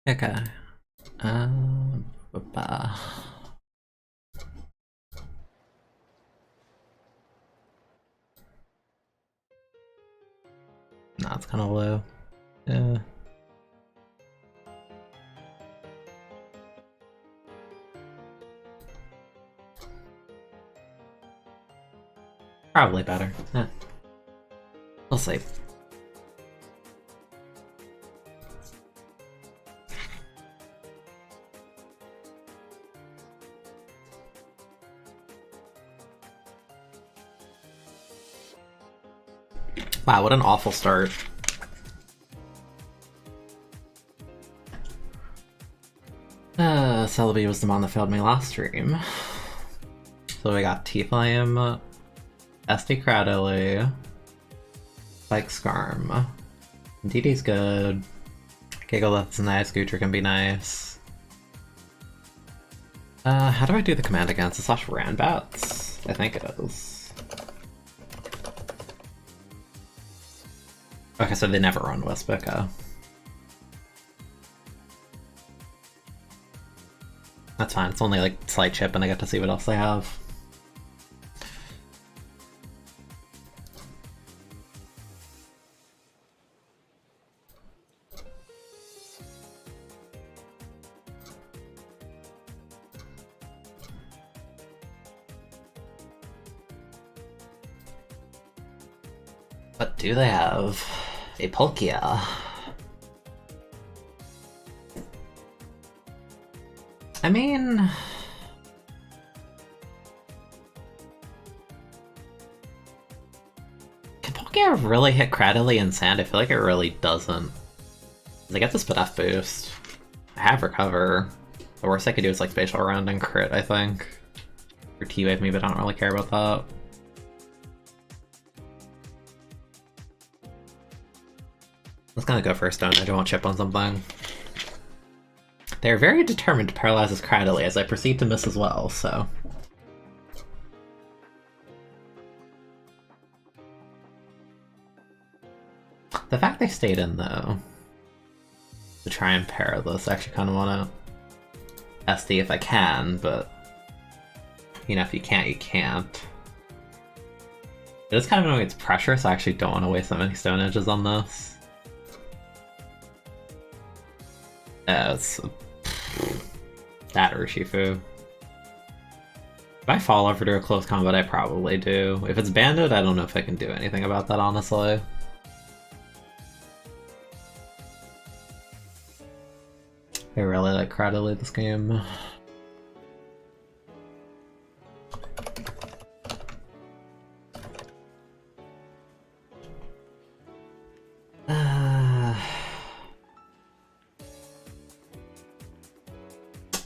Okay. Ba-ba. Nah, it's kind of low. Yeah. Probably better. Yeah. We'll see. Wow, what an awful start. Celebi was the one that failed me last stream. So we got T-Flame, SD Cradily, Spike Scarm. DD's good. Gigalith's nice, Goocher can be nice. How do I do the command against? It's slash Ranbats? I think it is. Okay, so they never run Westbicka. That's fine, it's only like slight chip and I get to see what else they have. What do they have? A Palkia. I mean... Can Palkia really hit Cradily and Sand? I feel like it really doesn't. I get this F boost. I have Recover. The worst I could do is like Spatial Round and crit, I think. Or T-Wave me, but I don't really care about that. Let's gonna go first, don't I? Don't want chip on something. They're very determined to paralyze this Cradily as I proceed to miss as well, so... The fact they stayed in, though, to try and pair this, I actually kind of want to SD if I can, but... You know, if you can't, you can't. It is kind of annoying it's pressure, so I actually don't want to waste that many Stone Edges on this. It's... That Urshifu. If I fall over to a close combat, I probably do. If it's banded, I don't know if I can do anything about that, honestly. I really like Cradily this game.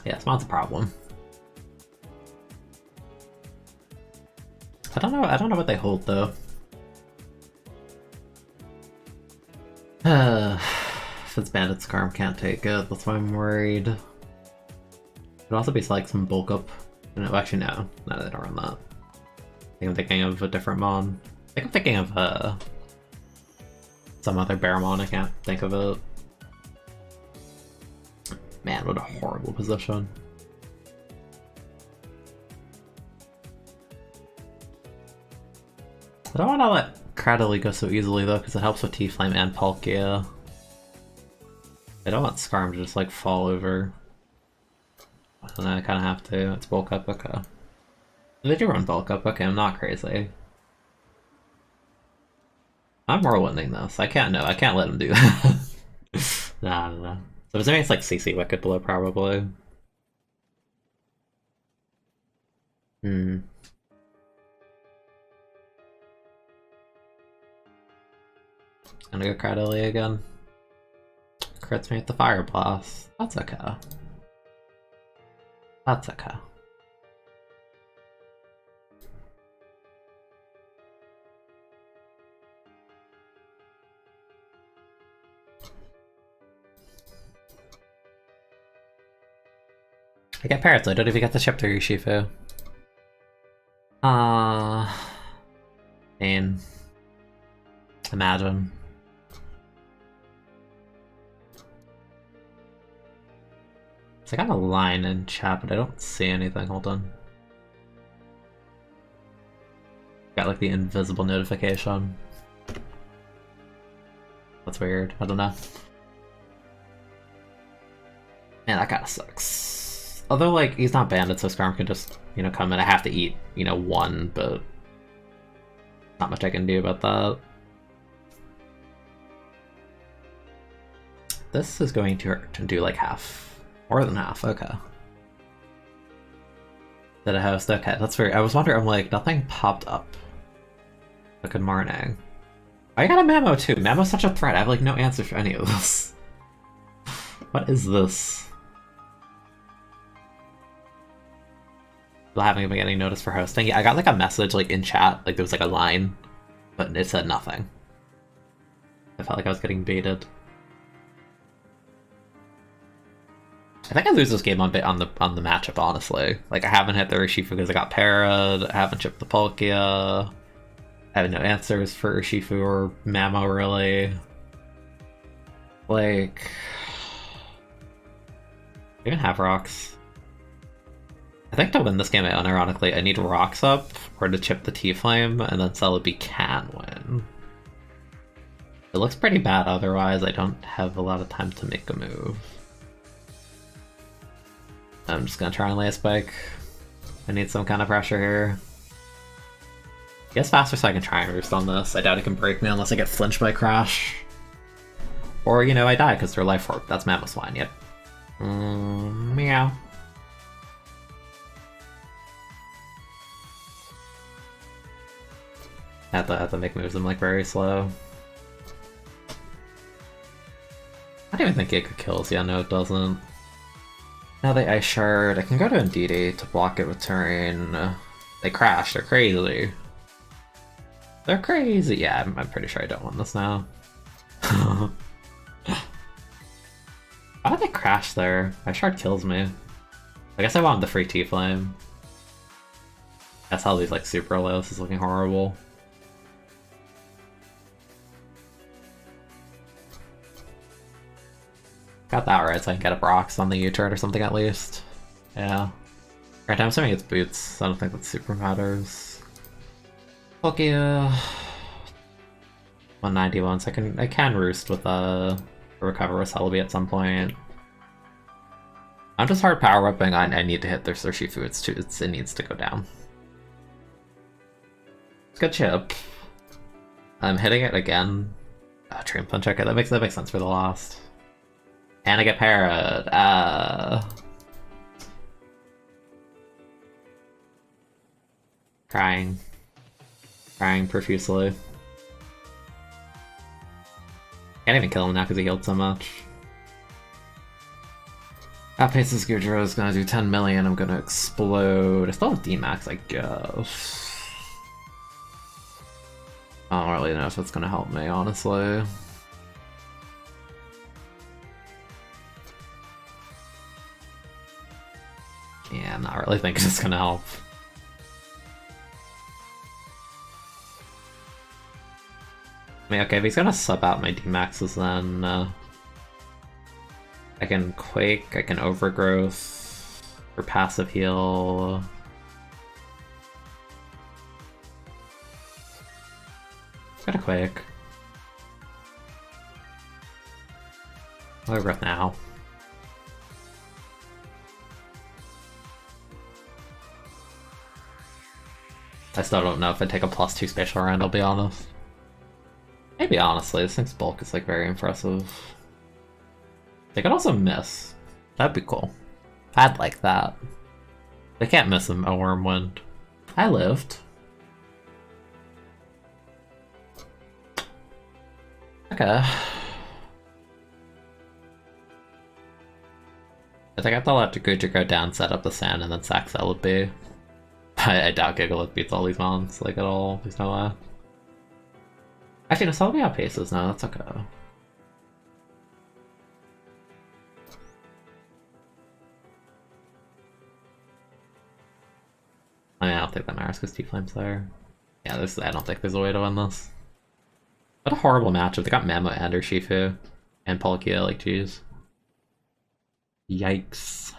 Yeah, Spawn's a problem. I don't know what they hold though. If it's Bandit Scarm can't take it, that's why I'm worried. It could also be like some bulk up. No, actually no. No, they don't run that. I think I'm thinking of a different mon. I think I'm thinking of some other bear mon, I can't think of it. Man, what a horrible position. I don't want to let Cradily go so easily though, because it helps with T-Flame and Palkia. I don't want Scarm to just like fall over. And then I kind of have to. It's bulk up, okay. They do run bulk up, okay, I'm not crazy. I'm whirlwinding this. I can't let him do that. Nah. So does it mean it's like CC Wicked Blow probably? Gonna go Cradily again. Crits me with the Fire Blast. That's okay. That's okay. I get Parrots, I don't even get the ship through Urshifu. Pain. Imagine. So I got a line in chat, but I don't see anything. Hold on. Got like the invisible notification. That's weird. I don't know. Man, that kinda sucks. Although, like, he's not banded, so Skarm can just, you know, come in. I have to eat, you know, one, but not much I can do about that. This is going to do like half. More than half, okay. Did I host? Okay, that's very. I was wondering, I'm like, nothing popped up. But good morning. I got a memo too. Memo's such a threat. I have like no answer for any of this. What is this? Still haven't been getting notice for hosting. Yeah, I got like a message like in chat, like there was like a line, but it said nothing. I felt like I was getting baited. I think I lose this game on the matchup, honestly. Like, I haven't hit the Urshifu because I got parried, I haven't chipped the Palkia, I have no answers for Urshifu or Mamo, really. Like... I even have rocks. I think to win this game, unironically, I need rocks up, or to chip the T-Flame, and then Celebi can win. It looks pretty bad otherwise, I don't have a lot of time to make a move. I'm just gonna try and lay a spike. I need some kind of pressure here. Guess faster so I can try and roost on this. I doubt it can break me unless I get flinched by Crash. Or, you know, I die because they're life orb. That's Mammoth Swine, yep. Meow. I have to make moves. I'm like very slow. I don't even think it kills. Yeah, no, it doesn't. Now they Ice Shard. I can go to Indeedee to block it with terrain. They crash. They're crazy. They're crazy. Yeah, I'm pretty sure I don't want this now. Why did they crash there? Ice Shard kills me. I guess I wanted the free T-Flame. That's how these like super low. This is looking horrible. Got that right, so I can get a Brox on the U-turn or something at least. Yeah. Right, I'm assuming it's boots. I don't think that super matters. Palkia. 191, so I can roost with a recover with Celebi at some point. I'm just hard power whipping. I need to hit their Urshifu. It needs to go down. It's good chip. I'm hitting it again. Train punch. Okay, that makes sense for the last. And I get parried. Crying profusely. Can't even kill him now because he healed so much. Outpaces Gudro is gonna do 10 million. I'm gonna explode. I still have D-Max, I guess. I don't really know if it's gonna help me, honestly. Yeah, I'm not really thinking it's gonna help. I mean, okay, if he's gonna sub out my D-Maxes, then I can Quake, I can Overgrowth, for passive heal. Got a Quake. Overgrowth now. I still don't know if I take a +2 spatial round, I'll be honest. Maybe honestly, this thing's bulk is like very impressive. They could also miss. That'd be cool. I'd like that. They can't miss a Wormwind. I lived. Okay. I think I thought I'd have to go down, set up the sand, and then sack Celebi. I doubt Gigalith beats all these mons, like, at all. There's no way. Actually, no, Celebi outpaces. No, that's okay. I mean, I don't think that matters because T-Flame's there. Yeah, I don't think there's a way to win this. What a horrible matchup. They got Mamo and Urshifu. And Palkia, like, jeez. Yikes.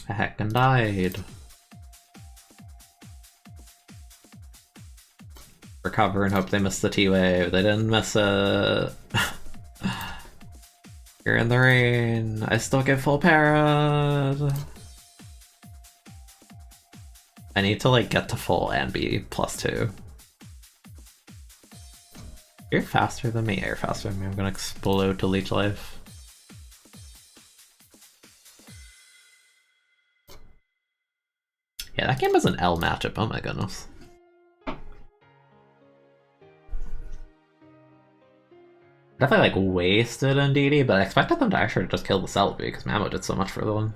I heckin' died. Recover and hope they missed the T-wave. They didn't miss it. You're in the rain. I still get full parad. I need to like get to full and be +2. You're faster than me. You're faster than me. I'm gonna explode to leech life. Yeah, that game was an L matchup. Oh my goodness. Definitely like wasted on DD, but I expected them to actually just kill the Celebi because Mamo did so much for them.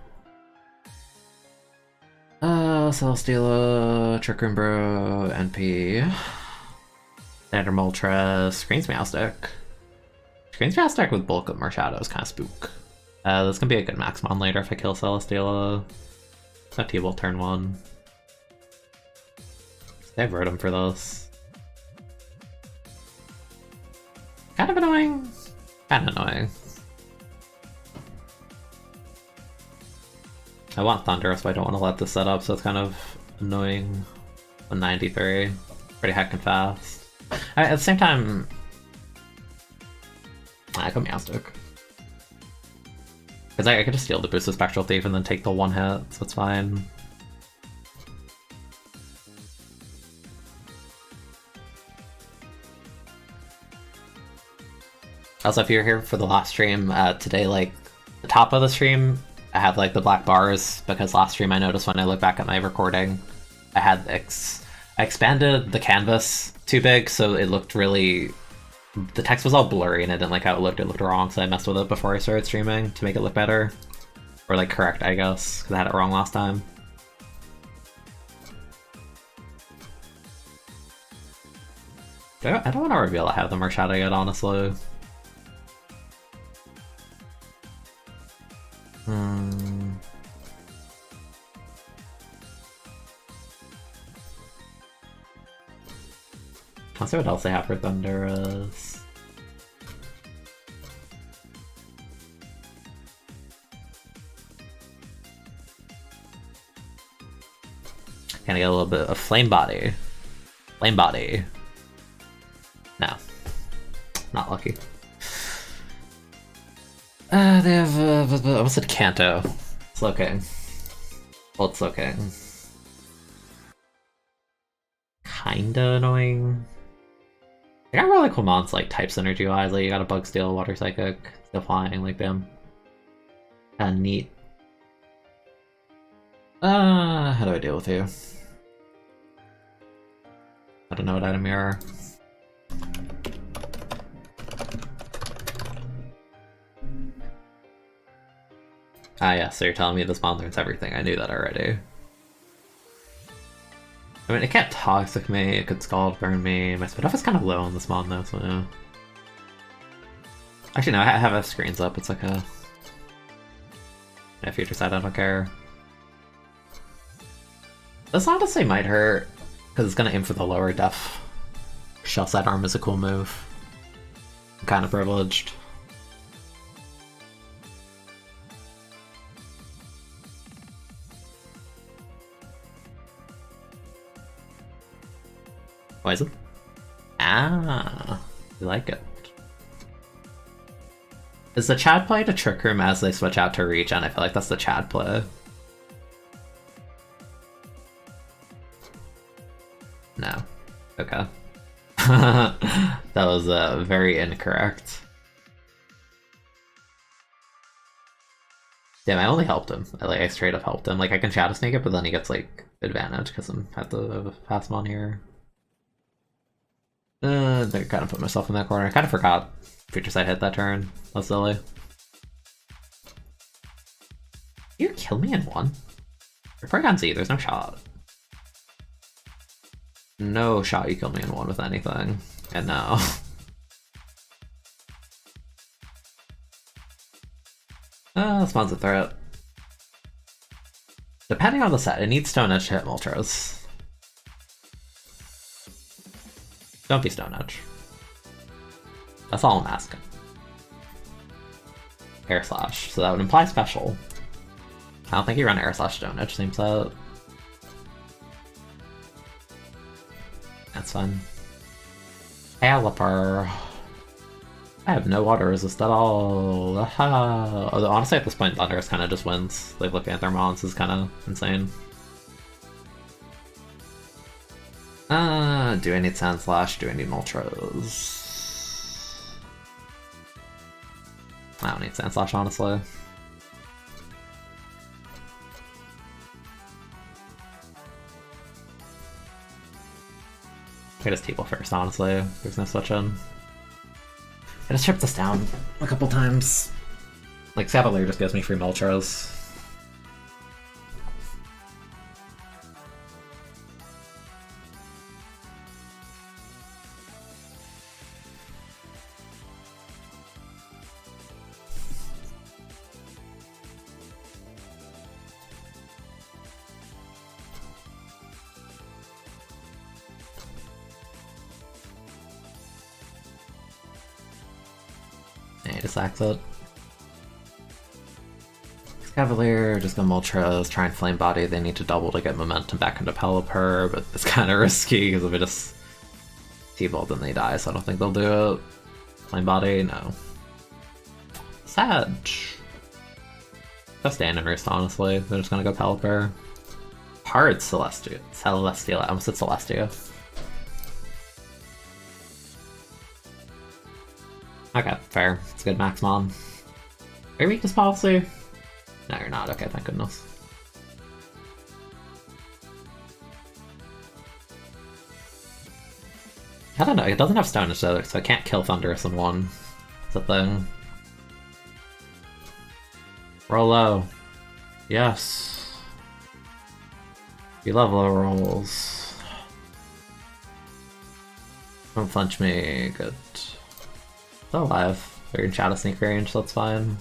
Celesteela, Trick Room Bro, NP. Standard Moltres, Screens Meowstick. Screens Meowstick with bulk of more shadows, kind of spook. This can be a good Maxmon later if I kill Celesteela. No T-Bolt turn 1. Save Rotom for this. Kind of annoying. Kind of annoying. I want Thunder, so I don't want to let this set up, so it's kind of annoying. 193. Pretty heckin' fast. At the same time, I go Meowstick. Because I could just steal the boost of Spectral Thief and then take the one hit, so it's fine. Also, if you're here for the last stream today, like the top of the stream, I have like the black bars because last stream I noticed when I look back at my recording, I had I expanded the canvas too big, so it looked really. The text was all blurry and I didn't like how it looked. It looked wrong, so I messed with it before I started streaming to make it look better, or like correct, I guess, because I had it wrong last time. I don't want to reveal I have the Marshadow yet, honestly. Let's see what else they have for Thunderous. Can I get a little bit of Flame Body? Flame Body. No. Not lucky. They have, I almost said Kanto. Slowking. Well, it's Slowking. Kinda annoying. They got really cool mons like type synergy wise, like you got a Bug Steel, Water Psychic, still flying, like them. Kinda neat. How do I deal with you? I don't know what item you are. Ah yeah, so you're telling me this mon learns everything, I knew that already. I mean, it can't Toxic me, it could Scald Burn me, my spin off is kind of low on this mon though, so yeah. Actually no, I have F screens up, it's like a... future side, I don't care. This honestly might hurt, because it's gonna aim for the lower def. Shell Sidearm is a cool move. I'm kind of privileged. Why is it? Ah, you like it. Is the Chad play to Trick Room as they switch out to Reach? And I feel like that's the Chad play. No. Okay. That was very incorrect. Damn, I only helped him. I straight up helped him. Like, I can Shadow Sneak it, but then he gets, like, advantage because I'm at the fast mon here. I kind of put myself in that corner. I kind of forgot Future Sight hit that turn. That's silly. You kill me in one? For Porygon Z, there's no shot. No shot you kill me in one with anything. And no. This one's a threat. Depending on the set, it needs Stone Edge to hit Moltres. Don't be Stone Edge. That's all I'm asking. Air Slash, so that would imply special. I don't think you run Air Slash Stone Edge same set. That's fine. Caliper. I have no water resist at all. Although honestly at this point Thunderous kind of just wins. Like looking at their mons is kind of insane. Do I need Sand Slash? Do I need Ultras? I don't need Sand Slash, honestly. I just T-Ball first, honestly. There's no switch in. I just tripped this down a couple times. Like, Cavalier just gives me free Ultras. Just axe it. Cavalier, just go Moltres, try and Flame Body. They need to double to get momentum back into Pelipper, but it's kind of risky because if it just T-Ball then they die, so I don't think they'll do it. Flame Body, no. Sag. Just stand and Roost, honestly. They're just gonna go Pelipper. Hard Celestia. I almost said Celestia. Okay, fair. It's good max mon. Are you weakness policy? No, you're not. Okay, thank goodness. I don't know, it doesn't have Stone Edge though, so I can't kill Thunderous in one. It's a thing. Roll low. Yes. You love low rolls. Don't flinch me, good. Still alive. They're in Shadow Sneak range, so that's fine.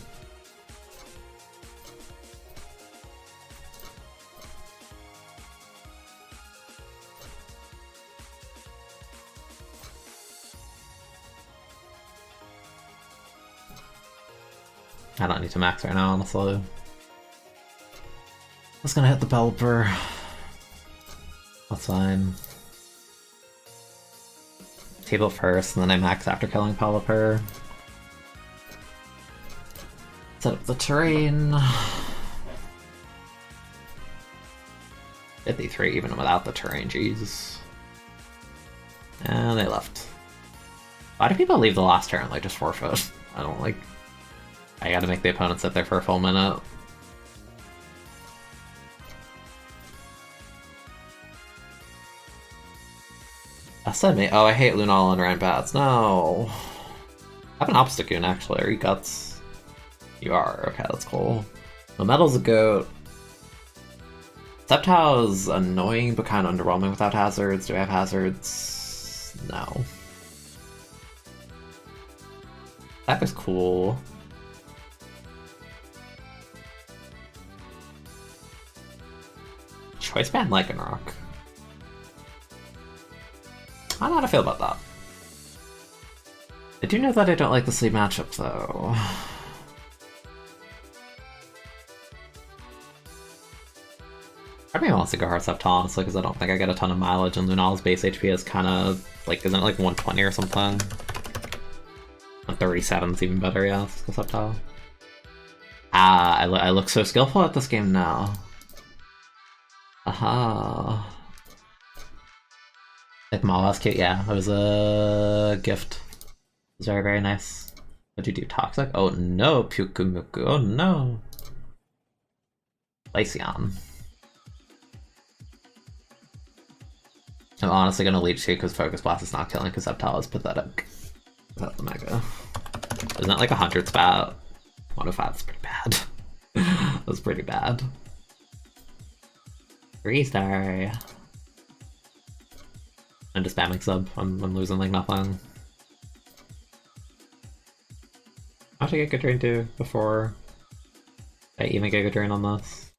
I don't need to max right now, honestly. Just gonna hit the Pelipper. That's fine. Table first, and then I max after killing Pelipper. Set up the terrain. 53 even without the terrain, jeez. And they left. Why do people leave the last turn, like, just forfeit? I don't like... I gotta make the opponent sit there for a full minute. Send me. Oh, I hate Lunala and Ranbats. No. I have an Obstagoon, actually. Are you Guts? You are. Okay, that's cool. The Metal's a goat. Sceptile's annoying, but kind of underwhelming without hazards. Do I have hazards? No. That was cool. Choice Band Lycanroc. I don't know how to feel about that. I do know that I don't like the sleep matchup, though. Part of me wants to go Heart Sceptile, honestly, because I don't think I get a ton of mileage, and Lunala's base HP is kind of, like, isn't it like 120 or something? 137's even better, yeah, let's go Sceptile. Ah, I look so skillful at this game now. Aha. Like Mala's cute, yeah. It was a gift. It was very, very nice. What'd you do? Toxic? Oh no, Pyukumuku. Oh no. Glaceon. I'm honestly gonna leech you because Focus Blast is not killing because Sceptile is pathetic. Without the Mega. Isn't that like 100 spat? 105 is pretty bad. That's pretty bad. 3-star. I'm just spamming sub. I'm losing like nothing. How much I get good drain to before I even get good drain on this?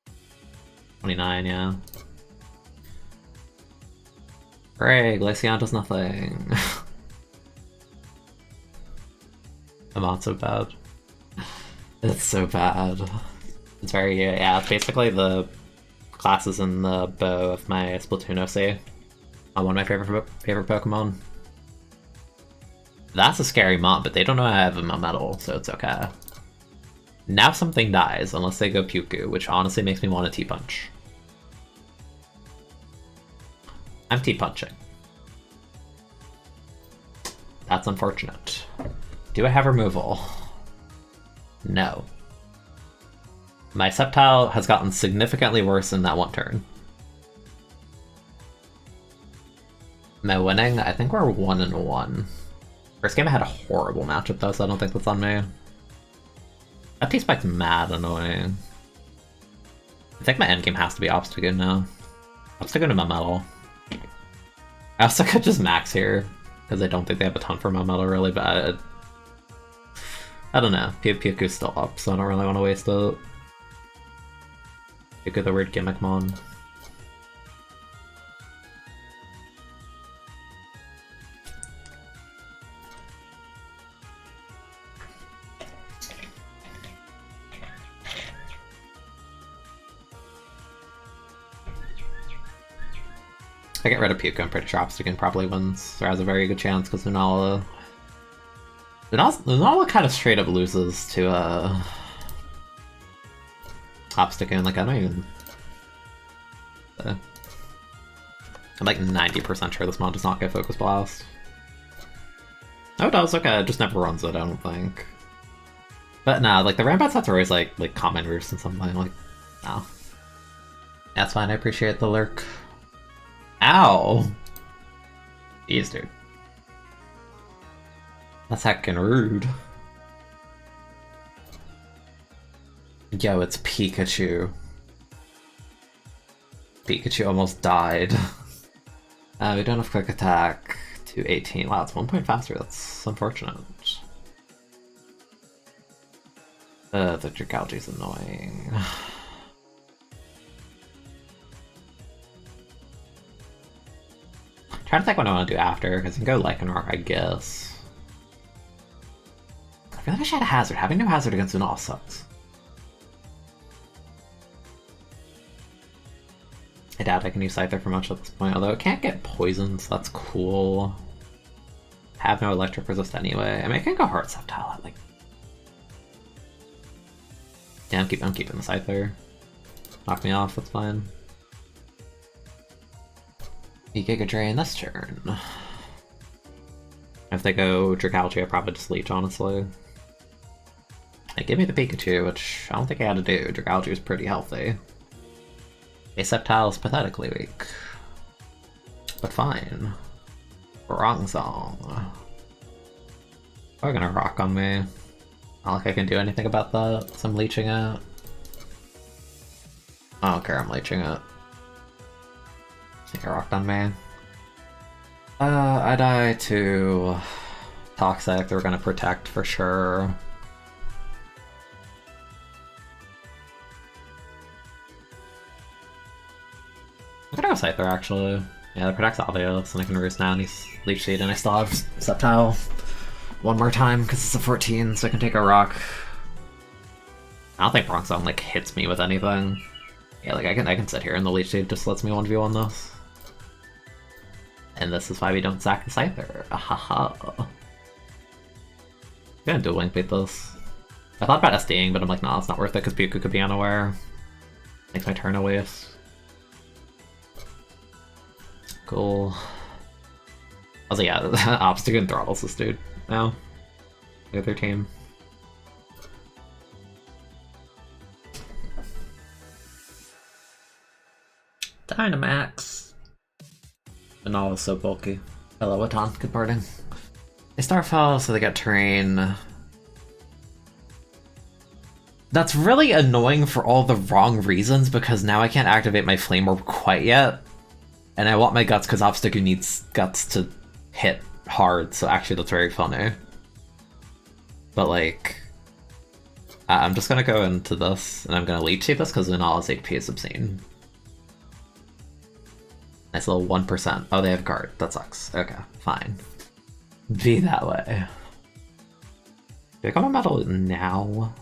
29, yeah. Hooray, Glaceon does nothing. I'm not so bad. It's so bad. It's very, yeah, it's basically the classes in the bow of my Splatoon OC. One of my favorite Pokemon. That's a scary mon, but they don't know I have a metal, so it's okay. Now something dies, unless they go Puku, which honestly makes me want to T-Punch. I'm T-Punching. That's unfortunate. Do I have removal? No. My Sceptile has gotten significantly worse in that one turn. Am I winning? I think we're 1-1. First game I had a horrible matchup though, so I don't think that's on me. That T-Spike's mad annoying. I think my endgame has to be Obstagoon now. Obstagoon to my metal. I also could just max here, because I don't think they have a ton for my metal really, but I don't know. Puku's still up, so I don't really want to waste it. Puku the weird gimmick mon. If I get rid of Puku, I'm pretty sure Obstagoon probably wins, or has a very good chance, because Lunala kind of straight up loses to Obstagoon. Like, I don't even... I'm like 90% sure this mod does not get Focus Blast. Oh, it does, okay, it just never runs it, I don't think. But nah, like, the Rambat sets are always like Common Roost and something, like, no. That's fine, I appreciate the lurk. Ow! Jeez, dude. That's heckin' rude. Yo, it's Pikachu. Pikachu almost died. We don't have quick attack to 18. Wow, it's 1 point faster. That's unfortunate. The Dragalge's annoying. Trying to think what I want to do after, because I can go Lycanroc, I guess. I feel like I should have a Hazard. Having no Hazard against Lunala sucks. I doubt I can use Scyther for much at this point, although it can't get poisoned, so that's cool. Have no electric resist anyway. I mean, I can go Heart Sceptile at like... Yeah, I'm keeping the Scyther. Knock me off, that's fine. Giga Drain this turn. If they go Dragalge, I probably just Leech, honestly. They give me the Pikachu, which I don't think I had to do. Dragalge is pretty healthy. A Sceptile is pathetically weak. But fine. Wrong song. They're gonna rock on me. Not like I can do anything about that, so I'm leeching it. I don't care, I'm leeching it. I think I rocked on me. I die to Toxic, they're gonna protect for sure. I'm gonna go Scyther actually. Yeah, that protects obvious, and I can Roost now, and he's Leech Seed, and I still have Sceptile one more time, because it's a 14, so I can take a rock. I don't think Bronx Song like hits me with anything. Yeah, like I can sit here and the Leech Seed just lets me 1v1 this. And this is why we don't sack the Scyther. Ahaha. I'm gonna dual link beat this. I thought about SDing, but I'm like, nah, it's not worth it because Puku could be unaware. Makes my turn a waste. Cool. Also, yeah, Obstagoon throttles this dude now. The other team. Dynamax. Lunala is so bulky. Hello, Watan. Good morning. They Starfall, so they got Terrain. That's really annoying for all the wrong reasons, because now I can't activate my Flame Orb quite yet. And I want my Guts because Obstagoon needs Guts to hit hard, so actually that's very funny. But like, I'm just gonna go into this, and I'm gonna Leech Seed this because Lunala's HP is obscene. Nice little 1%. Oh, they have guard. That sucks. Okay, fine. Be that way. Do I go to metal now?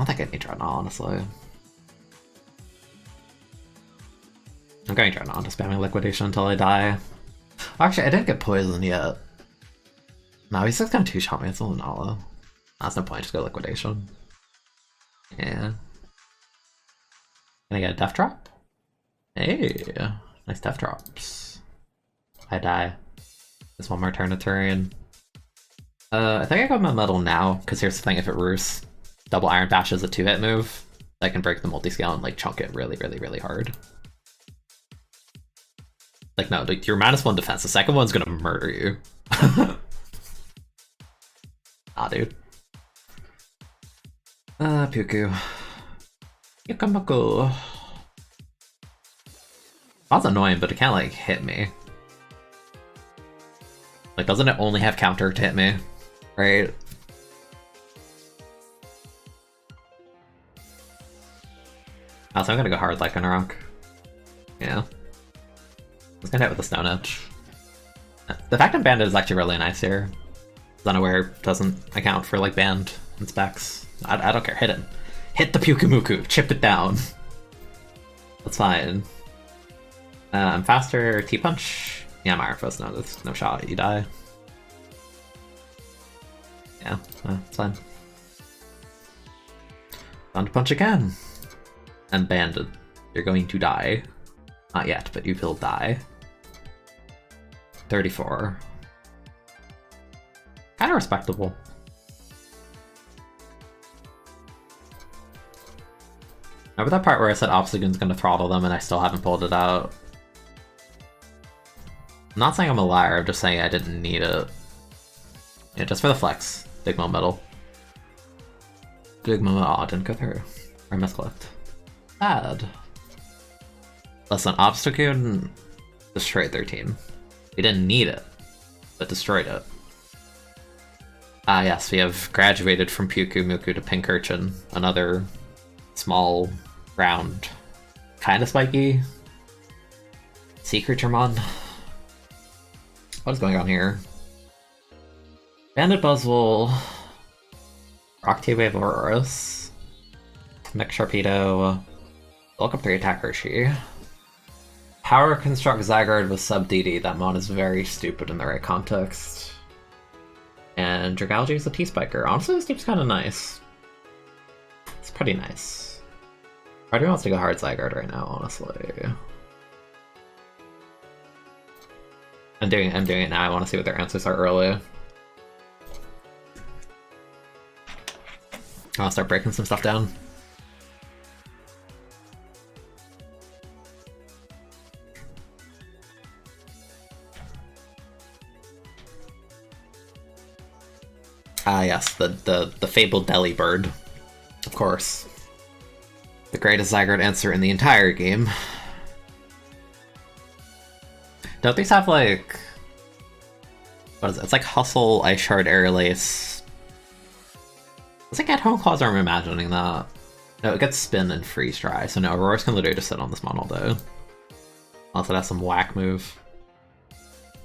don't think I need Dreadnought, honestly. I'm going Dreadnought, just spamming Liquidation until I die. Actually, I didn't get poisoned yet. No, he's just gonna two-shot me, it's only Nala. That's no point, just go Liquidation. Yeah. Can I get a Death Drop? Hey, nice Death Drops. I die. Just one more turn to Turian. I think I got my medal now, because here's the thing, if it roosts, double Iron Bash is a 2-hit move. I can break the multi-scale and like chunk it really, really, really hard. Like, no, you're -1 defense, the second one's gonna murder you. Ah, dude. Puku. Yukamaku. That's annoying, but it can't, like, hit me. Like, doesn't it only have counter to hit me? Right? Also, I'm gonna go hard like on rock. Yeah. I was gonna hit with the Stone Edge. The fact I'm banded is actually really nice here. Unaware doesn't account for, like, band and specs. I don't care, hit him. Hit the Pyukumuku, chip it down. That's fine. I'm faster, T-Punch. Yeah, I'm Iron Fist, no, there's no shot, you die. Yeah, it's fine. Time to punch again. And banded. You're going to die. Not yet, but you will die. 34. Kinda respectable. Remember that part where I said Obstagoon's gonna throttle them and I still haven't pulled it out? I'm not saying I'm a liar, I'm just saying I didn't need it. Yeah, just for the flex. Big Mo Metal. Big Mo Metal. Oh, didn't go through. Or misclicked. Bad. Listen, Obstagoon destroyed their team. We didn't need it, but destroyed it. Ah yes, we have graduated from Pyukumuku to Pink Urchin. Another small, round, kinda spiky sea creaturemon. What is going on here? Bandit Buzzwole, Rock T-Wave Auroras, Mech Sharpedo, Welcome 3 Attack Hershey. Power Construct Zygarde with sub DD, that mon is very stupid in the right context. And Dragalge is a T-Spiker. Honestly, this team's kinda nice. It's pretty nice. Probably wants to go hard Zygarde right now, honestly. I'm doing it now, I want to see what their answers are early. I'll start breaking some stuff down. Ah yes, the fabled Delibird. Of course. The greatest Zygarde answer in the entire game. Don't these have, like... what is it? It's like Hustle, Ice Shard, Aerial Ace. It's like at Home Claws, I'm imagining that. No, it gets Spin and Freeze Dry, so no, Auroras can literally just sit on this mon all day. Also, that's some whack move.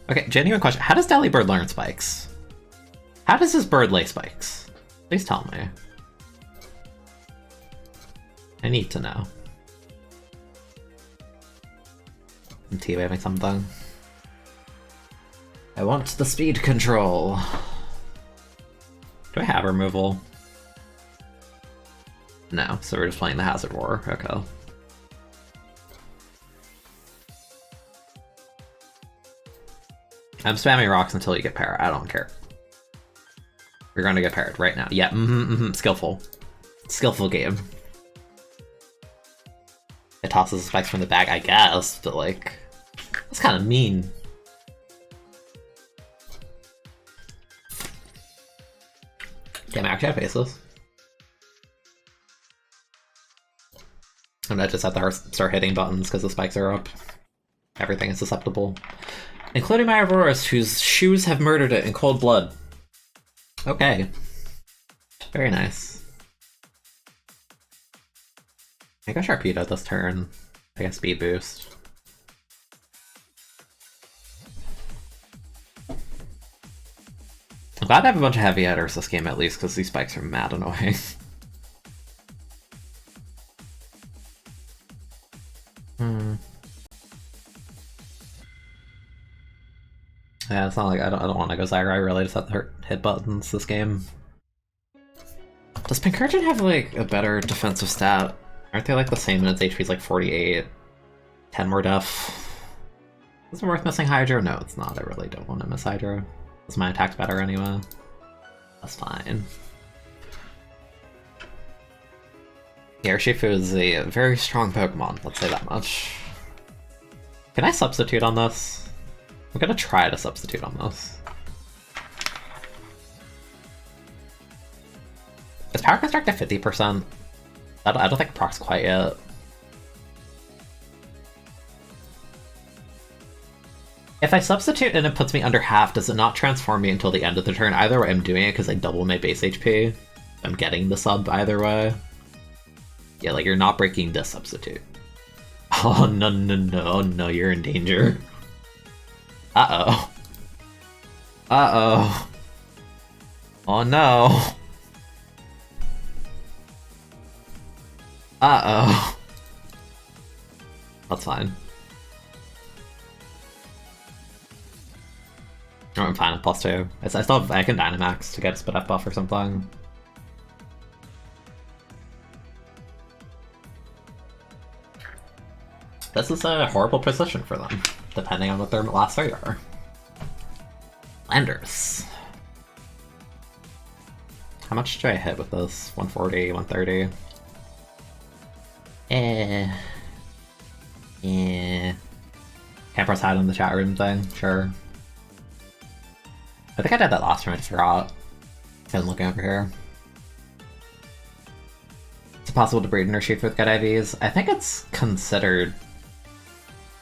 Okay, genuine question. How does Delibird learn spikes? How does this bird lay spikes? Please tell me. I need to know. I'm T-waving something. I want the speed control. Do I have removal? No, so we're just playing the Hazard War. Okay. I'm spamming rocks until you get para. I don't care. You're gonna get parried right now. Yeah, skillful. Skillful game. It tosses the spikes from the bag, I guess, but like... that's kind of mean. Damn, I actually have faceless. And I just have to start hitting buttons because the spikes are up. Everything is susceptible. Including my Auroras, whose shoes have murdered it in cold blood. Okay. Very nice. I got Sharpedo this turn. I guess speed boost. I'm glad I have a bunch of heavy hitters this game at least, because these spikes are mad annoying. Yeah, it's not like I don't want to go Zyra. I really just have to hit buttons this game. Does Pincurchin have like a better defensive stat? Aren't they like the same and its HP is like 48? 10 more def. Is it worth missing Hydro? No, it's not. I really don't want to miss Hydro. Because my attack's better anyway. That's fine. Yeah, Urshifu is a very strong Pokemon, let's say that much. Can I substitute on this? I'm gonna try to substitute on this. Is Power Construct at 50%? I don't think it procs quite yet. If I substitute and it puts me under half, does it not transform me until the end of the turn? Either way, I'm doing it because I double my base HP. I'm getting the sub either way. Yeah, like, you're not breaking this substitute. Oh, no, no, no, no, you're in danger. Uh-oh. Uh-oh. Oh, no. Uh-oh. That's fine. Oh, I'm fine at +2. I still have, I can Dynamax to get a spit up buff or something. This is a horrible position for them, depending on what their last 3 are. Landers. How much do I hit with this? 140, 130? Can't press hide in the chat room thing, sure. I think I did that last time, I just forgot. I'm looking over here. Is it possible to breed an Urshifu with good IVs? I think it's considered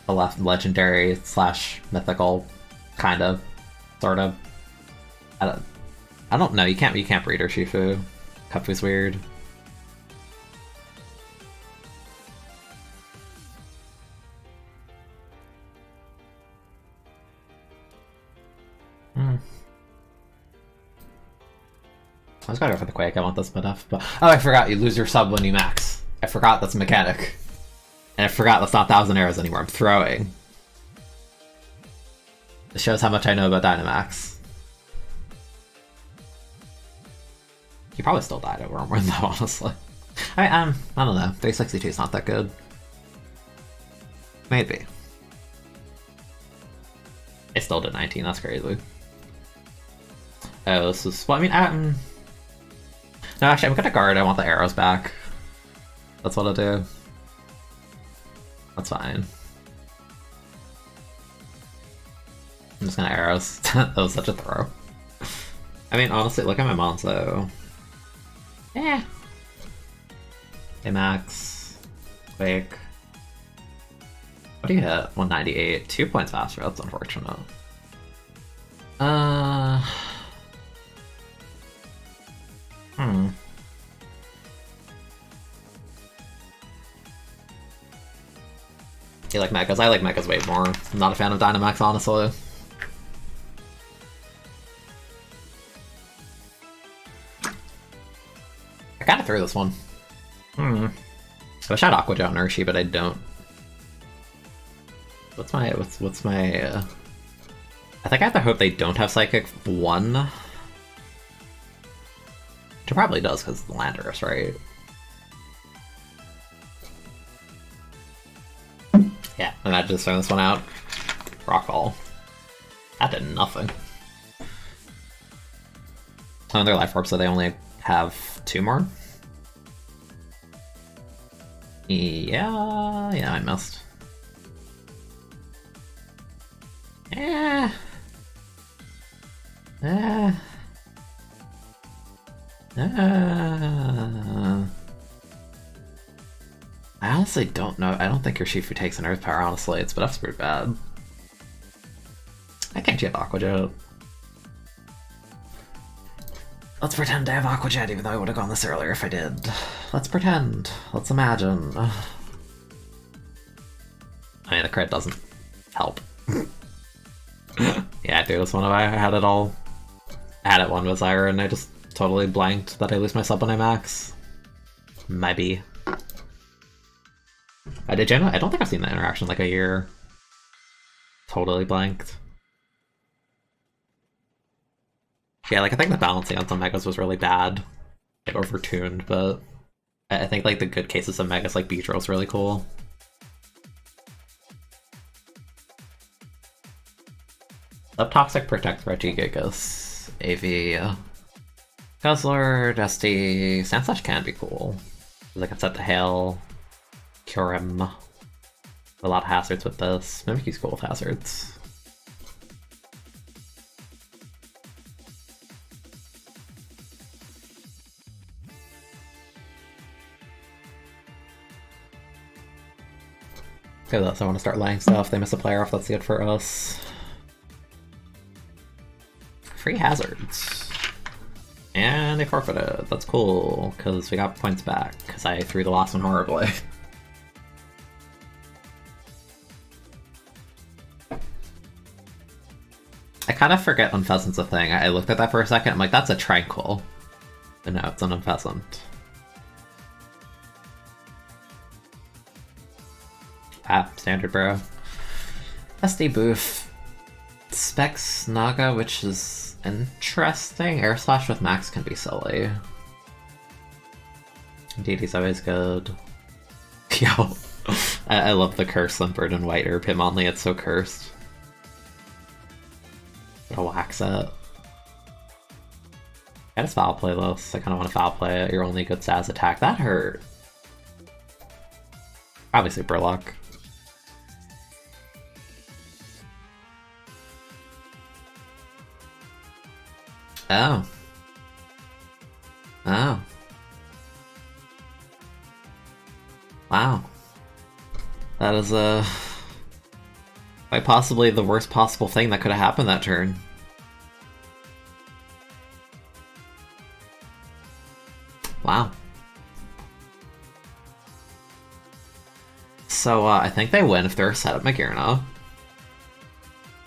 a legendary / mythical, kind of, sort of. I don't know. You can't breed Urshifu. Kufu's weird. I just gotta go for the Quake. I want this enough. But oh, I forgot. You lose your sub when you max. I forgot that's a mechanic. And I forgot that's not 1,000 arrows anymore. I'm throwing. This shows how much I know about Dynamax. He probably still died at Wormwood though, honestly. I don't know. 362 is not that good. Maybe. I still did 19. That's crazy. Oh, this is. Well, I mean, no, actually, I'm gonna guard. I want the arrows back. That's what I'll do. That's fine. I'm just gonna arrows. That was such a throw. I mean, honestly, look at my mons though. Yeah. Okay, max. Quake. What do you hit? 198. 2 points faster. That's unfortunate. You like Megas? I like Megas way more. I'm not a fan of Dynamax, honestly. I kinda threw this one. I wish I had Aqua Jet on Urshi, but I don't. What's my I think I have to hope they don't have Psychic 1. Which it probably does, because the Landorus, right? Yeah, imagine just throwing this one out. Rockfall. That did nothing. Oh, their life orb, so they only have 2 more? Yeah, I missed. I honestly don't know. I don't think Urshifu takes an Earth Power, honestly. It's but pretty bad. I can't get Aqua Jet. Let's pretend I have Aqua Jet, even though I would have gone this earlier if I did. Let's pretend. Let's imagine. I mean, the crit doesn't help. Yeah, I threw this one away. I had it all. I had it one with Zyra, and I just totally blanked that I lose my sub when I max. Maybe. I don't think I've seen that interaction in like a year. Totally blanked. Yeah, like I think the balancing on some megas was really bad, like overtuned, but I think like the good cases of megas like Beedrill's really cool. Subtoxic protect Regigigas, AV, Guzzler, Dusty, Sandslash can be cool. Like I've set the Hail, Cure him. A lot of hazards with this. Mimikry's cool with hazards. Okay, that's I want to start laying stuff. They miss a player off, that's good for us. Free hazards. And they forfeited. That's cool, because we got points back, because I threw the last one horribly. I kind of forget Unpheasant's a thing. I looked at that for a second, I'm like, that's a Tranquil. But no, it's an Unpheasant. Ah, standard bro. SD Boof. Specs Naga, which is interesting. Air Slash with Max can be silly. DD's always good. Yo, I love the curse on Bird and White or Hitmonlee, it's so cursed. Gotta wax it. I just foul play this. I kinda wanna foul play it. Your only good stats attack. That hurt. Obviously Burlock. Oh. Oh. Wow. That is quite possibly the worst possible thing that could have happened that turn. Wow. So I think they win if they're set up Magearna.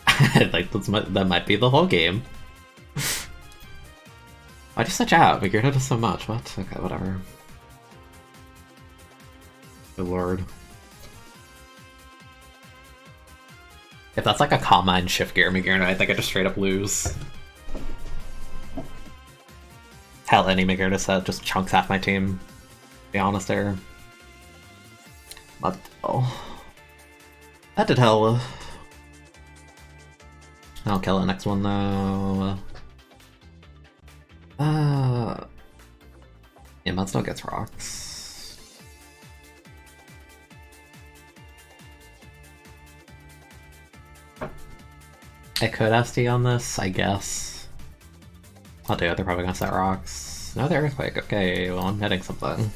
I think that might be the whole game. Why'd you switch out? Magearna does so much. What? Okay, whatever. Good lord. If that's like a Combine Shift Gear Magearna, I think I just straight up lose. Hell, any Magearna set just chunks half my team. To be honest there. But, oh. That did hell. I'll kill the next one though. Yeah, Mud still gets rocks. I could SD on this, I guess. I'll do it, they're probably gonna set rocks. No, they're Earthquake, okay, well I'm hitting something.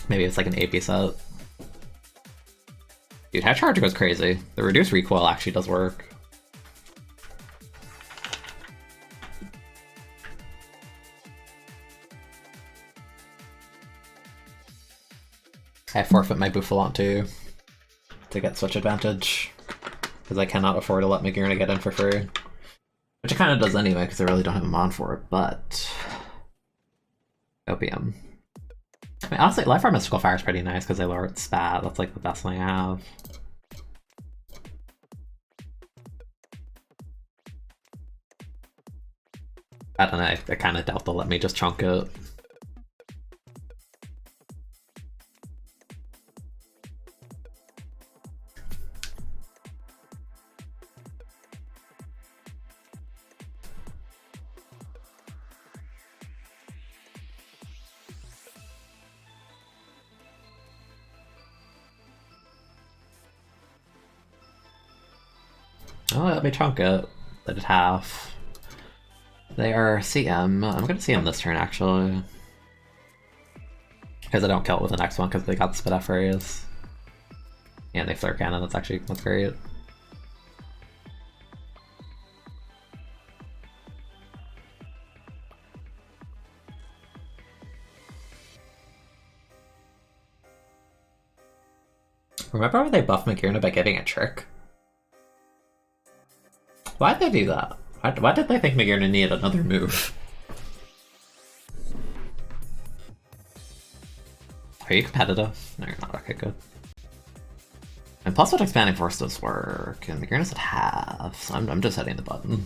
Maybe it's like an AP set. Dude, Head Charge goes crazy. The reduced recoil actually does work. I forfeit my Bouffalante too to get switch advantage, because I cannot afford to let Magearna get in for free. Which it kind of does anyway, because I really don't have a mon for it, but... Opium. I mean, honestly, Life Orb Mystical Fire is pretty nice, because they lower its spat. That's like the best thing I have. I don't know, I kind of doubt they'll let me just chunk it. Oh, let me chunk it. Let it half. They are CM. I'm gonna CM this turn actually. Because I don't kill it with the next one because they got the spit F areas. And they flare cannon, that's great. Remember when they buffed Magearna by getting a trick? Why'd they do that? Why did they think Magearna needed another move? Are you competitive? No, you're not. Okay, good. And plus what expanding force does work, and Migranus at half, so I'm just hitting the button.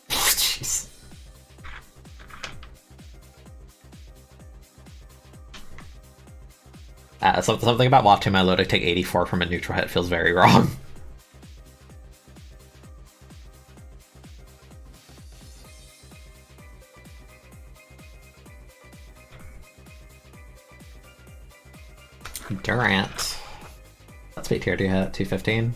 Jeez. Something about watching my Lodic take 84 from a neutral hit feels very wrong. Durant. Let's be tier 2 hit, 215.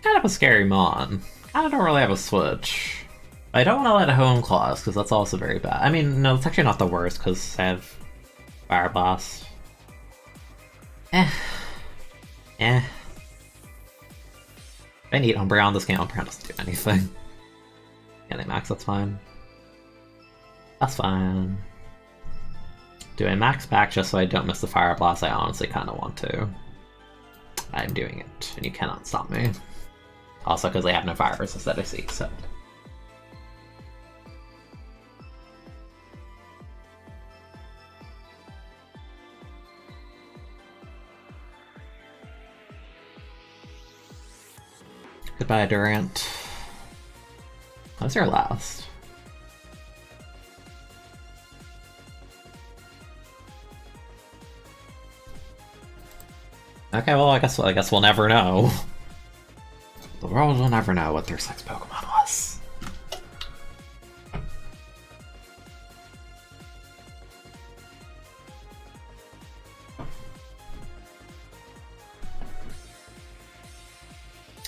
Kind of a scary mon. Kinda don't really have a switch. I don't want to let a home clause, because that's also very bad. I mean, no, it's actually not the worst, because I have Fire Blast. If I need Umbreon this game, Umbreon doesn't do anything. Yeah, they max, that's fine. That's fine. Do I max back just so I don't miss the Fire Blast? I honestly kind of want to. I'm doing it, and you cannot stop me. Also, because they have no fire resist that I see, so. Goodbye, Durant. How's your last? Okay, well, I guess we'll never know. The world will never know what their sex Pokemon was.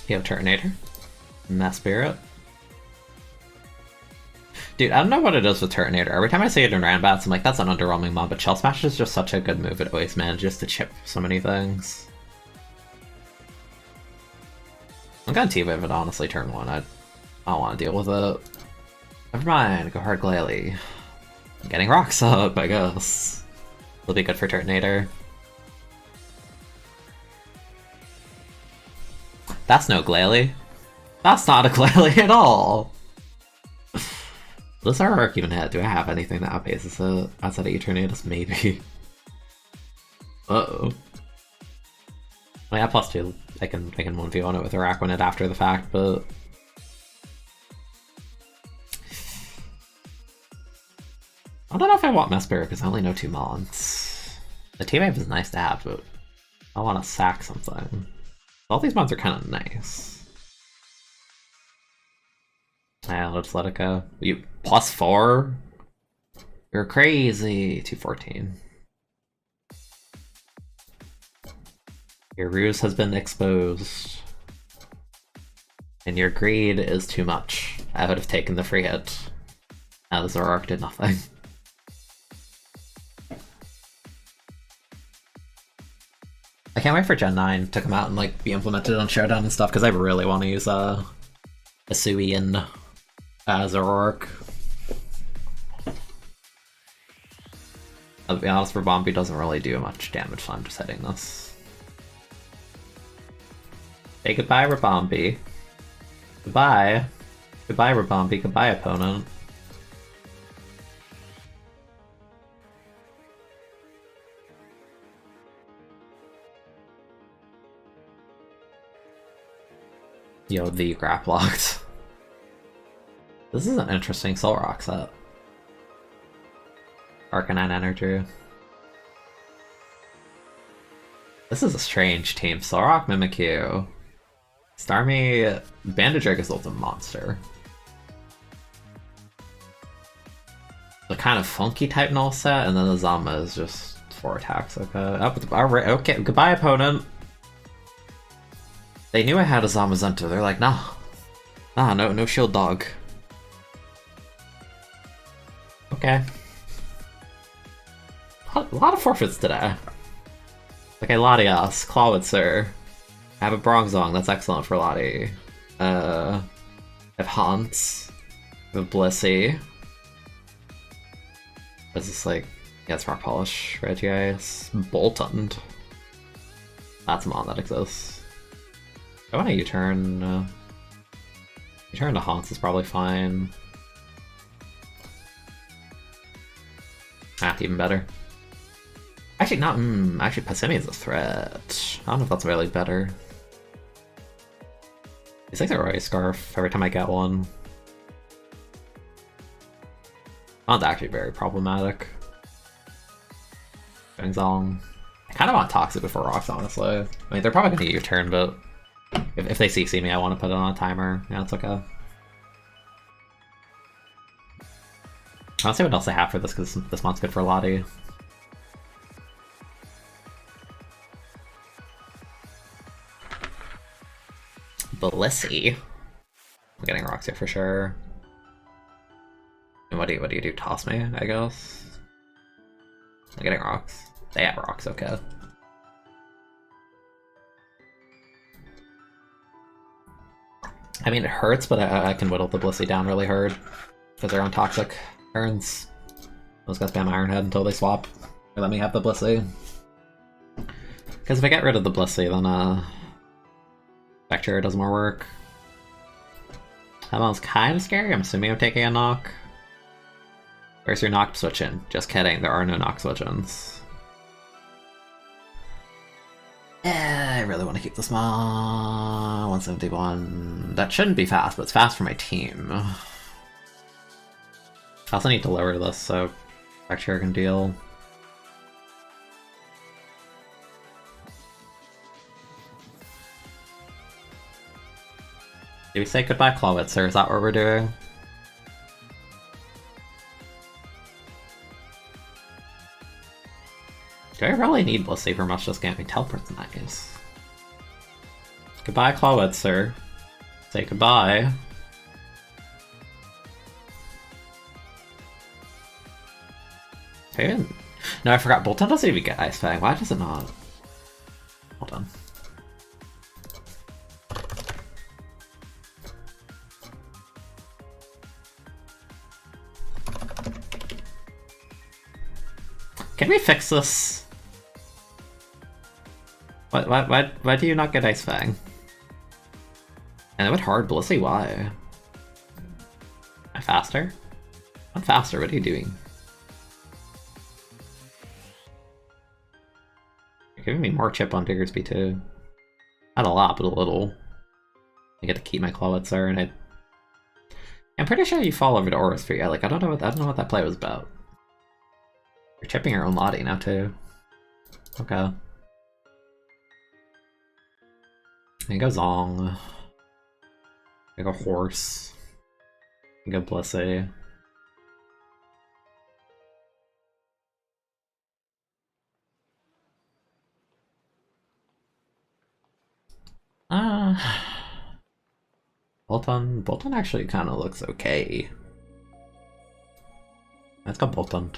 Yo, Turtonator. Mass Spirit. Dude, I don't know what it is with Turtonator. Every time I see it in Ranbats, I'm like, that's an underwhelming mob, but Shell Smash is just such a good move. It always manages to chip so many things. I'm gonna T-Wave it, honestly, turn 1. I don't want to deal with it. Never mind, go hard Glalie. I'm getting rocks up, I guess. It'll be good for Turtonator. That's no Glalie. That's not a Glalie at all! Does our arc even hit? Do I have anything that outpaces it outside of Eternatus? Maybe. Uh-oh. Oh yeah, +2. I can 1v1 it with Araquanid after the fact, but... I don't know if I want Mesprit because I only know 2 Mons. The T-Wave is nice to have, but I want to sack something. All these Mons are kind of nice. Yeah, let's let it go. You +4? You're crazy. 214. Your ruse has been exposed. And your greed is too much. I would have taken the free hit. Now the Zoroark did nothing. I can't wait for Gen 9 to come out and like be implemented on Showdown and stuff, because I really want to use Asui and Zoroark. I'll be honest, Rabombi doesn't really do much damage, so I'm just hitting this. Say goodbye, Rabombi. Goodbye. Goodbye, Rabombi. Goodbye, opponent. Yo, the Graplocked. This is an interesting Soul Rock set. Arcanine Energy. This is a strange team. Solrock, Mimikyu. Starmie, Bandage is ultimate monster. The kind of funky type null set, and then the Zama is just 4 attacks. Okay. Alright, okay. Goodbye, opponent. They knew I had a Zamazenta. They're like, nah. Nah, no shield dog. Okay. A lot of forfeits today. Okay, Latias, Clawitzer. I have a Bronzong, that's excellent for Lottie. I have Haunts. I have Blissey. Is this like... Yeah, it's Rock Polish, Regice. Boltund. That's a mon that exists. I want to U-turn. U-turn to Haunts is probably fine. Ah, even better. Actually, not. Actually, Passimian's a threat. I don't know if that's really better. These things are always Scarf every time I get one. That's actually very problematic. Going Zong. I kind of want Toxic before Rocks, honestly. I mean, they're probably gonna get your turn, but if they CC me, I want to put it on a timer. Yeah, it's okay. I'll see what else I have for this, because this one's good for Lottie. Blissey. I'm getting rocks here for sure. And what do you do? Toss me, I guess? I'm getting rocks. They have rocks, okay. I mean, it hurts, but I can whittle the Blissey down really hard. Because they're on toxic turns. Those guys spam Iron Head until they swap. Or let me have the Blissey. Because if I get rid of the Blissey, then Vector does more work. That one's kind of scary. I'm assuming I'm taking a knock. Where's your knock switch-in? Just kidding, there are no knock switch-ins. I really want to keep this small. 171. That shouldn't be fast, but it's fast for my team. I also need to lower this so Vector can deal. Do we say goodbye, Clawitzer? Is that what we're doing? Do I really need Blissey for much? Just can't be teleports in that case. Goodbye, Clawitzer. Say goodbye. Okay. No, I forgot. Bolton doesn't even get Ice Fang. Why does it not? Hold on. Can we fix this? Why do you not get Ice Fang? And it would hard Blissey, why? Am I faster? I'm faster, what are you doing? You're giving me more chip on Diggersby too. Not a lot, but a little. I get to keep my Clawitzer, and I'm pretty sure you fall over to Aura Sphere. Yeah, like I don't know what that play was about. You're chipping your own Lottie now too. Okay. I go Zong. I go Horse. I go Blissey. Bolton actually kind of looks okay. Let's go Bolton.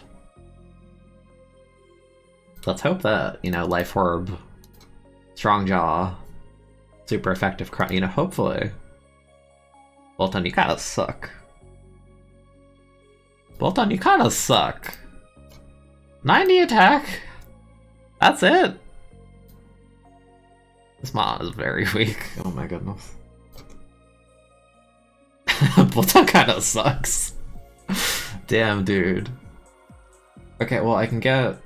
Let's hope that, you know, Life Orb, Strong Jaw, super effective crunch, you know, hopefully. Bolton, you kinda suck. Bolton, you kinda suck. 90 attack? That's it? This mod is very weak. Oh my goodness. Bolton kinda sucks. Damn, dude. Okay, well, I can get...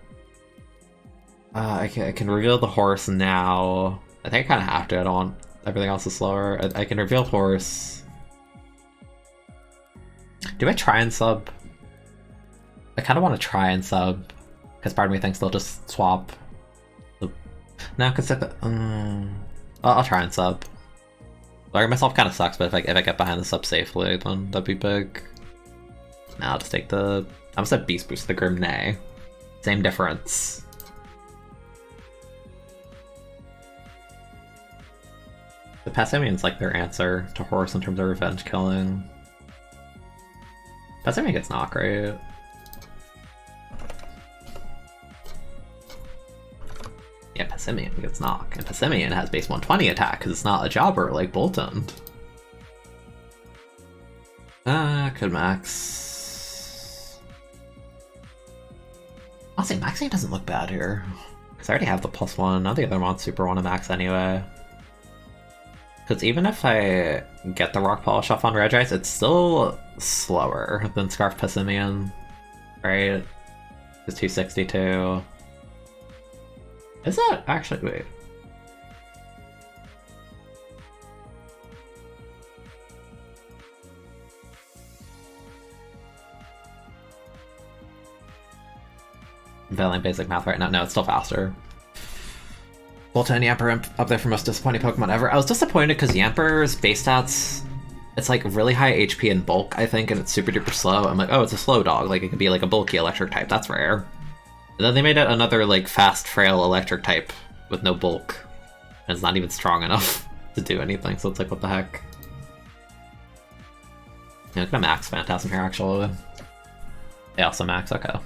I can reveal the Horse now. I think I kind of have to. I don't want everything else is slower. I can reveal Horse. Do I try and sub? I kind of want to try and sub because part of me thinks they'll just swap. No, because I'll try and sub. Lowering myself kind of sucks, but if I get behind the sub safely, then that'd be big. Now I'll just take the... I almost said Beast Boost the Grim Nay. Same difference. The Passimian's like their answer to Horse in terms of revenge killing. Passimian gets knock, right? Yeah, Passimian gets knock. And Passimian has base 120 attack because it's not a jobber like Bolton. Could max. Honestly, maxing doesn't look bad here. Because I already have the +1. Now the other ones super want to max anyway. Because even if I get the Rock Polish off on Regice, it's still slower than Scarf Passimian, right? It's 262. Is that actually wait? I'm failing basic math right now. No, it's still faster. Bolton and Yamper up there for most disappointing Pokemon ever. I was disappointed because Yamper's base stats, it's like really high HP and bulk, I think, and it's super duper slow. I'm like, oh, it's a slow dog. Like, it could be like a bulky electric type. That's rare. And then they made it another like fast, frail electric type with no bulk. And it's not even strong enough to do anything, so it's like, what the heck? Yeah, look at a Max Phantasm here, actually. They also max, okay.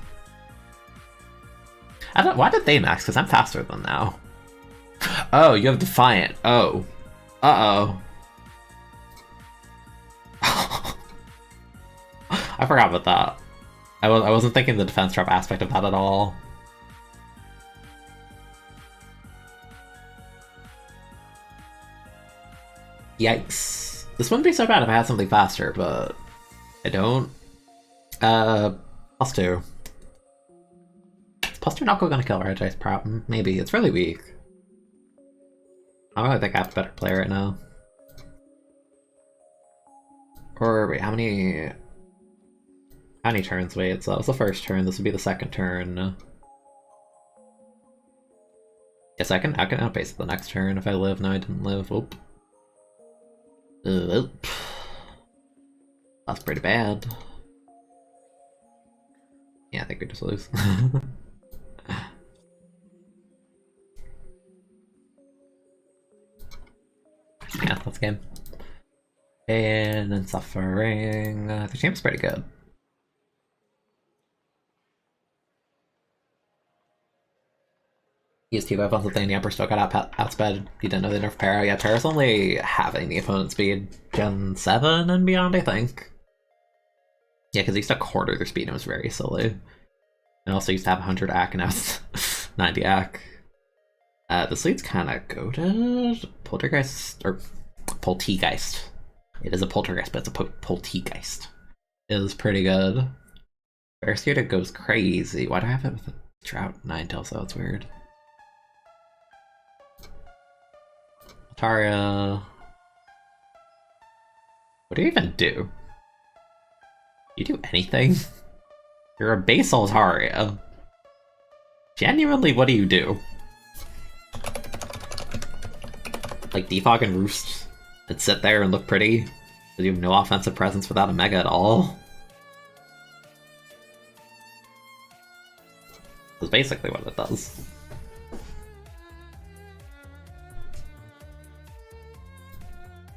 I don't, why did they max? Because I'm faster than now. Oh, you have Defiant. Oh. Uh-oh. I forgot about that. I wasn't thinking the defense drop aspect of that at all. Yikes. This wouldn't be so bad if I had something faster, but I don't. +2. Is +2 not gonna kill Regice problem? Maybe. It's really weak. I don't really think I have a better play right now. Or wait, how many turns? Wait, so that was the first turn. This would be the second turn. Yes, I can outpace it the next turn if I live. No, I didn't live. Oop. Oop. That's pretty bad. Yeah, I think we just lose. Yeah, that's game. And then Suffering. The team's pretty good. He used 2 weapons with the Yamper still got outsped. You didn't know they nerfed Para. Yeah, Para's only having the opponent speed Gen 7 and beyond, I think. Yeah, because he used to quarter their speed and it was very silly. And also used to have 100 AC and now it's 90 AC. This lead's kind of goated. Poltergeist, or Poltegeist. It is a Poltergeist, but it's a Poltegeist. It is pretty good. Barraskewda goes crazy. Why do I have it with a Drought 9-tail, so it's weird. Altaria. What do you even do? You do anything? You're a base Altaria. Genuinely, what do you do? Like defog and roost and sit there and look pretty? You have no offensive presence without a Mega at all? That's basically what it does.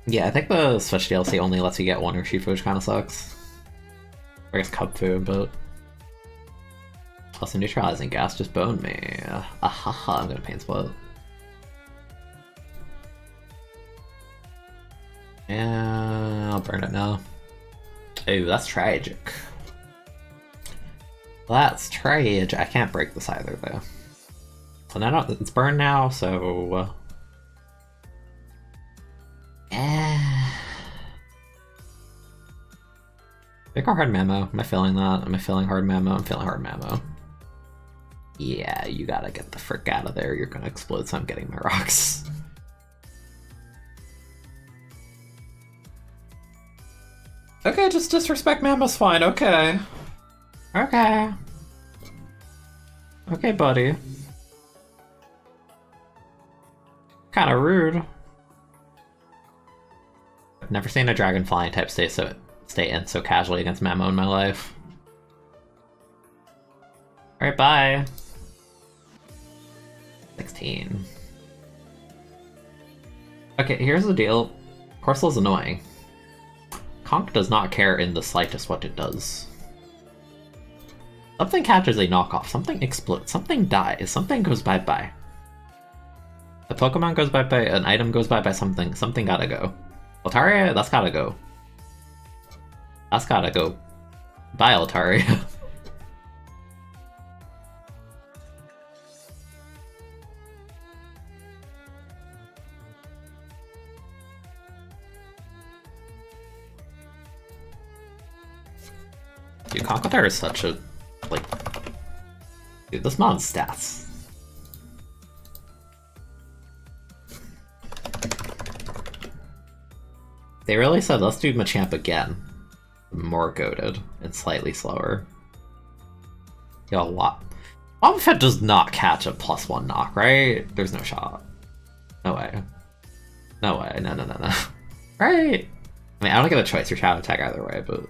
Yeah, I think the Switch DLC only lets you get 1 Urshifu, which kind of sucks. I guess Cubfu, but... Plus the neutralizing gas just boned me. Ahaha, I'm gonna pain split. Yeah, I'll burn it now. Ooh, that's tragic. That's tragic. I can't break this either, though. So now it's burned now, so... Pick a hard memo. Am I feeling that? Am I feeling hard memo? I'm feeling hard memo. Yeah, you gotta get the frick out of there. You're gonna explode, so I'm getting my rocks. Okay, just disrespect Mammo's fine, okay. Okay. Okay, buddy. Kinda rude. I've never seen a Dragonfly type stay in so casually against Mamo in my life. Alright, bye. 16. Okay, here's the deal. Corso's annoying. Conk does not care in the slightest what it does. Something catches a knockoff, something explodes, something dies, something goes bye-bye. A Pokemon goes bye-bye, an item goes bye-bye, something gotta go. Altaria, that's gotta go. That's gotta go. Bye, Altaria. Dude, Conkeldurr is such a, like, Dude, this mon's stats. They really said, let's do Machamp again. More goated and slightly slower. Yo, what? Bombfett does not catch a +1 knock, right? There's no shot. No way. No way. No. Right? I mean, I don't get a choice. Your Shadow Tag either way, but...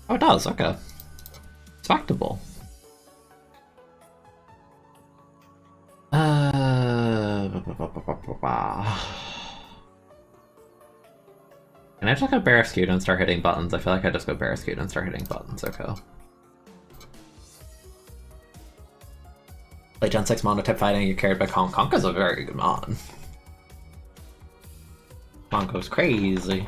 Oh, it does. Okay. Respectable. Can I just go Barraskewda and start hitting buttons? I feel like I just go Barraskewda and start hitting buttons. Okay. Play Gen 6 Monotype fighting, you're carried by Kong. Konka's a very good mon. Kong goes crazy.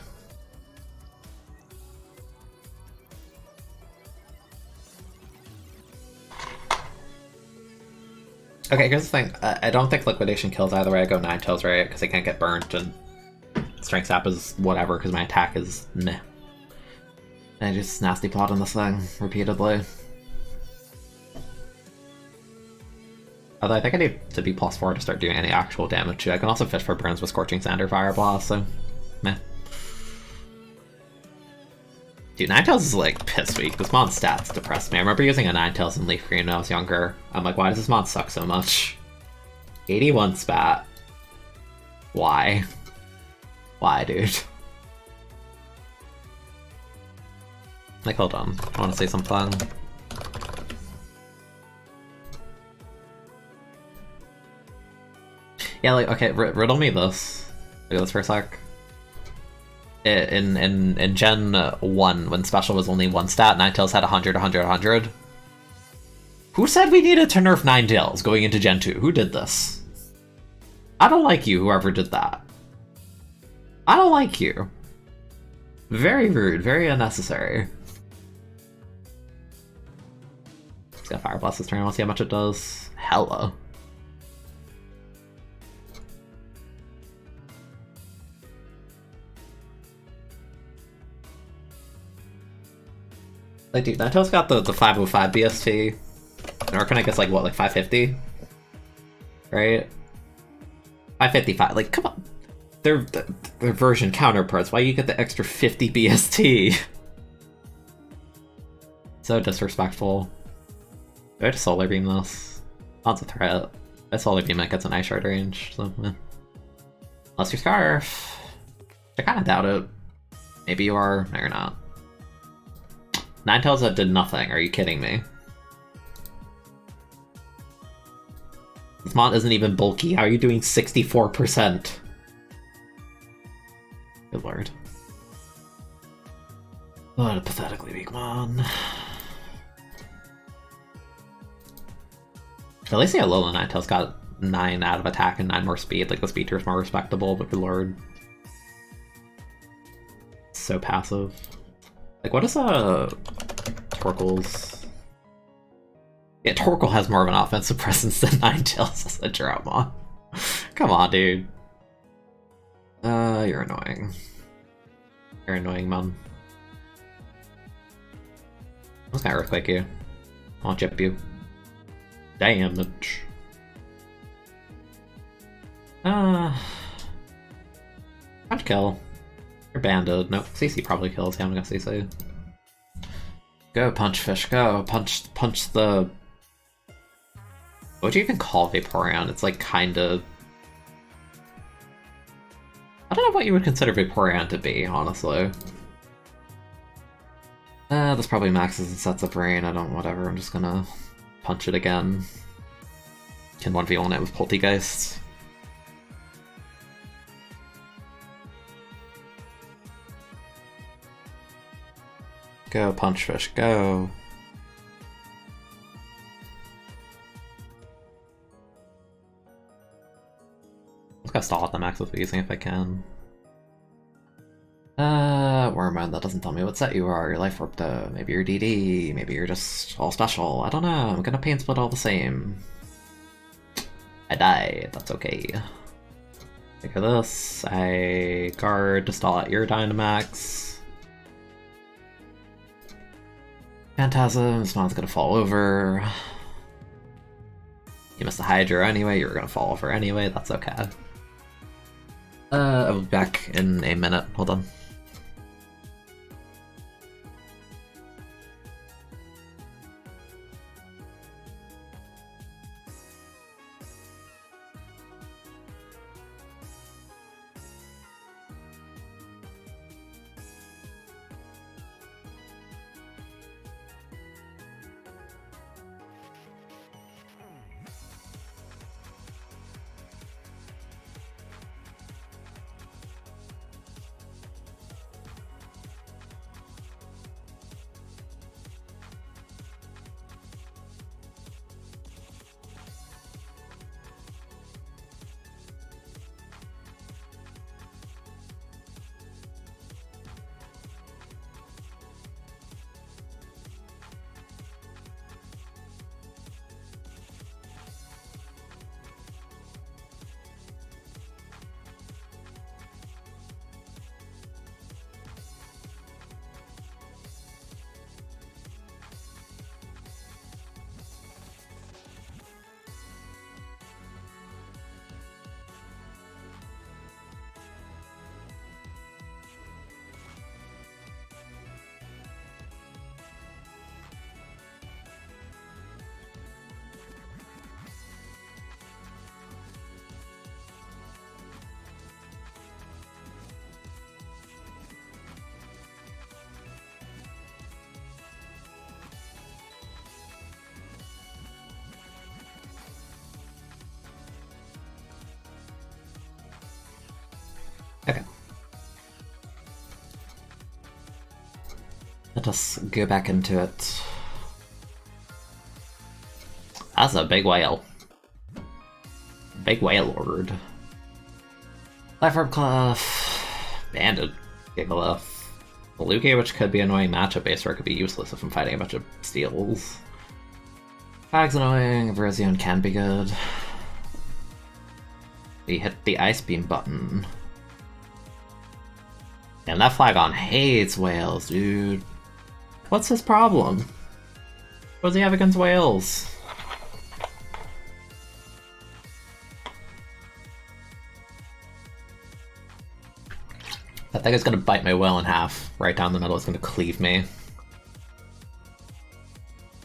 Okay, here's the thing. I don't think Liquidation kills either way. I go Ninetales, right? Because I can't get burnt, and Strength Sap is whatever, because my attack is meh. And I just nasty plot on this thing repeatedly. Although I think I need to be +4 to start doing any actual damage too. I can also fish for burns with Scorching Sand or Fire Blast, so meh. Dude, Ninetales is like piss weak. This mon's stats depressed me. I remember using a Ninetales in Leaf Green when I was younger. I'm like, why does this mon suck so much? 81 spat. Why? Why, dude? Like, hold on. I want to say something. Yeah, like, okay, riddle me this. Look at this for a sec. In Gen 1, when Special was only 1 stat, Ninetales had 100, 100, 100. Who said we needed to nerf Ninetales going into Gen 2? Who did this? I don't like you, whoever did that. I don't like you. Very rude, very unnecessary. He's got Fire Blast this turn, I want to see how much it does. Hella. Like, dude, Ninetales got the 505 BST. And Arcanine gets like, what, like 550? Right? 555. Like, come on. They're version counterparts. Why you get the extra 50 BST? So disrespectful. Do I just Solar Beam this? That's a threat. I Solar Beam, it gets an Ice Shard range, so eh. Unless you're Scarf. I kinda doubt it. Maybe you are. No, you're not. Ninetales that did nothing. Are you kidding me? This mon isn't even bulky. How are you doing 64%? Good lord. What a pathetically weak mon. At least the Alola Ninetales got 9 out of attack and 9 more speed. Like, the speed tier is more respectable, but good lord. So passive. Like, what is Torkoal's? Yeah, Torkoal has more of an offensive presence than Ninetales as a drought mon. Come on, dude. You're annoying. You're annoying, mon. I'm just gonna Earthquake you. I'll chip you. Damage. Punch kill. You're banded. Nope, CC probably kills him. I'm gonna CC. Go, Punch Fish, go. Punch the... What would you even call Vaporeon? It's like kinda... I don't know what you would consider Vaporeon to be, honestly. This probably maxes and sets up Rain. I don't... whatever, I'm just gonna punch it again. Can 1v1 it with Poltegeist. Go, Punch Fish, go. I'm just gonna stall at the max with using if I can. Wormmon, that doesn't tell me what set you are. Your Life Orb though. Maybe you're DD, maybe you're just all special. I don't know, I'm gonna Pain Split all the same. I died, that's okay. Take this, I guard to stall at your Dynamax. Phantasm, spawn's gonna fall over. You missed the Hydra anyway, you were gonna fall over anyway, that's okay. I'll be back in a minute, hold on. Okay. Let us go back into it. That's a big whale. Big whale lord. Life Cluff. Banded Gigalith. Lugia, which could be an annoying matchup base, or it could be useless if I'm fighting a bunch of steals. Flag's annoying, Virizion can be good. We hit the Ice Beam button. Damn, that Flagon hates whales, dude. What's his problem? What does he have against whales? That thing is gonna bite my whale in half. Right down the middle, it's gonna cleave me.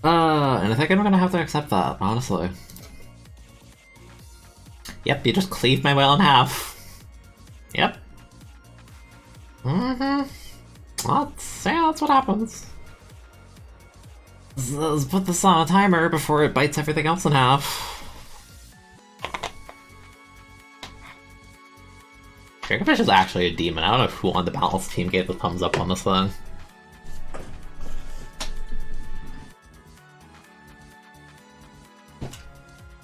And I think I'm gonna have to accept that, honestly. Yep, you just cleaved my whale in half. Yep. That's what happens. Let's put this on a timer before it bites everything else in half. Dragonfish is actually a demon. I don't know who on the Balance team gave the thumbs up on this thing.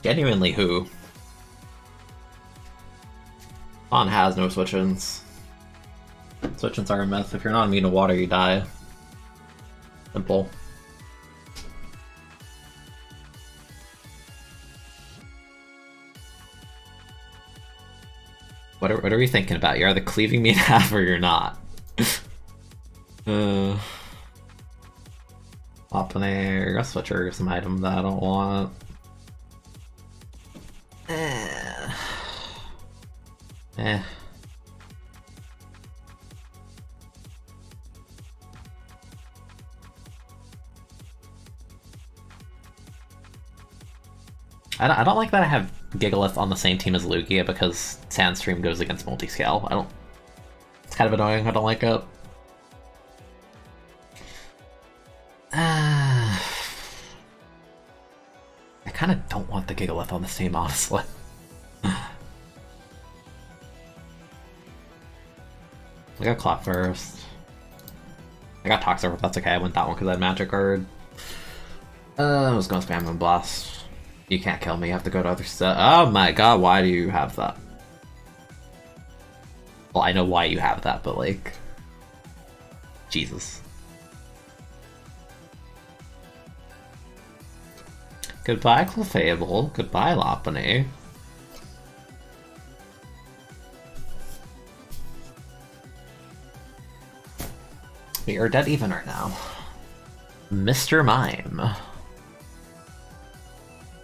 Genuinely who? Spawn has no switch-ins. Switch-ins are a myth. If you're not immune to water, you die. Simple. What are we thinking about? You're either cleaving me in half or you're not. Opener, a switcher, some item that I don't want. I don't like that I have Gigalith on the same team as Lugia because Sandstream goes against multi-scale. It's kind of annoying, I don't like it. I kind of don't want the Gigalith on this team, honestly. I got Clock first. I got Toxic, but that's okay. I went that one because I had Magic Guard. I was going to spam Moonblast. You can't kill me, you have to go to other stuff. Oh my god, why do you have that? Well, I know why you have that, but like... Jesus. Goodbye, Clefable. Goodbye, Lopunny. We are dead even right now. Mr. Mime.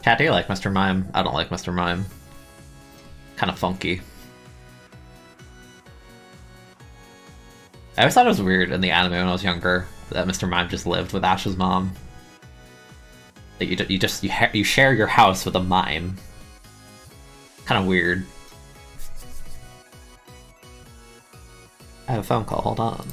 Chat, do you like Mr. Mime? I don't like Mr. Mime. Kind of funky. I always thought it was weird in the anime when I was younger that Mr. Mime just lived with Ash's mom. That you share your house with a mime. Kind of weird. I have a phone call. Hold on.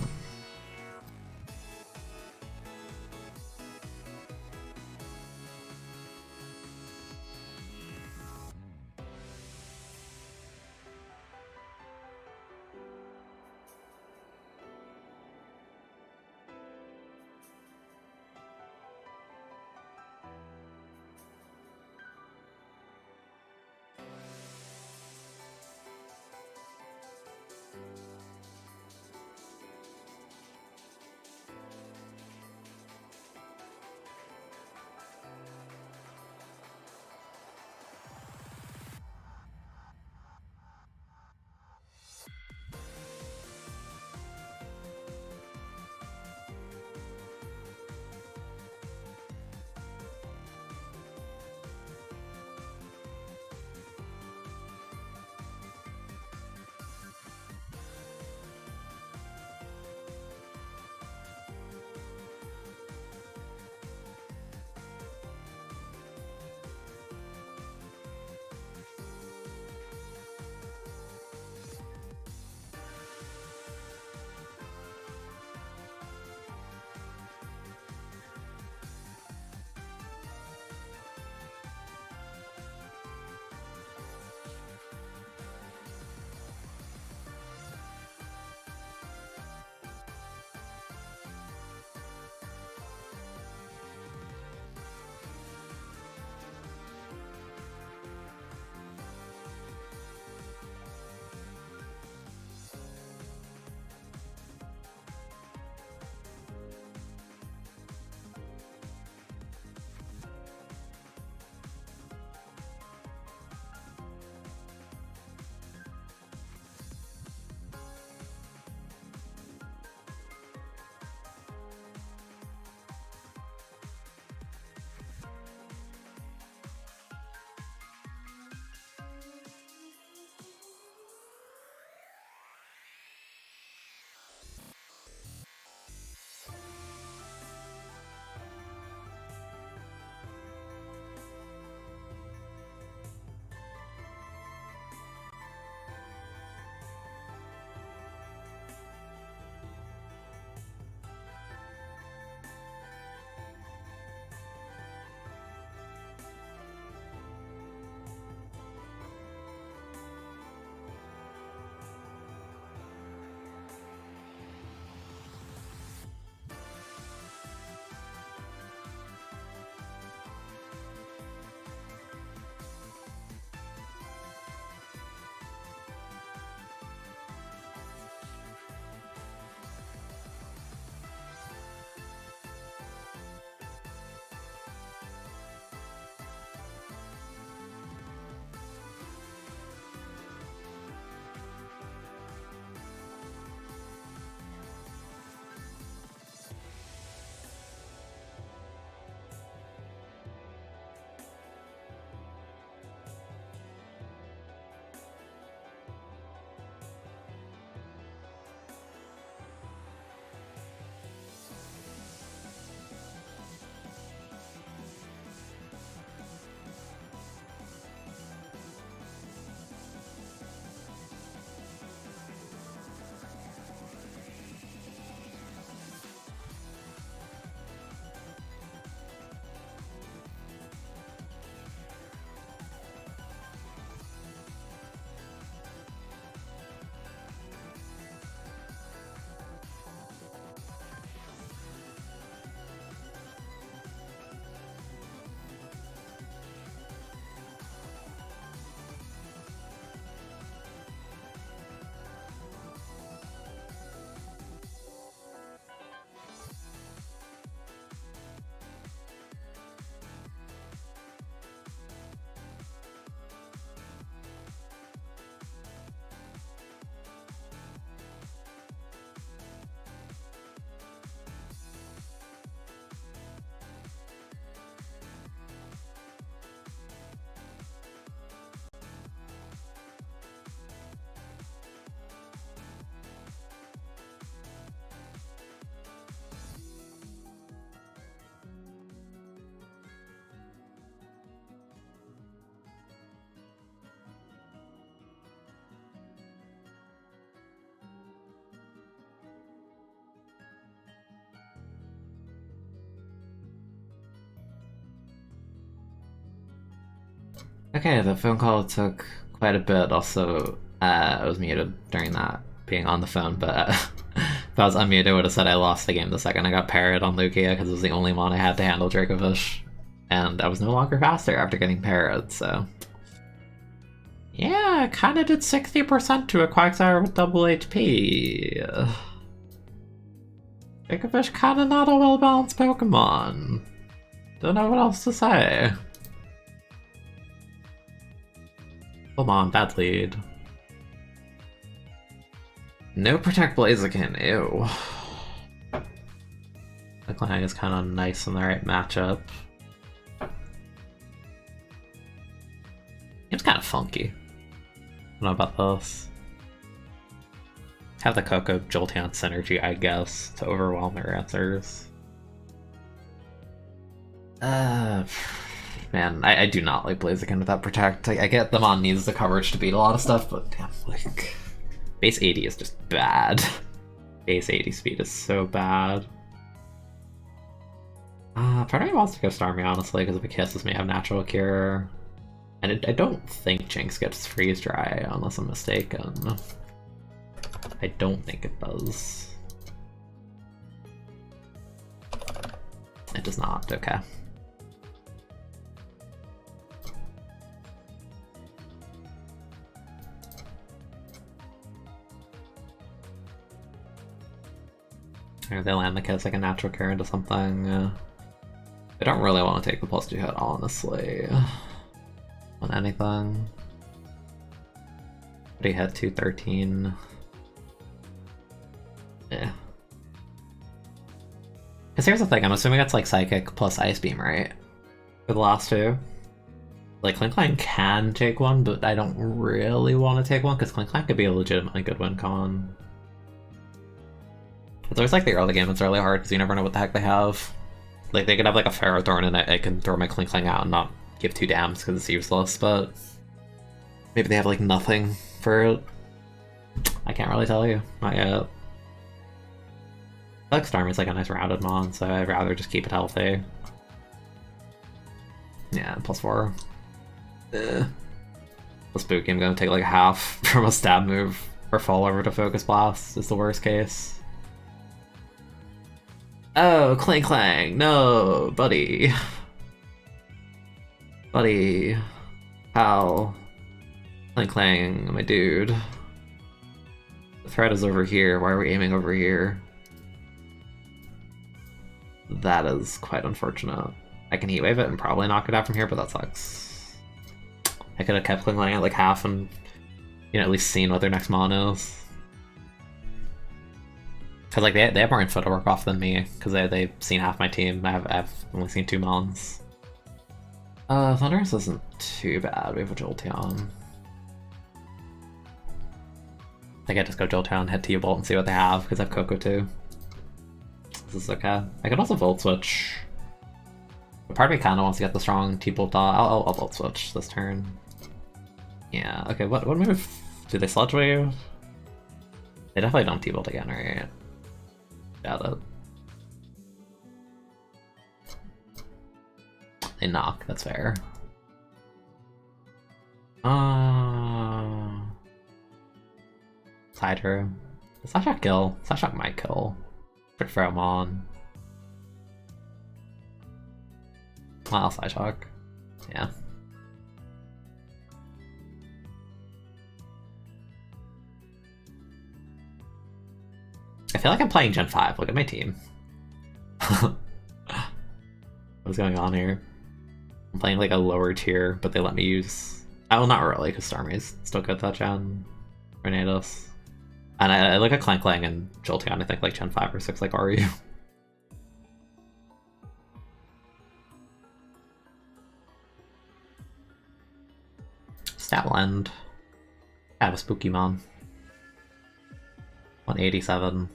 Okay, the phone call took quite a bit. Also, I was muted during that, being on the phone, but if I was unmuted, I would have said I lost the game the second I got parried on Lugia, because it was the only one I had to handle Dracovish. And I was no longer faster after getting parried, so... Yeah, I kinda did 60% to a Quagsire with double HP. Dracovish kinda not a well-balanced Pokemon. Don't know what else to say. Come on, bad lead. No Protect Blaziken, ew. The Clang is kind of nice in the right matchup. It's kind of funky. I don't know about this. Have the Coco Jolteon synergy, I guess, to overwhelm their answers. Man, I do not like Blaziken without Protect. I get the Mon needs the coverage to beat a lot of stuff, but damn, like... Base 80 is just bad. Base 80 speed is so bad. Part of me wants to go Starmie, honestly, because if it kisses me, I have Natural Cure. And I don't think Jinx gets Freeze Dry, unless I'm mistaken. I don't think it does. It does not, okay. Or they land the kiss like a Natural Cure into something. I don't really want to take the +2 hit, honestly. On anything. But he had 213. Yeah. Because here's the thing, I'm assuming it's like Psychic plus Ice Beam, right? For the last two. Like, Klinklang can take one, but I don't really want to take one, because Klinklang could be a legitimately good win con. It's always like the early game, it's really hard, because you never know what the heck they have. Like, they could have like a Ferrothorn, and I can throw my Klinklang out and not give 2 dams, because it's useless, but... Maybe they have like nothing for it. I can't really tell you, not yet. I like Starmie's like a nice rounded mon, so I'd rather just keep it healthy. Yeah, +4. The spooky, I'm gonna take like half from a stab move or fall over to Focus Blast is the worst case. Oh, Klinklang, no, buddy. Buddy. How? Klinklang, my dude. The threat is over here, why are we aiming over here? That is quite unfortunate. I can Heat Wave it and probably knock it out from here, but that sucks. I could have kept Klinklang at like half and, you know, at least seen what their next mon is. Because like they have more info to work off than me, because they've seen half my team. I've only seen 2 mons. Thunderous isn't too bad. We have a Jolteon. I think I just go Jolteon, head T-Bolt, and see what they have, because I have Coco too. This is okay. I could also Volt Switch. But part of me kind of wants to get the strong T-Bolt. I'll Volt Switch this turn. Yeah, okay, what move? Do they Sludge Wave? They definitely don't T-Bolt again, right? Doubt it. They knock, that's fair. Hydra. Slashshot kill. Slashshot might kill. Quick Pheromon. Well, Slashshot. Yeah. I feel like I'm playing Gen 5. Look at my team. What's going on here? I'm playing like a lower tier, but they let me use... Oh, well, not really, because Starmie's still good that gen. Renatus. And I look at Klinklang and Jolteon, I think like Gen 5 or 6 like Ryu. Stat Blend. I have a spooky mon. 187.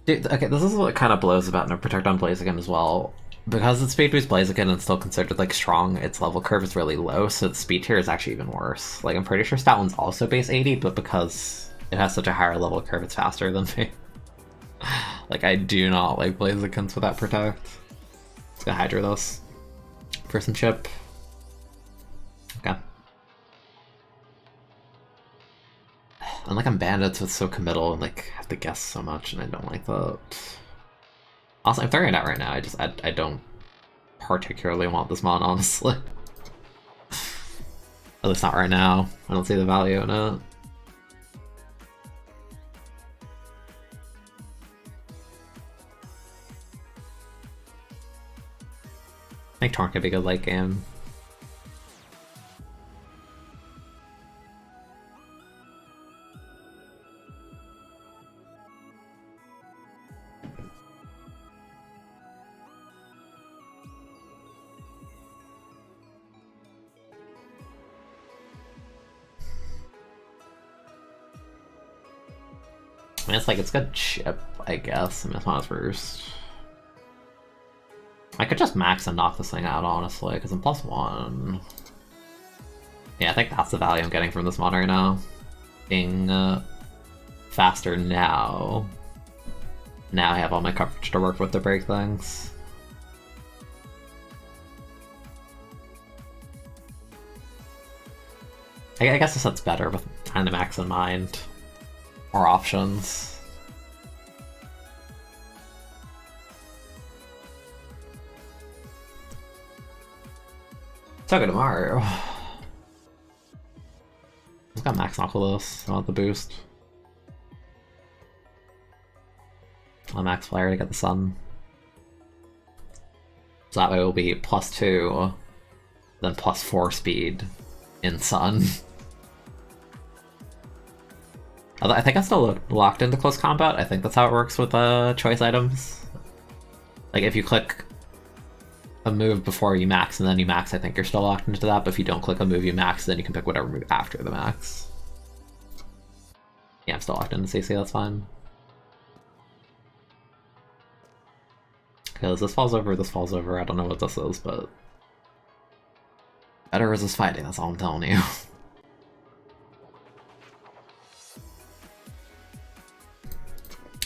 Dude, okay, this is what kind of blows about No Protect on Blaziken as well. Because it's Speed Boost Blaziken and still considered like strong, its level curve is really low, so the speed tier is actually even worse. Like, I'm pretty sure Statlin's also base 80, but because it has such a higher level curve, it's faster than me. Like, I do not like Blazikens without Protect. Just gonna Hydro this for some chip. And like I'm banded, so it's so committal and like I have to guess so much, and I don't like that. Also, I'm throwing it out right now. I don't particularly want this mod, honestly. At least not right now. I don't see the value in it. I think Torn could be a good late game. I mean, it's like, it's good chip, I guess. I mean, it's not first. I could just max and knock this thing out, honestly, because I'm +1. Yeah, I think that's the value I'm getting from this mod right now. Being faster now. Now I have all my coverage to work with to break things. I guess this set's better with kind of max in mind. More options. So good to Mario. I've got max Knuckles. I want the boost. I'll max flare to get the sun. So that way we'll be +2, then +4 speed in sun. I think I'm still locked into close combat. I think that's how it works with choice items. Like if you click a move before you max and then you max, I think you're still locked into that, but if you don't click a move you max, then you can pick whatever move after the max. Yeah, I'm still locked into CC, that's fine. Because this falls over, I don't know what this is, but... better resist fighting, that's all I'm telling you.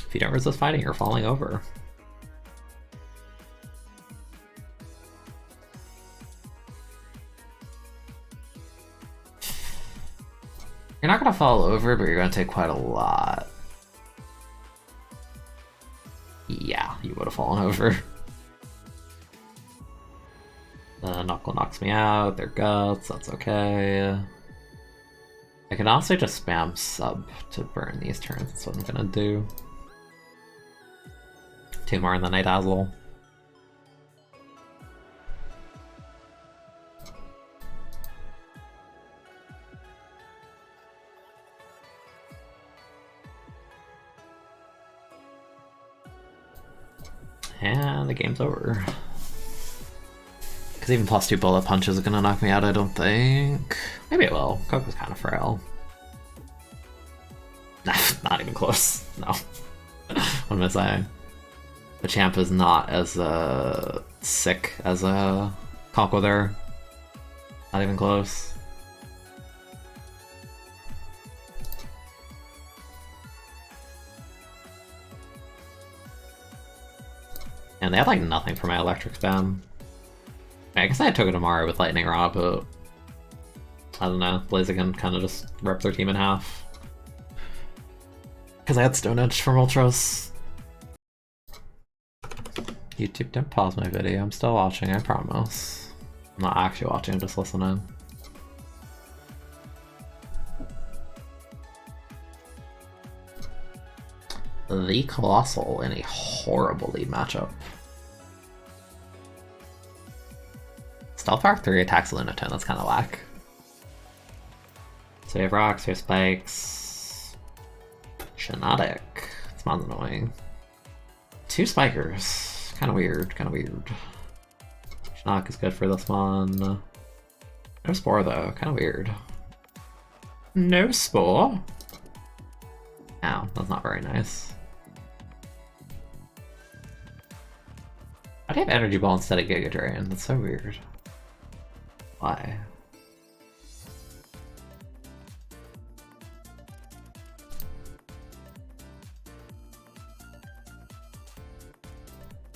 If you don't resist fighting, you're falling over. You're not gonna fall over, but you're gonna take quite a lot. Yeah, you would have fallen over. Knuckle knocks me out, their guts, that's okay. I can also just spam sub to burn these turns, that's what I'm gonna do. 2 more and then I dazzle. And the game's over. Because even +2 bullet punches is gonna knock me out, I don't think. Maybe it will. Coco's kind of frail. Not even close. No. What am I saying? The champ is not as sick as Conquo there. Not even close. And they had like nothing for my electric spam. I guess I took it tomorrow with Lightning Rod, but I don't know. Blaziken kind of just ripped their team in half. Because I had Stone Edge from Ultras. YouTube, don't pause my video. I'm still watching, I promise. I'm not actually watching, I'm just listening. The Colossal in a horrible lead matchup. Stealth Arc 3 attacks Lunaton, that's kind of whack. So we have rocks, we have spikes. Shinotic. This mod's annoying. 2 spikers. Kind of weird, kind of weird. Shinotic is good for this one. No Spore though, kind of weird. No Spore? Ow, that's not very nice. Why do you have Energy Ball instead of Giga Drain? That's so weird. Why?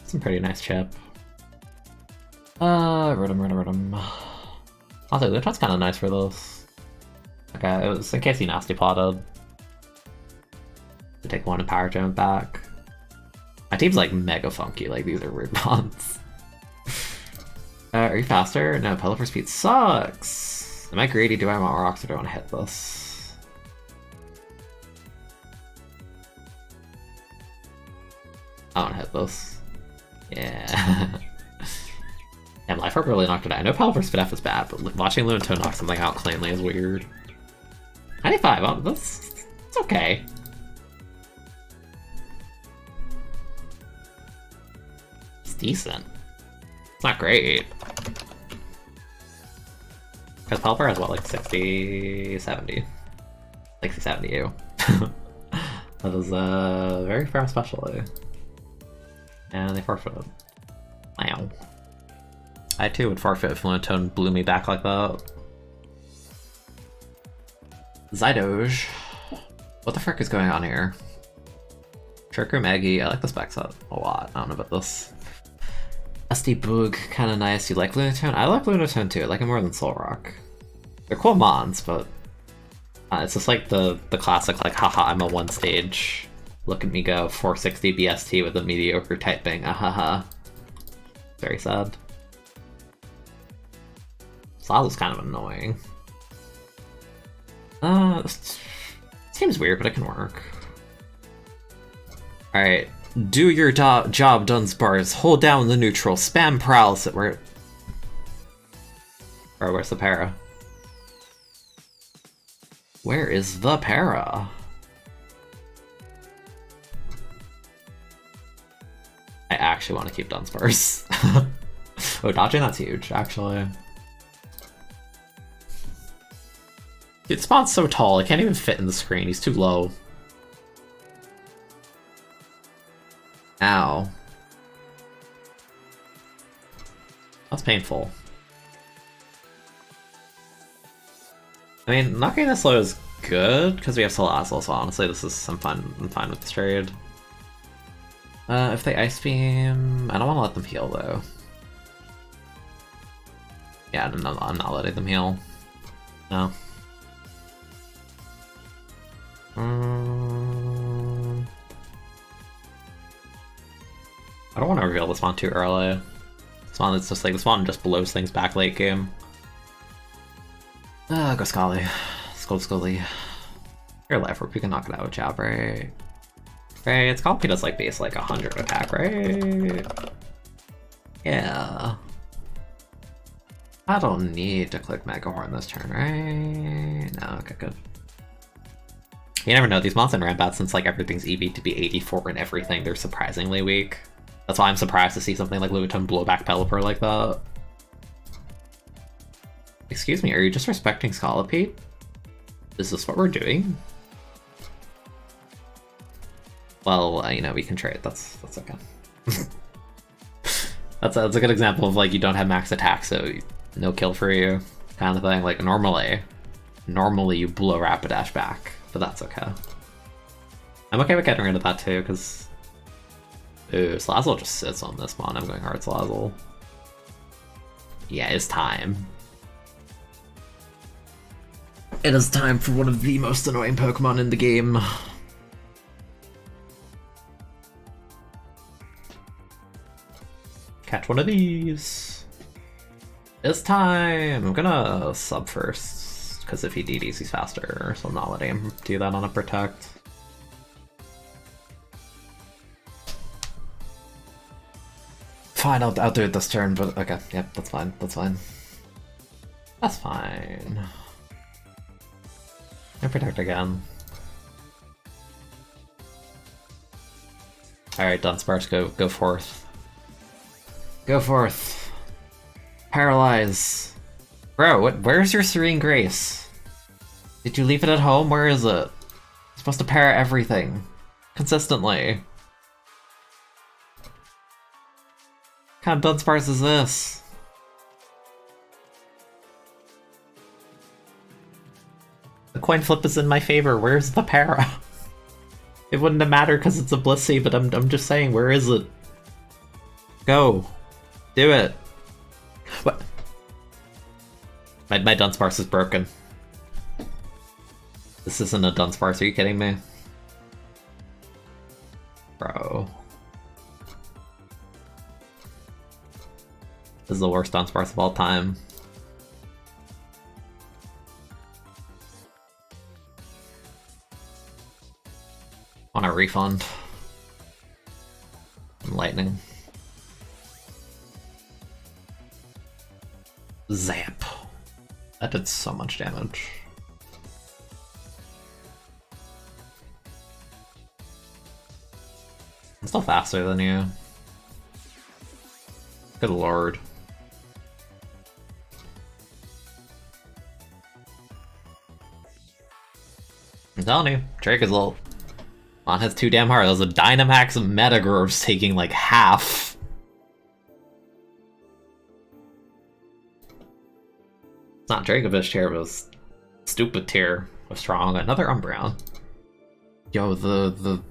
Some pretty nice chip. Rhythm. Also, Luton's kind of nice for this. Okay, it was in case he nasty plotted. take one and power jump back. My team's like mega funky, like these are weird bonds. Are you faster? No, Pelipper speed sucks. Am I greedy? Do I want rocks or do I want to hit this? I want to hit this. Yeah. Damn, Life Orb really knocked it out. I know Pelipper speed F is bad, but watching Lunatone knock something out cleanly is weird. 95, oh, that's okay. It's decent. It's not great. Because Pelipper has what, like 60, 70? 60, 70 you. That is very firm specialty. And they forfeited. Wow. I too would forfeit if Lunatone blew me back like that. Zydoge. What the frick is going on here? Tricker Maggie, I like this back set a lot. I don't know about this. SD Boog, kinda nice. You like Lunatone? I like Lunatone too, I like it more than Solrock. They're cool mons, but it's just like the classic, like, haha, I'm a one stage. Look at me go, 460 BST with a mediocre typing, ahaha. Very sad. Salazzle's kind of annoying. Seems weird, but it can work. Alright, do your job, Dunsparce. Hold down the neutral. Spam paralysis. Where's the para? Where is the para? I actually want to keep Dunsparce. Oh, dodging, that's huge, actually. Dude, Spawn's so tall, it can't even fit in the screen, he's too low. Ow. That's painful. I mean, not getting this low is good, because we have Salazzle, so honestly this is I'm fine with this trade. If they Ice Beam, I don't want to let them heal though. Yeah, no, I'm not letting them heal. No. I don't want to reveal this one too early. This one that's just like, this one just blows things back late game. Go Scully. Scully. Your Life Orb, you can knock it out with Jab, right? Right, it's Scalpy does like base like 100 attack, right? Yeah. I don't need to click Mega Horn this turn, right? No, okay, good. You never know, these mons in Rambat, since like everything's EV to be 84 and everything, they're surprisingly weak. That's why I'm surprised to see something like Lunatone blow back Pelipper like that. Excuse me, are you just respecting Scolipede? Is this what we're doing? Well, you know, we can trade, that's okay. That's a good example of like, you don't have max attack, so no kill for you, kind of thing. Like normally you blow Rapidash back, but that's okay. I'm okay with getting rid of that too, because ooh, Salazzle just sits on this mon. I'm going hard Salazzle. Yeah, it's time. It is time for one of the most annoying Pokemon in the game. Catch one of these. It's time! I'm gonna sub first, because if he DDs, he's faster, so I'm not letting him do that on a Protect. Fine, I'll do it this turn, but okay, yep, that's fine, that's fine. That's fine. I Protect again. Alright, Dunsparce, go forth. Go forth. Paralyze. Bro, where's your Serene Grace? Did you leave it at home? Where is it? You're supposed to para everything. Consistently. What kind of Dunsparce is this? The coin flip is in my favor. Where's the para? It wouldn't have mattered because it's a Blissey, but I'm just saying, where is it? Go. Do it. What? My Dunsparce is broken. This isn't a Dunsparce, are you kidding me? is the worst Dunsparce of all time. Want a refund. Lightning. Zap. That did so much damage. I'm still faster than you. Good lord. I'm telling you, Drake is a little on his too damn hard. Those are Dynamax Metagroves taking like half. It's not Dracovish tier, but it was stupid tier of strong. Another Umbreon. Yo, the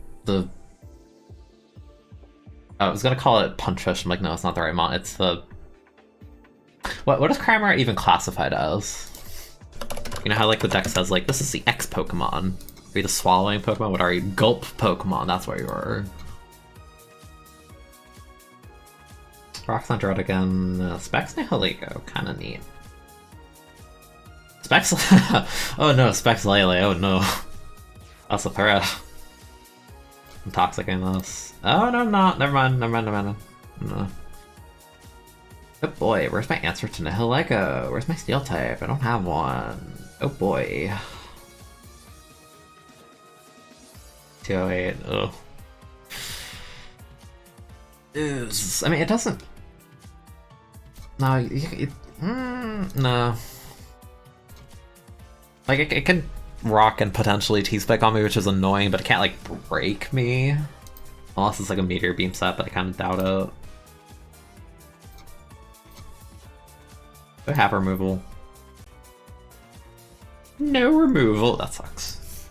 I was gonna call it Punchfish. I'm like, no, it's not the right mon. It's the what is Kramer even classified as? You know how like the deck says like this is the X Pokemon. Are you the swallowing Pokemon? What are you? Gulp Pokemon, that's what you are. Rocks on Dread again. Specs Nihilego, kinda neat. Specs oh no, Specs Lele, oh no. That's a threat. I'm toxicing this. Oh no, I'm not. Never mind. No. Oh boy, where's my answer to Nihilego? Where's my Steel type? I don't have one. Oh boy. 208. Ugh. I mean, it doesn't. No, no. Like, it can rock and potentially T-Spike on me, which is annoying, but it can't, like, break me. Unless it's like a Meteor Beam set, but I kind of doubt it. Do I have removal? No removal. That sucks.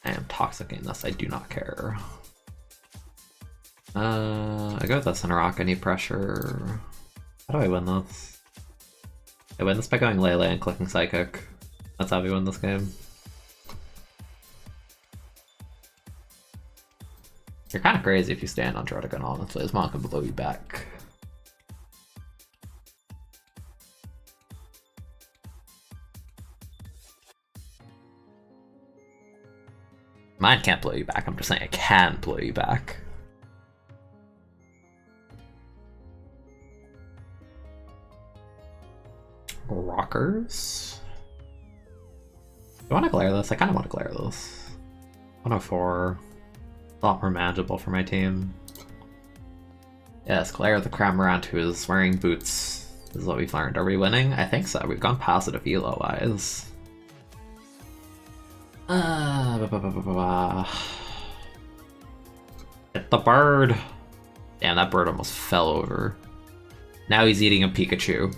I am toxic in this. I do not care. I go with this and rock. I need pressure. How do I win this? I win this by going Lele and clicking Psychic. That's how we win this game. You're kind of crazy if you stand on Trotican, honestly. His mom can blow you back. Mine can't blow you back, I'm just saying it can blow you back. Rockers? Do I want to glare this? I kind of want to glare this. 104. A lot more manageable for my team. Yes, glare the Cramorant who is wearing boots. This is what we've learned. Are we winning? I think so. We've gone positive elo-wise. Hit the bird! Damn, that bird almost fell over. Now he's eating a Pikachu.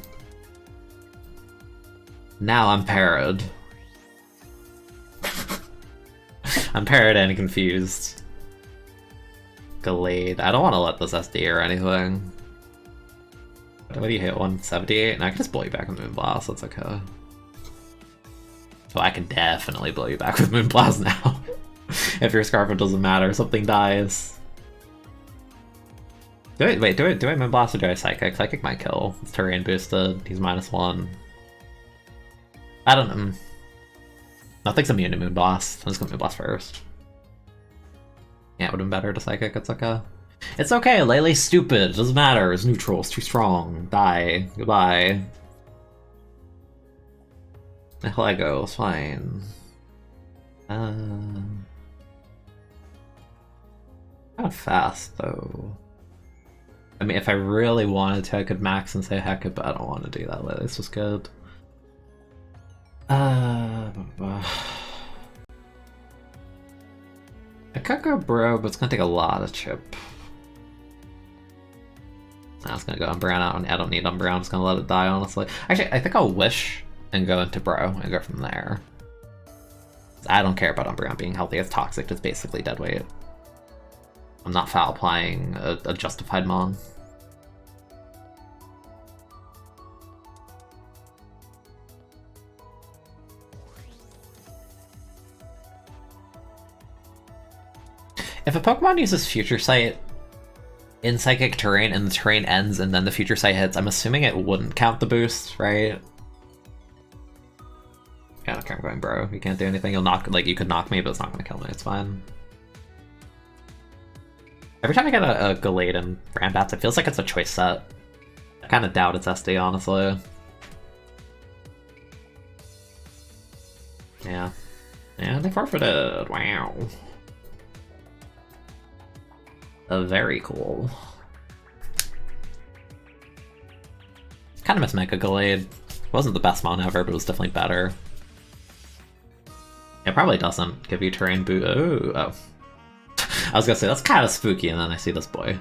Now I'm parried. I'm parried and confused. Gallade. I don't want to let this SD or anything. What do you hit? 178? And I can just blow you back with Moonblast, that's okay. So I can definitely blow you back with Moonblast now. If your Scarf, doesn't matter, something dies. Do I Moonblast or do I Psychic? Psychic might kill. It's terrain boosted, he's -1. I don't know. Nothing's immune to Moonblast. I'm just gonna Moonblast first. Yeah, it would have been better to Psychic, it's okay. It's okay, Lele's stupid, doesn't matter, it's neutral, it's too strong. Die. Goodbye. Nihilego, it's fine. Kind of fast, though. I mean, if I really wanted to, I could max and say heck it, but I don't want to do that. This was good. I could go bro, but it's gonna take a lot of chip. I was gonna go Umbreon. I don't need Umbreon. I'm just gonna let it die, honestly. Actually, I think I'll wish and go into bro and go from there. I don't care about Umbreon being healthy. It's toxic. It's basically dead weight. I'm not foul applying a justified mon. If a Pokemon uses Future Sight, in Psychic Terrain and the terrain ends and then the future sight hits, I'm assuming it wouldn't count the boost, right? Yeah, okay, I'm going bro. You can't do anything. You'll knock, like, you could knock me, but it's not gonna kill me. It's fine. Every time I get a Gallade and Rambats, it feels like it's a choice set. I kind of doubt it's SD, honestly. Yeah. Yeah, they forfeited. Wow. Very cool. Kind of miss Mega Gallade. Wasn't the best mon ever, but it was definitely better. It probably doesn't give you terrain boot. Oh. I was gonna say, that's kind of spooky, and then I see this boy.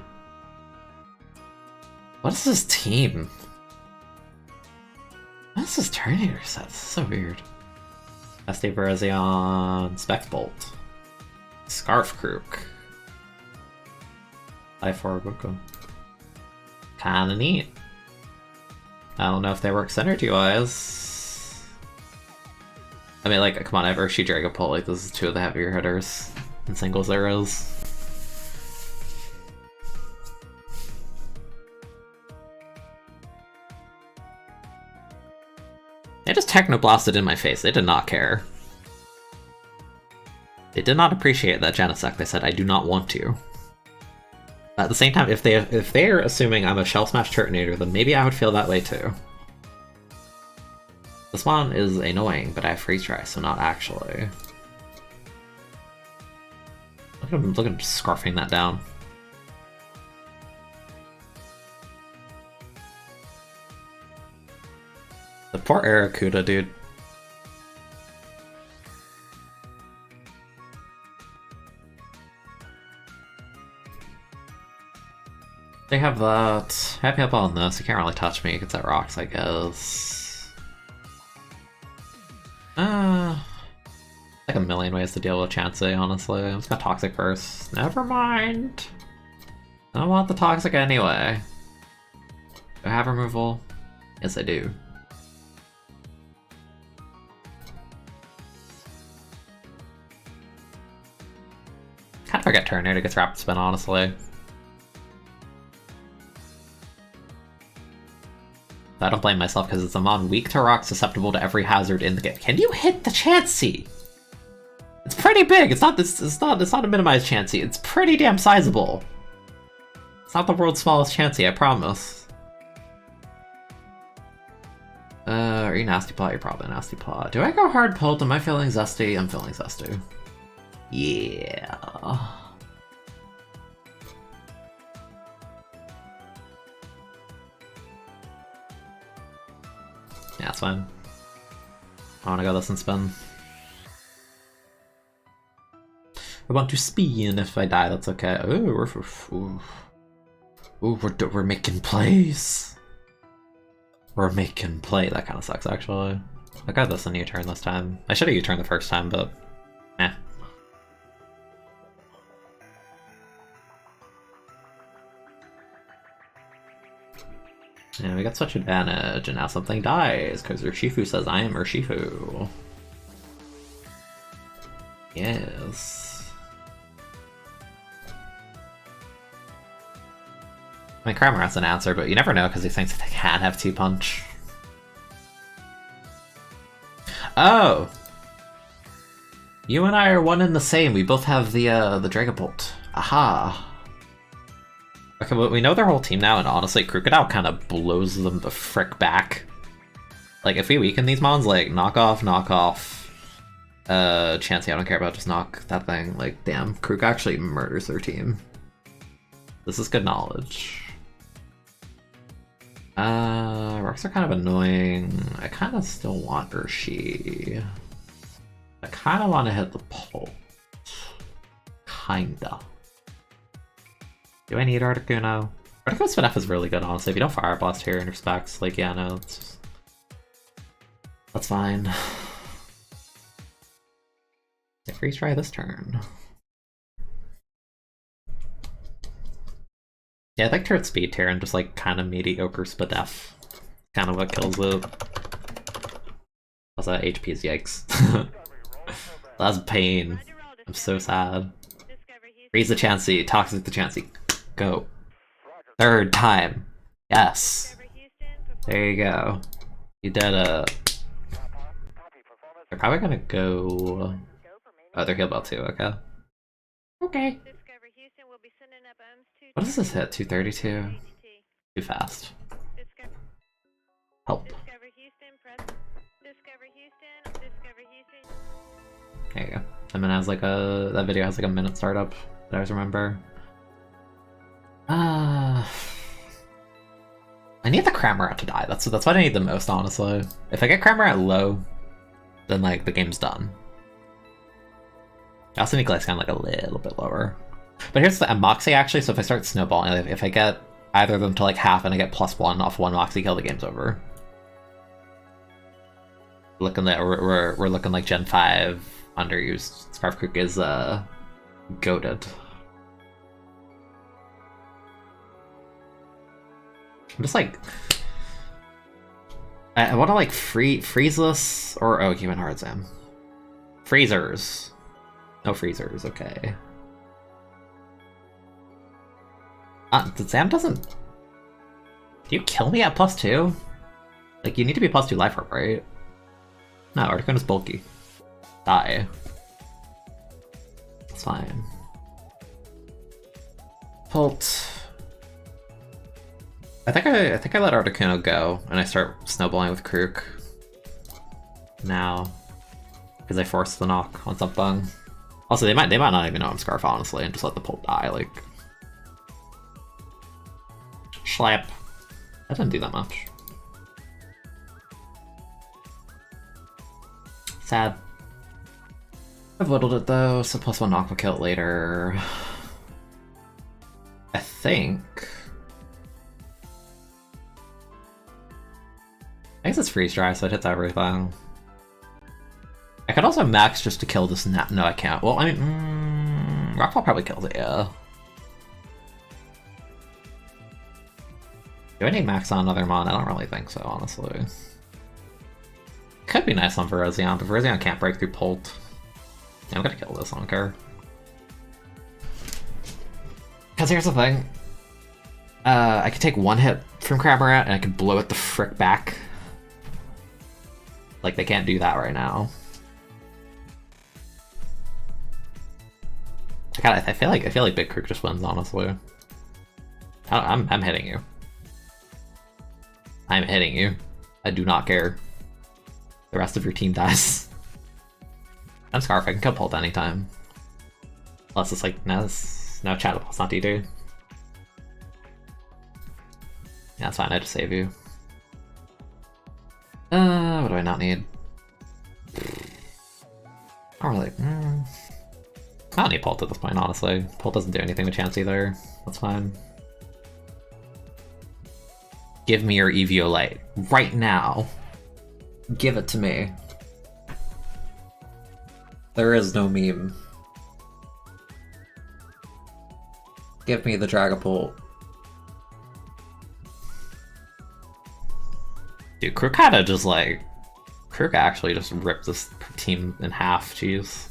What is this team? What is this Terminator set? This is so weird. SD Verazion, Spec Bolt, Scarf Crook, I4 Boko. Kinda neat. I don't know if they work synergy-wise. I mean, like, come on, I have Urshi Dragapult, like, this is two of the heavier hitters in single zeros. They just Technoblasted in my face. They did not care. They did not appreciate that Genesect. They said, I do not want to. At the same time, if they're assuming I'm a Shell Smash Turtonator, then maybe I would feel that way too. This one is annoying, but I have Freeze Dry, so not actually. Look at him scarfing that down. The poor Aracuda, dude. They have that. Happy up on this. You can't really touch me. It's at rocks, I guess. Like a million ways to deal with Chansey, honestly. I'm just gonna Toxic first. Never mind. I don't want the Toxic anyway. Do I have removal? Yes, I do. Kind of forget Turner to get Rapid Spin, honestly. I don't blame myself because it's a mon weak to rock, susceptible to every hazard in the game. Can you hit the Chansey? It's pretty big. It's not a minimized Chansey. It's pretty damn sizable. It's not the world's smallest Chansey, I promise. Are you Nasty Paw? You're probably Nasty Paw. Do I go hard pulled? Am I feeling zesty? I'm feeling zesty. Yeah. Yeah, it's fine. I wanna go this and spin. I want to spin. If I die, that's okay. Ooh, we're making plays. We're making play. That kind of sucks, actually. I got this in U-turn this time. I should have U-turned the first time, but eh. Yeah, we got such advantage, and now something dies, because Urshifu says I am Urshifu. Yes. I mean, Cramorant's an answer, but you never know, because he thinks they can have T-Punch. Oh! You and I are one and the same. We both have the Dragapult. Aha! Okay, well, we know their whole team now, and honestly, Crocodile kind of blows them the frick back. Like, if we weaken these mons, like, knock off, Chansey, I don't care about, just knock that thing. Like, damn, Krook actually murders their team. This is good knowledge. Rocks are kind of annoying. I kind of still want Urshi. I kind of want to hit the Pult. Kinda. Do I need Articuno? Articuno Spin F is really good, honestly. If you don't Fire Blast here in your specs, like, yeah, no, that's fine. I freeze try this turn. Yeah, I like turret speed here and just like kind of mediocre Spadef. Kind of what kills it. Also, HP's yikes. That's pain. I'm so sad. Freeze the Chansey, Toxic the Chansey. Go. Third time. Yes. There you go. You did a... They're probably gonna go... Oh, they're healed about 2, okay. Okay. What does this hit? 232? Too fast. Help. There you go. And then has like a... That video has like a minute startup that I always remember. I need the Cramorant to die. That's what I need the most, honestly. If I get Cramorant low, then like the game's done. I also need Glaceon like a little bit lower. But here's the Moxie actually, so if I start snowballing, if I get either of them to like half and I get +1 off one Moxie kill, the game's over. Looking at we're looking like Gen 5 underused. Scarfcrook is goated. I'm just like I want to like freezeless or human hard Zam. Freezers. No freezers, okay. The Zam doesn't... Do you kill me at +2? Like, you need to be +2 life orb, right? No, Articuno is bulky. Die. It's fine. Pult. I think I let Articuno go and I start snowballing with Krook. Now. Because I forced the knock on something. Also, they might not even know I'm Scarf, honestly, and just let the Pult die, like... Schlap. That didn't do that much. Sad. I've whittled it though, so +1 knock will kill it later. I think... I guess it's freeze dry, so it hits everything. I could also max just to kill this No, I can't. Well, I mean, Rockfall probably kills it, yeah. Do I need max on another mon? I don't really think so, honestly. Could be nice on Virizion, but Virizion can't break through Pult. Yeah, I'm gonna kill this, I don't care. Because here's the thing. I could take one hit from Cramorant and I could blow it the frick back. Like, they can't do that right now. God, I feel like Big Krook just wins, honestly. I'm hitting you. I'm hitting you. I do not care. The rest of your team dies. I'm Scarf, I can kill Pult anytime. Unless it's like, no Chatterbox, it's not D2. Yeah, that's fine, I just save you. What do I not need? I don't really... I don't need Pult at this point, honestly. Pult doesn't do anything with Chance either. That's fine. Give me your Eviolite. Right now. Give it to me. There is no meme. Give me the Dragapult. Dude, Krook kinda just like... Krook actually just ripped this team in half, jeez.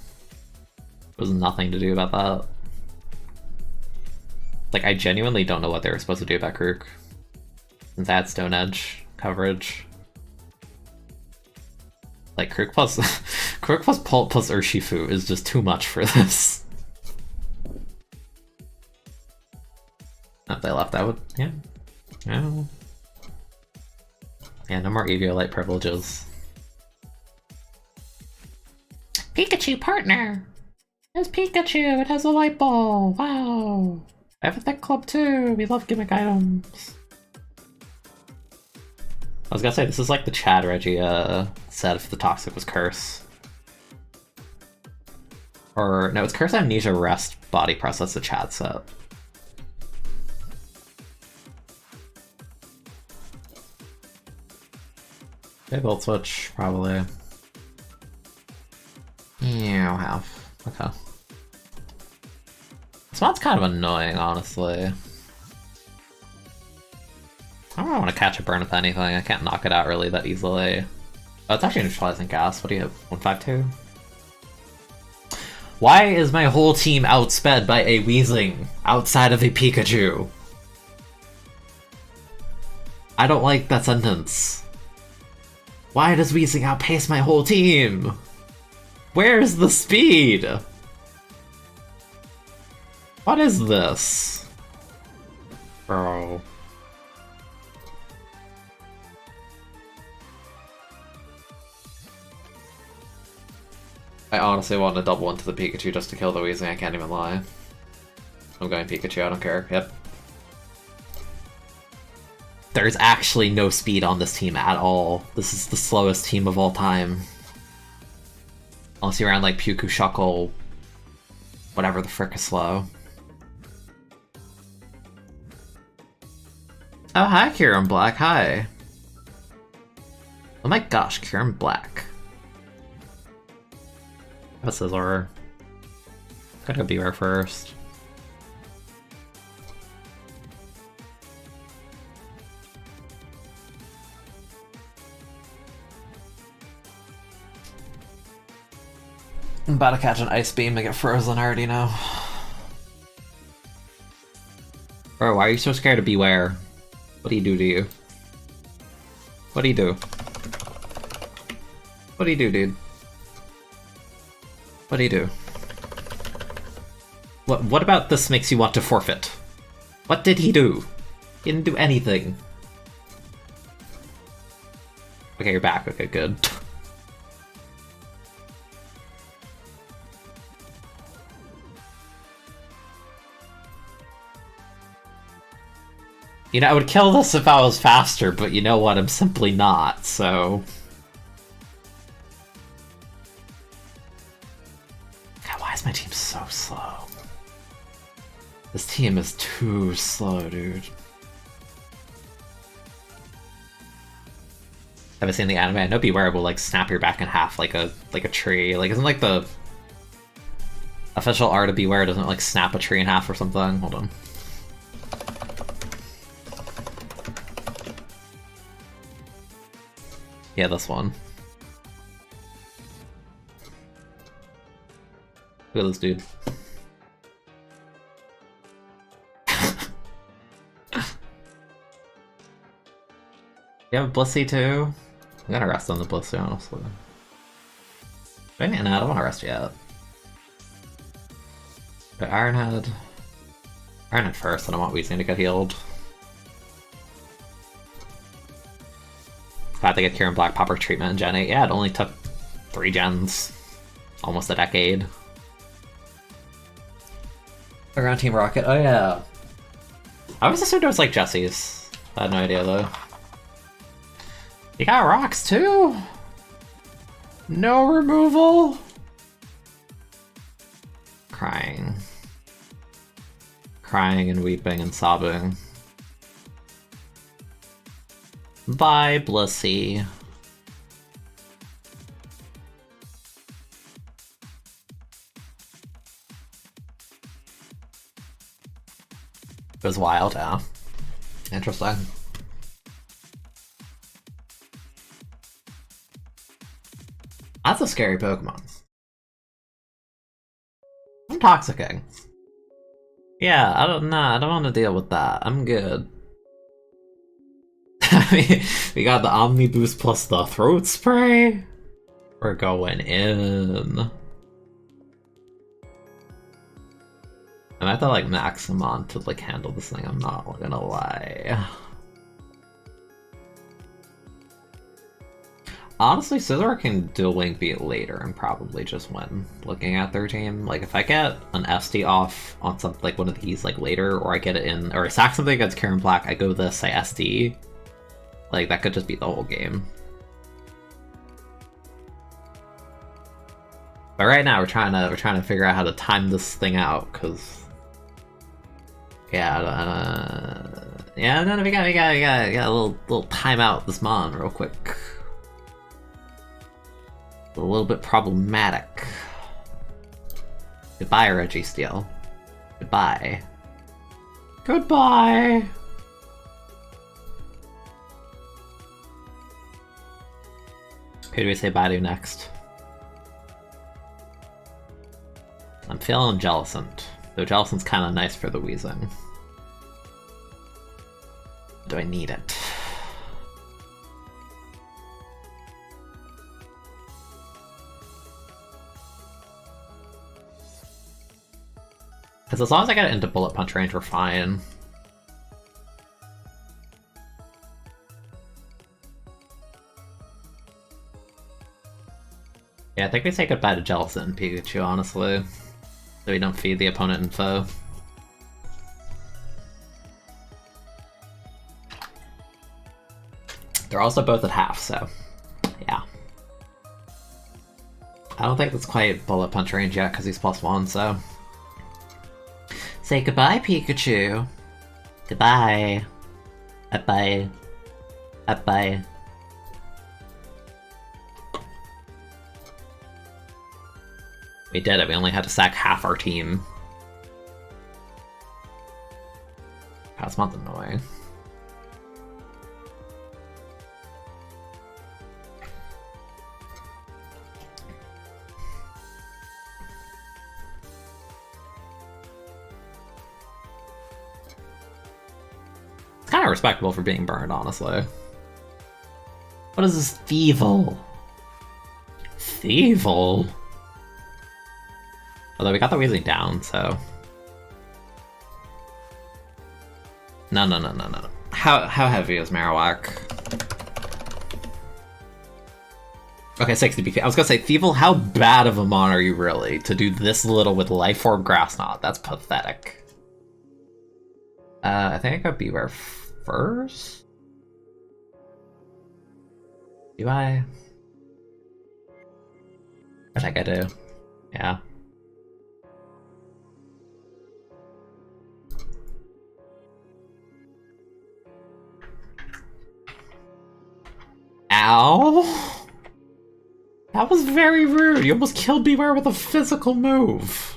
There was nothing to do about that. Like, I genuinely don't know what they were supposed to do about Krook. Since I had Stone Edge coverage. Like, Krook plus Pult plus Urshifu is just too much for this. If they left, I would... Yeah. Yeah. Yeah, no more Eviolite privileges. Pikachu partner! It's Pikachu! It has a light ball! Wow! I have a Thick Club too! We love gimmick items! I was gonna say, this is like the Chad Reggie set if the Toxic was Curse. Or, no, it's Curse, Amnesia, Rest, Body Press, that's the Chad set. Okay, Volt Switch, probably. Yeah, I'll have. Okay. This mod's kind of annoying, honestly. I don't really want to catch a burn with anything. I can't knock it out really that easily. Oh, it's actually neutralizing gas. What do you have? 152? Why is my whole team outsped by a Weezing outside of a Pikachu? I don't like that sentence. Why does Weezing outpace my whole team? Where's the speed? What is this? Bro. I honestly want to double into the Pikachu just to kill the Weezing, I can't even lie. I'm going Pikachu, I don't care. Yep. There's actually no speed on this team at all. This is the slowest team of all time. Unless you ran like Puku Shuckle, whatever the frick is slow. Oh, hi, Kieran Black, hi. Oh my gosh, Kieran Black. What's his order? Gotta go Beware first. I'm about to catch an Ice Beam and get frozen, I already know. Bro, why are you so scared of Beware? What do you do to you? What do you do? What do you do, dude? What do you do? What about this makes you want to forfeit? What did he do? He didn't do anything. Okay, you're back. Okay, good. You know, I would kill this if I was faster, but you know what? I'm simply not, so... God, why is my team so slow? This team is too slow, dude. Haven't seen the anime. I know Beware will like snap your back in half like a tree. Like, isn't like the official art of Beware doesn't like snap a tree in half or something? Hold on. Yeah, this one. Look at this dude. You have Blissey too? I'm gonna rest on the Blissey, honestly. Wait, no, I don't want to rest yet. But Ironhead. Ironhead first, I don't want Weezing to get healed. Glad they get Kieran Black proper treatment in Gen 8. Yeah, it only took 3 gens. Almost a decade. Around Team Rocket, oh yeah. I always assumed it was like Jesse's. I had no idea though. You got rocks too? No removal? Crying. Crying and weeping and sobbing. Bye, Blissey. It was wild, yeah. Interesting. That's a scary Pokemon. I'm Toxicking. Yeah, I don't want to deal with that. I'm good. We got the Omni Boost plus the Throat Spray. We're going in. I might have to like Maximon to like handle this thing, I'm not gonna lie. Honestly, Scizor can Dual Link Beat later and probably just win, looking at their team. Like, if I get an SD off on something like one of these like later, or I get it in, or I sack something against Kieran Black, I go this, I SD, like that could just be the whole game. But right now we're trying to figure out how to time this thing out, cause yeah, we got a little time out this mon real quick. A little bit problematic. Goodbye, Registeel. Goodbye. Goodbye! Who do we say bye to next? I'm feeling Jellicent. Though Jellicent's kinda nice for the Weezing. Do I need it? Because as long as I get it into bullet punch range, we're fine. Yeah, I think we say goodbye to Jellicent and Pikachu, honestly. So we don't feed the opponent info. They're also both at half, so yeah. I don't think that's quite bullet punch range yet because he's +1, so. Say goodbye, Pikachu. Goodbye. Bye-bye. Bye-bye. We did it, we only had to sack half our team. That's not annoying. It's kind of respectable for being burned, honestly. What is this Thievul? Thievul? Although we got the Weezing down, so... No. How heavy is Marowak? Okay, 60 BP. I was gonna say, Thievul, how bad of a mon are you really to do this little with Life Orb Grass Knot? That's pathetic. I think I got Beware first? Do I? I think I do. Yeah. Ow! That was very rude. You almost killed Beware with a physical move.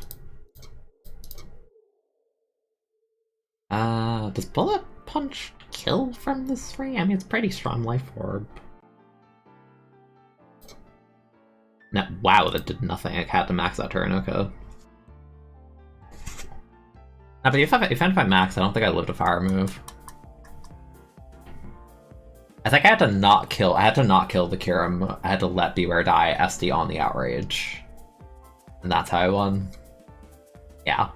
Does Bullet Punch kill from this ring? I mean, it's pretty strong Life Orb. No, wow, that did nothing. I had to max that turn, okay. No, but even if I max, I don't think I lived a fire move. I think I had to not kill the Kyurem. I had to let Beware die SD on the Outrage. And that's how I won. Yeah.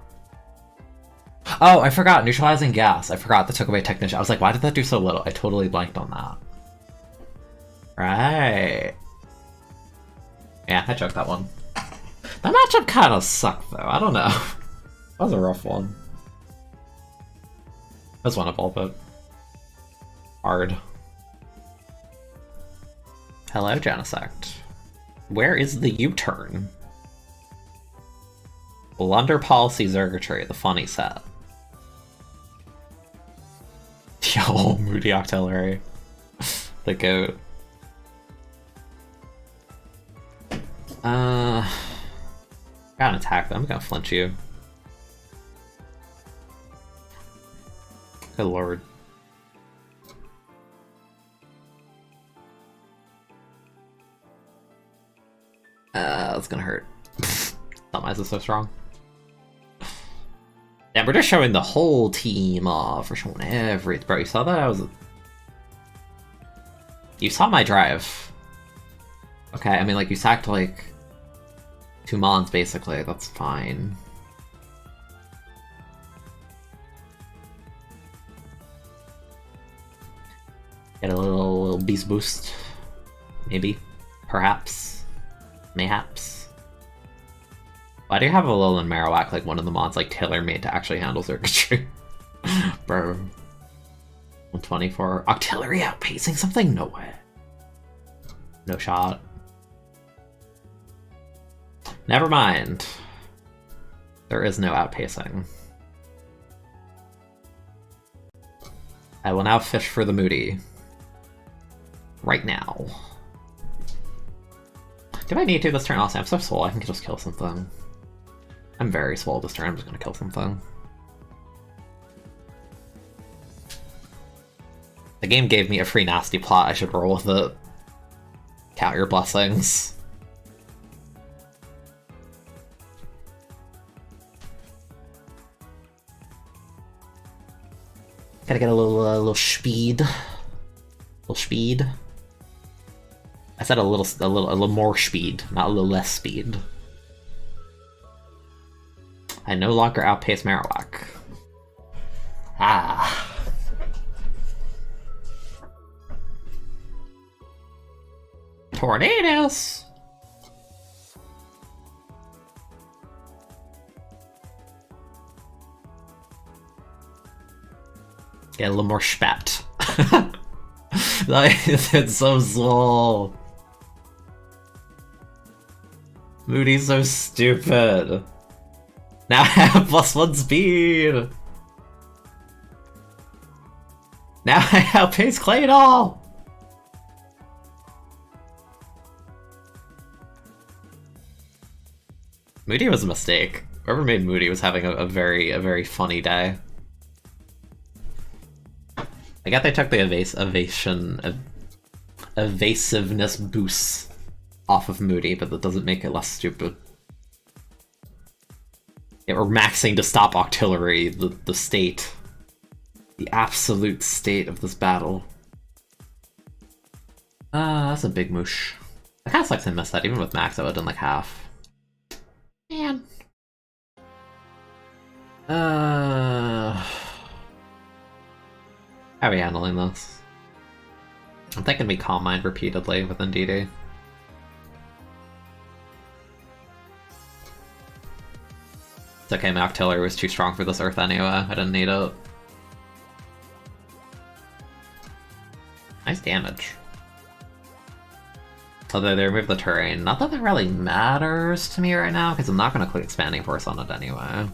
Oh, I forgot, neutralizing gas. I forgot that took away Technician. I was like, why did that do so little? I totally blanked on that. Right. Yeah, I choked that one. That matchup kind of sucked, though. I don't know. That was a rough one. It was winnable, but hard. Hello, Genesect. Where is the U-turn? Blunder Policy Zergatry, the funny set. Yo, Moody Octillery. The goat. Gotta attack them, I'm gonna flinch you. Good lord. That's gonna hurt. Not my is so strong. Yeah, we're just showing the whole team off. We're showing everything. Bro, you saw that? You saw my drive. Okay, I mean, like, you sacked, like, 2 mons, basically. That's fine. Get a little beast boost. Maybe. Perhaps. Mayhaps. Why do you have a Alolan Marowak, like one of the mods, like tailor-made to actually handle circuitry? Bro. 124. Octillery outpacing something? No way. No shot. Never mind. There is no outpacing. I will now fish for the Moody. Right now. Do I need to this turn? Also, I'm so swole, I can just kill something. I'm very swole this turn, I'm just gonna kill something. The game gave me a free nasty plot, I should roll with it. Count your blessings. Gotta get a little speed. Little speed. I said a little more speed, not a little less speed. I no longer outpace Marowak. Ah. Tornadoes! Get a little more spat. Like, it's so slow. Moody's so stupid. Now I have +1 speed. Now I outpace Claydol. Moody was a mistake. Whoever made Moody was having a very funny day. I got they took the evasiveness boost off of Moody, but that doesn't make it less stupid. Yeah, we're maxing to stop Octillery, the state. The absolute state of this battle. That's a big moosh. I kinda sucks I missed that. Even with max, I would've done like half. Man. How are we handling this? I'm thinking we Calm Mind repeatedly within DD. It's okay, my Octillery was too strong for this Earth anyway. I didn't need it. Nice damage. Although they removed the terrain. Not that really matters to me right now, because I'm not going to click Expanding Force on it anyway.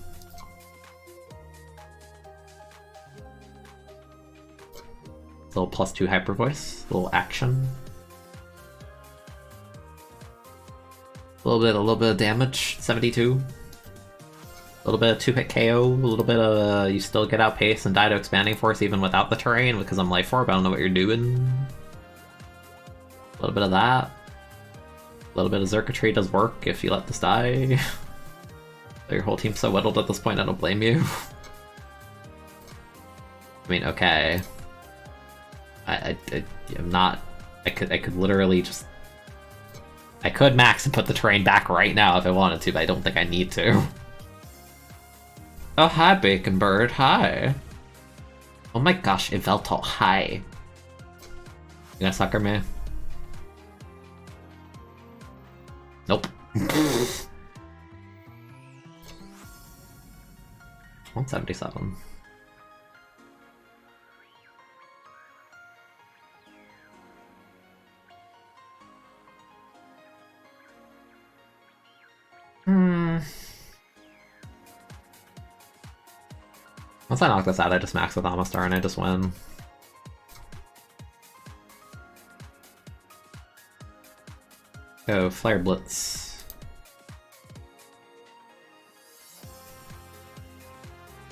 Little +2 Hyper Voice, little action. A little bit of damage, 72. A little bit of 2-hit KO, a little bit of you still get outpaced and die to Expanding Force even without the terrain because I'm Life Orb, I don't know what you're doing. A little bit of that. A little bit of Circuitry does work if you let this die. Your whole team's so whittled at this point, I don't blame you. I mean, okay. I'm not. I could literally just. I could max and put the terrain back right now if I wanted to, but I don't think I need to. Oh, hi, Bacon Bird. Hi. Oh my gosh, Yveltal. Hi. You gonna sucker me? Nope. 177. Once I knock this out, I just max with Amistar and I just win. Go, Flare Blitz.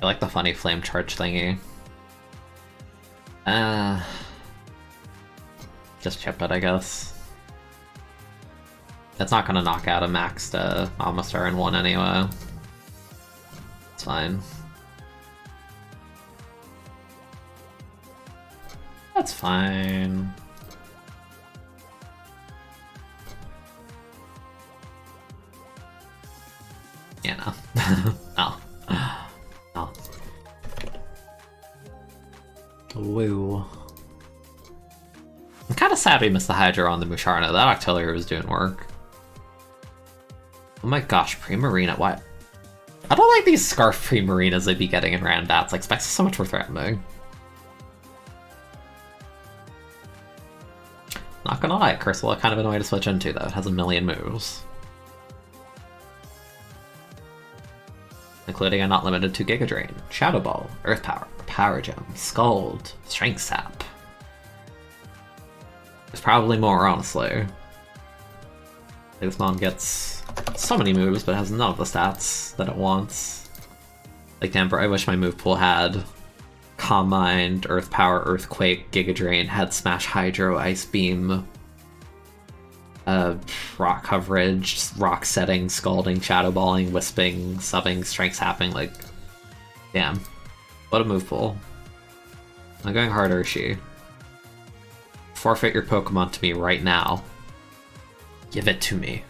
I like the funny flame charge thingy. Just chip it, I guess. It's not gonna knock out a maxed Amistar in one anyway. It's fine. That's fine. Yeah, no. No. No. Woo. I'm kinda sad we missed the Hydro on the Musharna. That Octillery was doing work. Oh my gosh, Primarina, why? I don't like these Scarf Primarinas they'd be getting in Randats. Like, Specs is so much more threatening. Not gonna lie, Cursola kind of annoying to switch into though. It has a million moves. Including a not limited to Giga Drain, Shadow Ball, Earth Power, Power Gem, Scald, Strength Sap. There's probably more, honestly. This mon gets so many moves, but has none of the stats that it wants. Like, damn, bro, I wish my move pool had Calm Mind, Earth Power, Earthquake, Giga Drain, Head Smash, Hydro, Ice Beam, Rock Coverage, Rock Setting, Scalding, Shadow Balling, Wisping, Subbing, Strength Sapping, like, damn. What a move pool. I'm going hard, Urshi. Forfeit your Pokemon to me right now. Give it to me.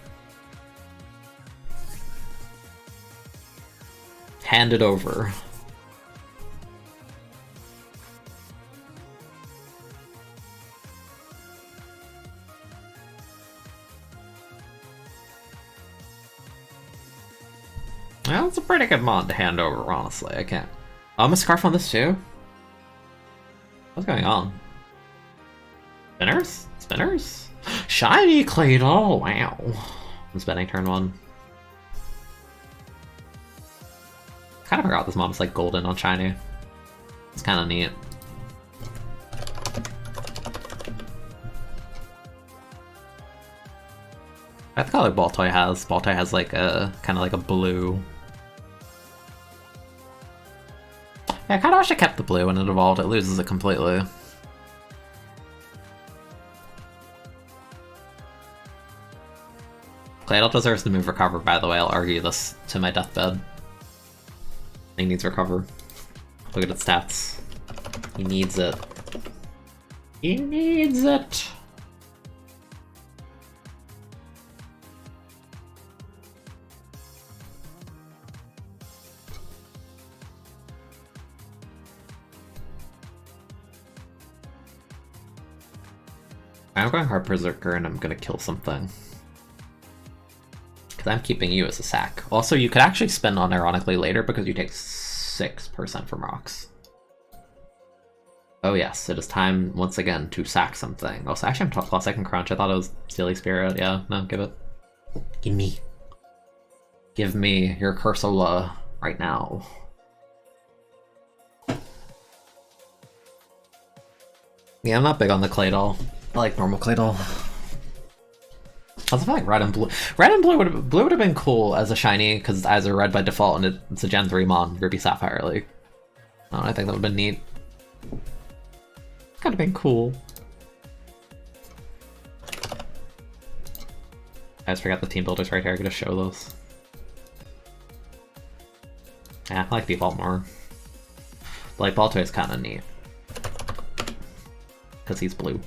Hand it over. Well, it's a pretty good mod to hand over, honestly. I can't. Oh, I'm a scarf on this too? What's going on? Spinners? Spinners? Shiny Claydol! Wow. I'm spending turn 1. Kind of forgot this mod was like golden on shiny. It's kind of neat. I think like Baltoy has. Baltoy has like a kind of like a blue. Yeah, I kind of wish I kept the blue when it evolved. It loses it completely. Claydol deserves to move recover, by the way. I'll argue this to my deathbed. He needs recover. Look at its stats. He needs it. He needs it! I'm going hard Berserker and I'm gonna kill something. Because I'm keeping you as a sack. Also, you could actually spend unironically later because you take 6% from rocks. Oh yes, it is time once again to sack something. Oh, so actually I'm top plus, I can crunch. I thought it was Steely Spirit. Yeah, no, give it. Give me. Give me your Cursola right now. Yeah, I'm not big on the Claydol. I like normal Claydol. I was like red and blue. Red and blue would have been cool as a shiny because eyes are red by default and it's a Gen 3 mon, Ruby Sapphire League. Oh, I think that would have been neat. Could have been cool. I just forgot the team builders right here. I could just show those. Yeah, I like default more. But like Baltoy is kind of neat because he's blue.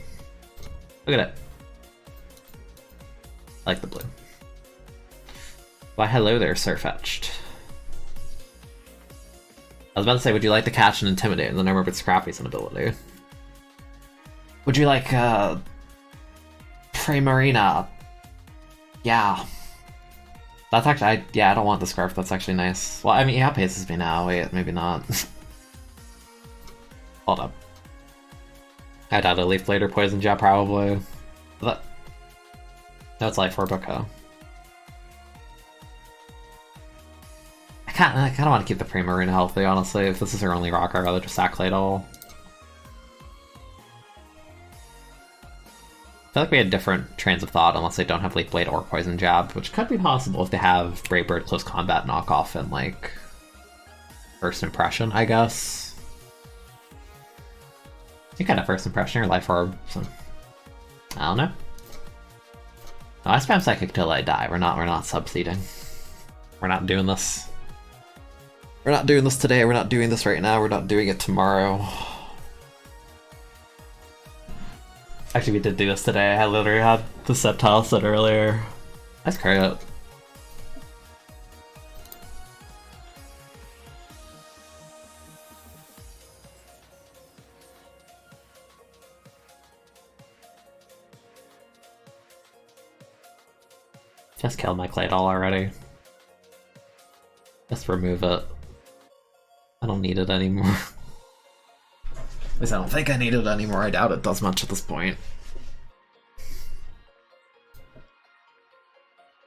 Look at it. I like the blue. Why, hello there, Sirfetch'd. I was about to say, would you like to catch and intimidate? And then I remembered Scrappy's an ability. Would you like, Primarina? Yeah. That's actually, I don't want the scarf, that's actually nice. Well, I mean, he outpaces me now, wait, maybe not. Hold up. I doubt a Leaf Blade or Poison Jab, probably. But no, it's Light 4 Boko. I kind of want to keep the Primarina healthy, honestly. If this is her only rock, I'd rather just sack Claydol. I feel like we had different trains of thought unless they don't have Leaf Blade or Poison Jab, which could be possible if they have Brave Bird Close Combat knockoff and, like, First Impression, I guess. You kind of First Impression or Life Orb, so I don't know. No, I spam Psychic till I die. We're not subseeding. We're not doing this. We're not doing this today. We're not doing this right now. We're not doing it tomorrow. Actually, we did do this today. I literally had the Sceptile set earlier. Nice credit. Just killed my Claydol already. Just remove it. I don't need it anymore. At least I don't think I need it anymore. I doubt it does much at this point.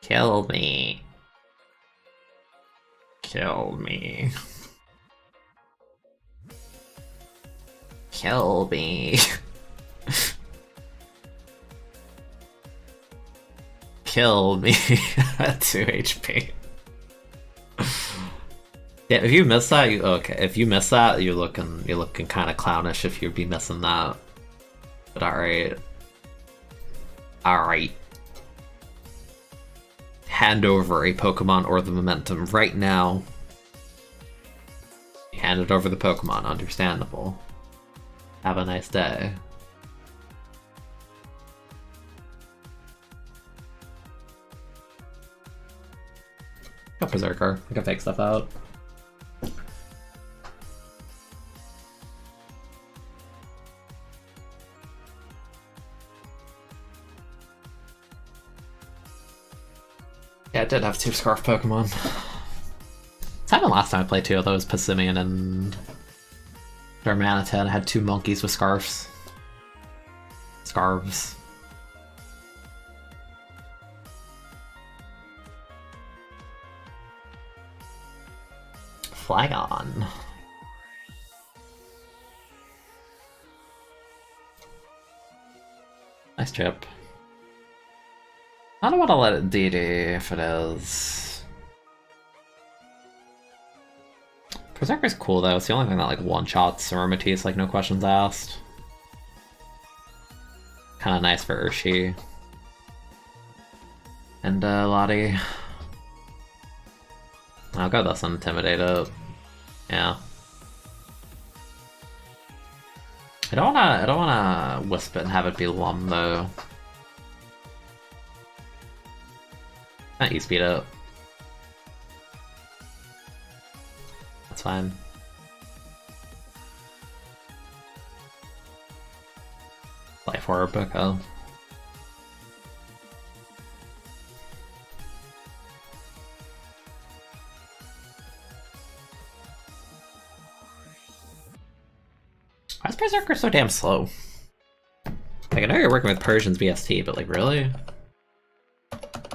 Kill me. Kill me. Kill me. Kill me at 2 HP. Yeah, if you miss that, if you miss that, you're looking kind of clownish if you'd be missing that. But alright. Alright. Hand over a Pokemon or the momentum right now. Hand it over the Pokemon, understandable. Have a nice day. Go Berserker. I can fake stuff out. Yeah, I did have 2 Scarf Pokemon. This happened last time I played too, although it was Passimian and Darmanitan. I had 2 monkeys with scarves. Scarves. Flagon. Nice chip. I don't want to let it DD if it is. Berserker's cool though, it's the only thing that like one-shots Aromatisse, like no questions asked. Kinda nice for Urshi. And Lottie. I'll go this and Intimidate it. Yeah. I don't wanna Wisp it and have it be Lum though. Not E-speed it. That's fine. Life Orb, okay. Why is Berserker so damn slow? Like, I know you're working with Persian's BST, but like, really?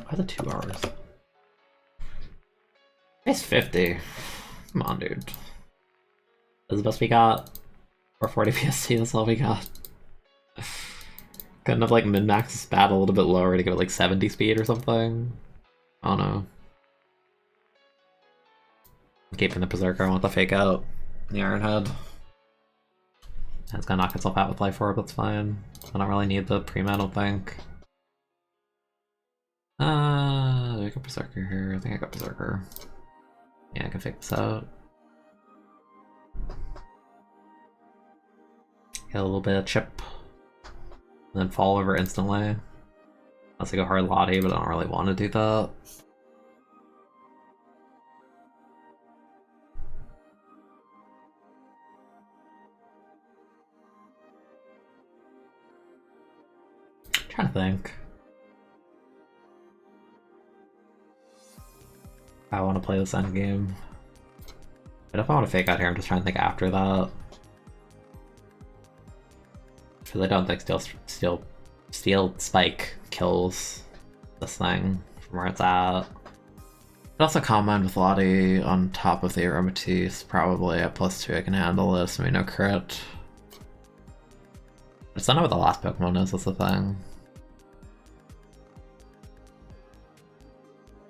Why the 2 hours? It's 50. Come on, dude. This is the best we got. Or 40 BST, that's all we got. Couldn't have like min-max this battle a little bit lower to give it like 70 speed or something? I don't know. I'm keeping the Berserker, I want the fake out. The Iron Head. It's gonna knock itself out with Life Orb, that's fine. I don't really need the Prima, I don't think. Do I got Berserker here? I think I got Berserker. Yeah, I can fake this out. Get a little bit of chip. And then fall over instantly. Unless I go hard Lottie, but I don't really want to do that. I'm trying to think. I want to play this endgame. But if I want to fake out here, I'm just trying to think after that. Because I don't think Steel Spike kills this thing from where it's at. I'd also comment with Lottie on top of the Aromatisse, probably at +2 I can handle this, I mean no crit. I just don't know what the last Pokemon is, that's the thing.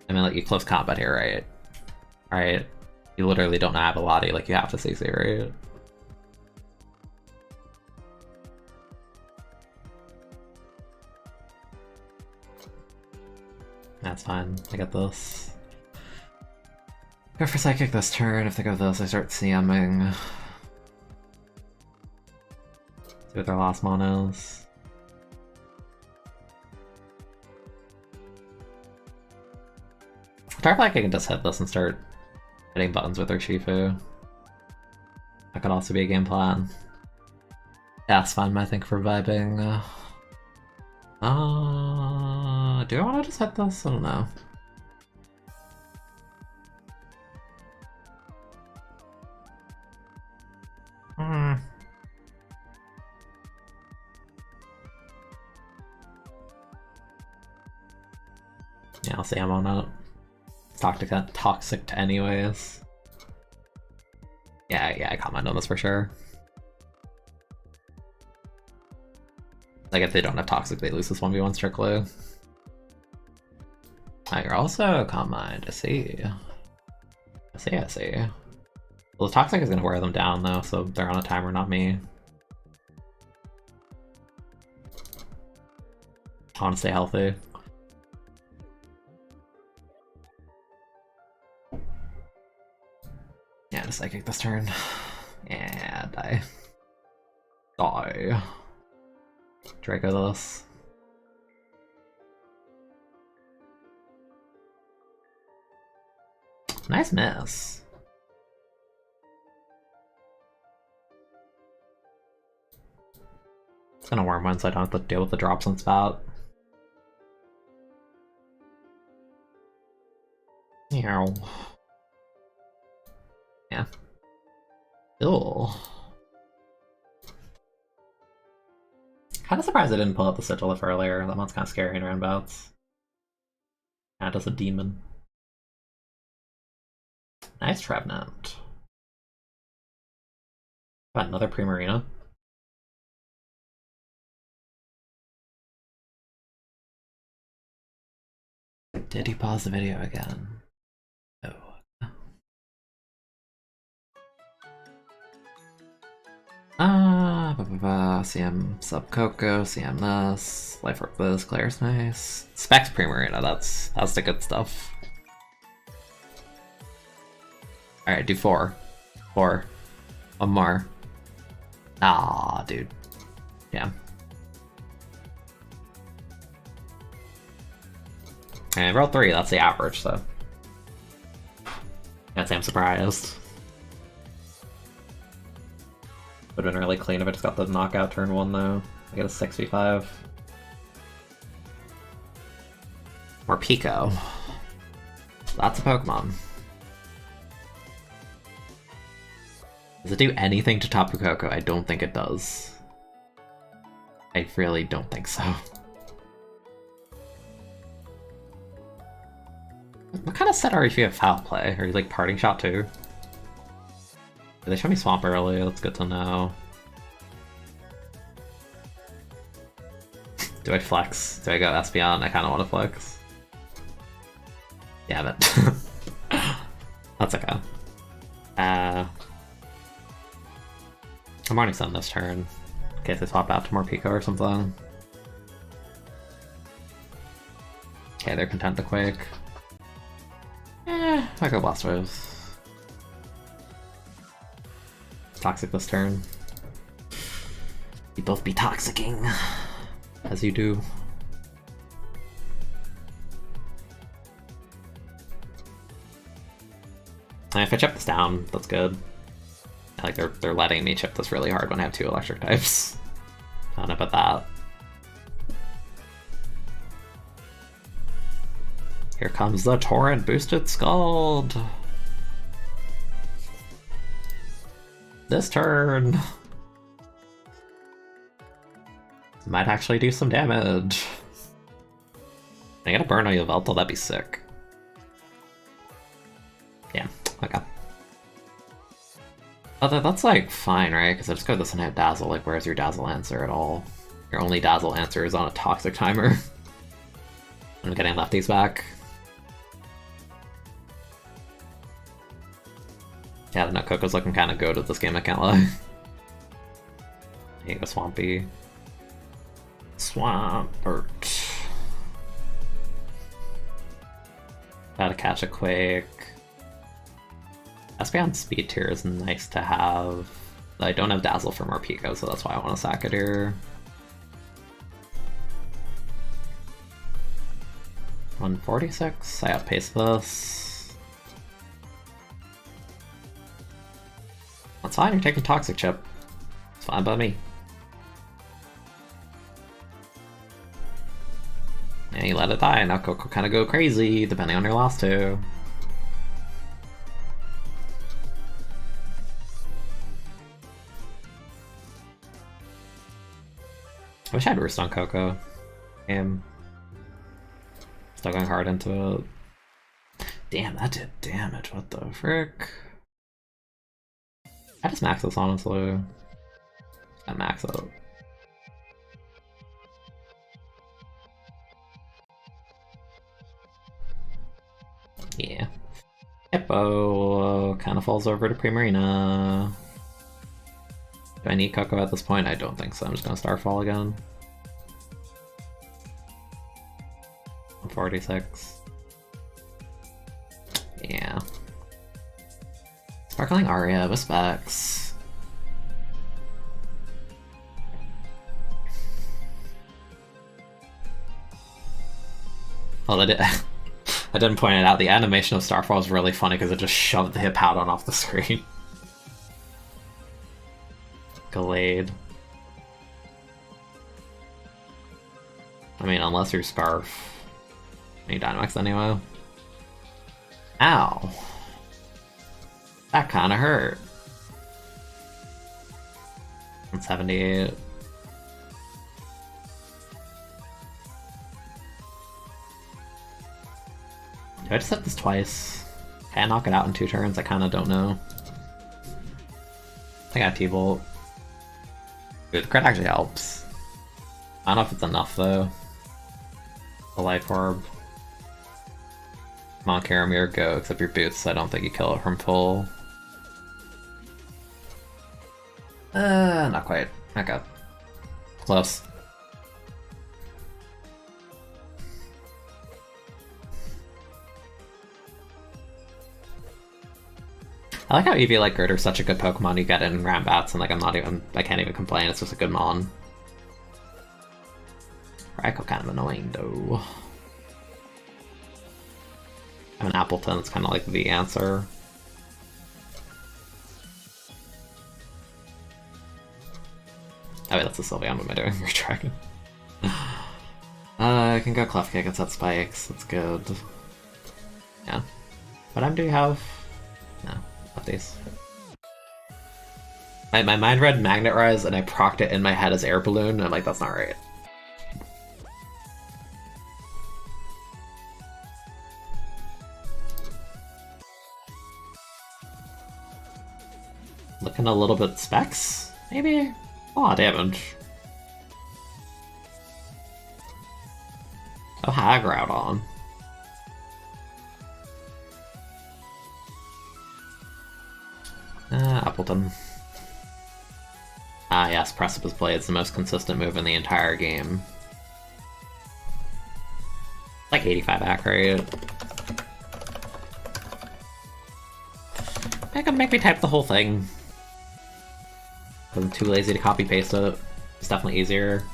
I mean, like, you close combat here, right? Right? You literally don't have a Lottie, like, you have to CC, right? That's fine, I got this. Go for Psychic this turn, if they go this, I start CMing. See what their last mon is. I feel like I can just hit this and start hitting buttons with their Shifu. That could also be a game plan. Yeah, it's fine, I think, for vibing. Do I want to just hit this? I don't know. Yeah, I'll see I'm on it. Toxic to anyways. Yeah, I comment on this for sure. Like, if they don't have Toxic, they lose this 1v1 strictly. Oh, you're also Calm Mind, I see. I see. Well, the Toxic is gonna wear them down though, so they're on a timer, not me. I want to stay healthy. Yeah, just Psychic this turn. Yeah, die. Die. Draco this. Nice miss. It's gonna worm one so I don't have to deal with the drops on spot. Meow. Yeah. Ew. Kinda surprised I didn't pull out the Sigil earlier. That one's kinda scary in roundabouts. Yeah, it does a demon. Nice Trevenant. Got another Primarina. Did he pause the video again? Oh. CM sub Coco, CM this, Life Work this, Claire's nice. Specs Primarina, that's the good stuff. Alright, do 4. 4. One more. Ah, dude. Yeah. And roll 3, that's the average, so. Can't say I'm surprised. Would've been really clean if I just got the knockout turn 1 though. I get a 6v5. More Pico. That's a Pokemon. Does it do anything to Tapu Koko? I don't think it does. I really don't think so. What kind of set are you if you have Foul Play? Are you like Parting Shot too? Did they show me Swamp early? That's good to know. Do I flex? Do I go Espeon? I kind of want to flex. Damn it. That's okay. I'm Morning Sun this turn. In case I swap out to more Pico or something. Okay, they're content to Quake. I go Blast Waves. Toxic this turn. You both be toxicking, as you do. And if I chip this down, that's good. Like they're letting me chip this really hard when I have 2 electric types. I don't know about that. Here comes the Torrent Boosted Scald! This turn! Might actually do some damage. I gotta burn on Yveltal, that'd be sick. Yeah, okay. Although that's like fine, right? Because I just go this and have Dazzle, like where's your Dazzle answer at all? Your only Dazzle answer is on a Toxic timer. I'm getting lefties back. Yeah, the Nut Coco's looking kind of good at this game, I can't lie. Here you go, Swampy. Swampert. Gotta catch a Quake. Espeon Speed Tier is nice to have. I don't have Dazzle for more Pico, so that's why I want to sack it here. 146, I outpace this. That's fine, you're taking Toxic Chip. It's fine by me. And you let it die, now Coco kind of go crazy, depending on your last 2. I wish I had Roost on Coco. Still going hard into it. Damn, that did damage, what the frick? I just max this, honestly. I max out. Yeah. Hippo kind of falls over to Primarina. Do I need Coco at this point? I don't think so. I'm just gonna Starfall again. 146. Yeah. Sparkling Aria with specs. Well, I didn't point it out. The animation of Starfall is really funny because it just shoved the Hippowdon off the screen. Gallade. I mean, unless you're Scarf. You Dynamax anyway. Ow. That kinda hurt. 178. Do I just hit this twice? Can I knock it out in 2 turns? I kinda don't know. I think I T-Bolt. Dude, the crit actually helps. I don't know if it's enough though. The life orb. Come on, Karamir, go, except your boots, I don't think you kill it from full. Not quite. Okay. Close. I like how Eevee like Girder's such a good Pokemon you get in Rambats, and like I can't even complain, it's just a good mon. Raikou kind of annoying though. I have an Appleton, it's kind of like the answer. Oh wait, that's a Sylveon, what am I doing? We're tracking. I can go Clef Kick and set spikes, that's good. Yeah. What do you have? No, not these. My mind read Magnet Rise and I procced it in my head as Air Balloon, and I'm like, that's not right. Looking a little bit specs, maybe? Aw, damage. Oh, Hagroudon. Appleton. Ah yes, Precipice Blade's the most consistent move in the entire game. Like 85 accurate. Make me type the whole thing. I'm too lazy to copy paste it. It's definitely easier.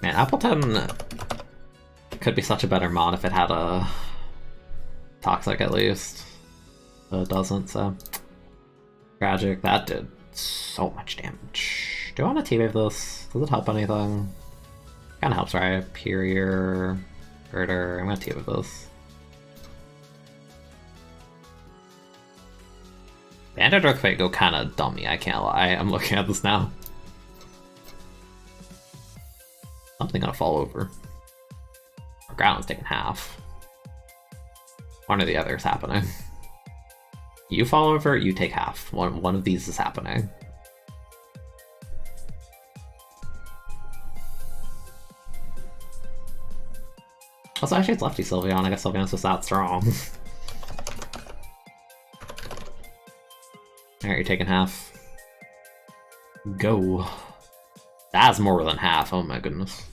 Man, Appleton could be such a better mod if it had a Toxic at least. But it doesn't, so. Tragic. That did so much damage. Do I want to T-Wave this? Does it help anything? Kinda helps, right? Superior, Girder. I'm gonna T-Wave this. Banded Earthquake go kinda dummy, I can't lie. I'm looking at this now. Something gonna fall over. Our ground's taking half. One or the other is happening. You fall over, you take half. One of these is happening. Also, actually, it's Lefty Sylveon. I guess Sylveon's just that strong. Alright, you're taking half. Go. That's more than half. Oh my goodness.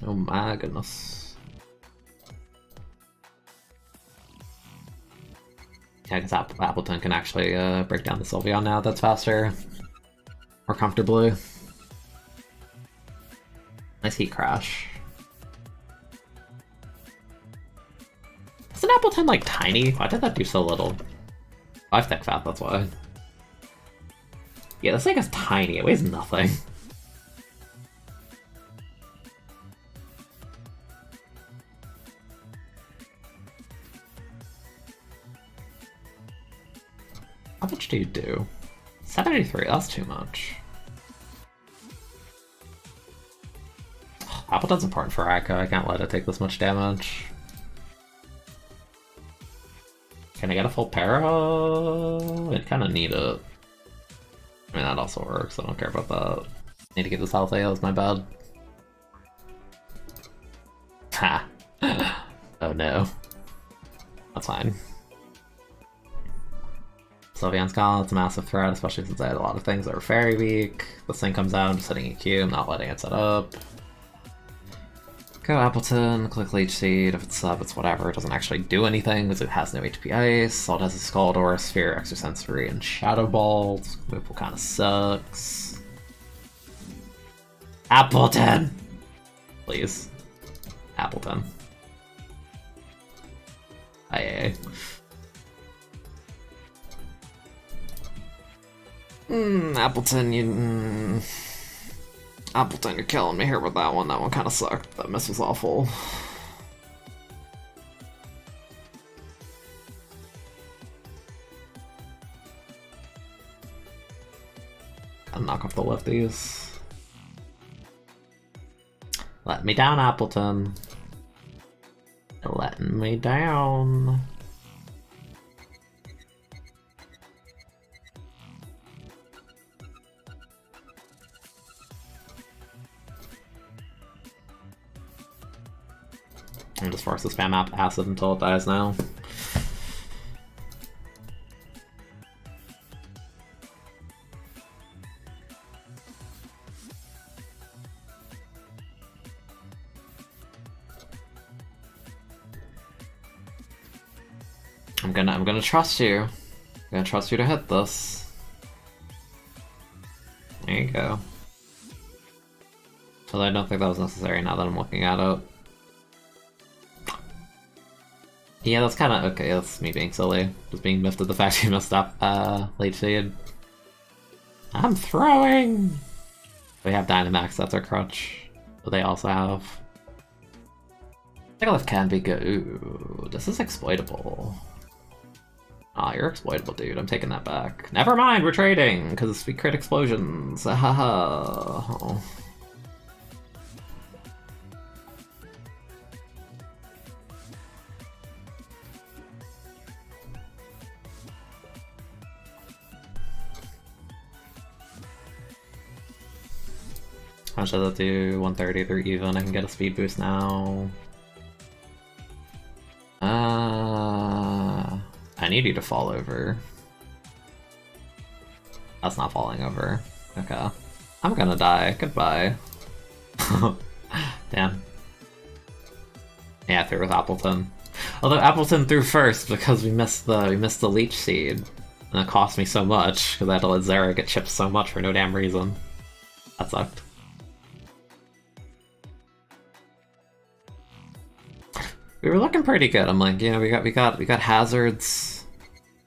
Oh my goodness. Yeah, I guess Appleton can actually break down the Sylveon now. That's faster. More comfortably. Nice Heat Crash. Isn't Appleton like tiny? Why did that do so little? Oh, I have Tech Fat, that's why. Yeah, this thing is tiny, it weighs nothing. How much do you do? 73, that's too much. Appleton's important for Raikou, I can't let it take this much damage. Can I get a full para? I kinda need it. I mean, that also works, I don't care about that. Need to get this healthy, that was my bad. Ha! Oh no. That's fine. Sylveon's gone, it's a massive threat, especially since I had a lot of things that were very weak. This thing comes out, I'm just hitting EQ, I'm not letting it set up. Go Appleton, click Leech Seed, if it's up, it's whatever, it doesn't actually do anything because it has no HP Ice. All it has is Scaldor, Sphere, Extrasensory, and Shadow Ball. This move kinda sucks. Appleton! Please. Appleton. Aye. Appleton, Appleton, you're killing me here with that one. That one kind of sucked. That miss was awful. Gotta knock off the lefties. Let me down, Appleton. You're letting me down. I'm just forced to spam up acid until it dies now. I'm gonna trust you. I'm gonna trust you to hit this. There you go. So I don't think that was necessary now that I'm looking at it. Yeah, that's kind of okay. That's me being silly. Just being miffed at the fact you messed up late feed. I'm throwing! We have Dynamax, that's our crutch. But they also have... Megalith can be good. Ooh, this is exploitable. Aw, you're exploitable, dude. I'm taking that back. Never mind, we're trading! Because we crit explosions. Haha. How much does that do? 130 through even. I can get a speed boost now. I need you to fall over. That's not falling over. Okay. I'm gonna die. Goodbye. Damn. Yeah, I threw with Appleton. Although Appleton threw first because we missed the leech seed. And it cost me so much because I had to let Zera get chipped so much for no damn reason. That sucked. We were looking pretty good. I'm like, you know, we got hazards,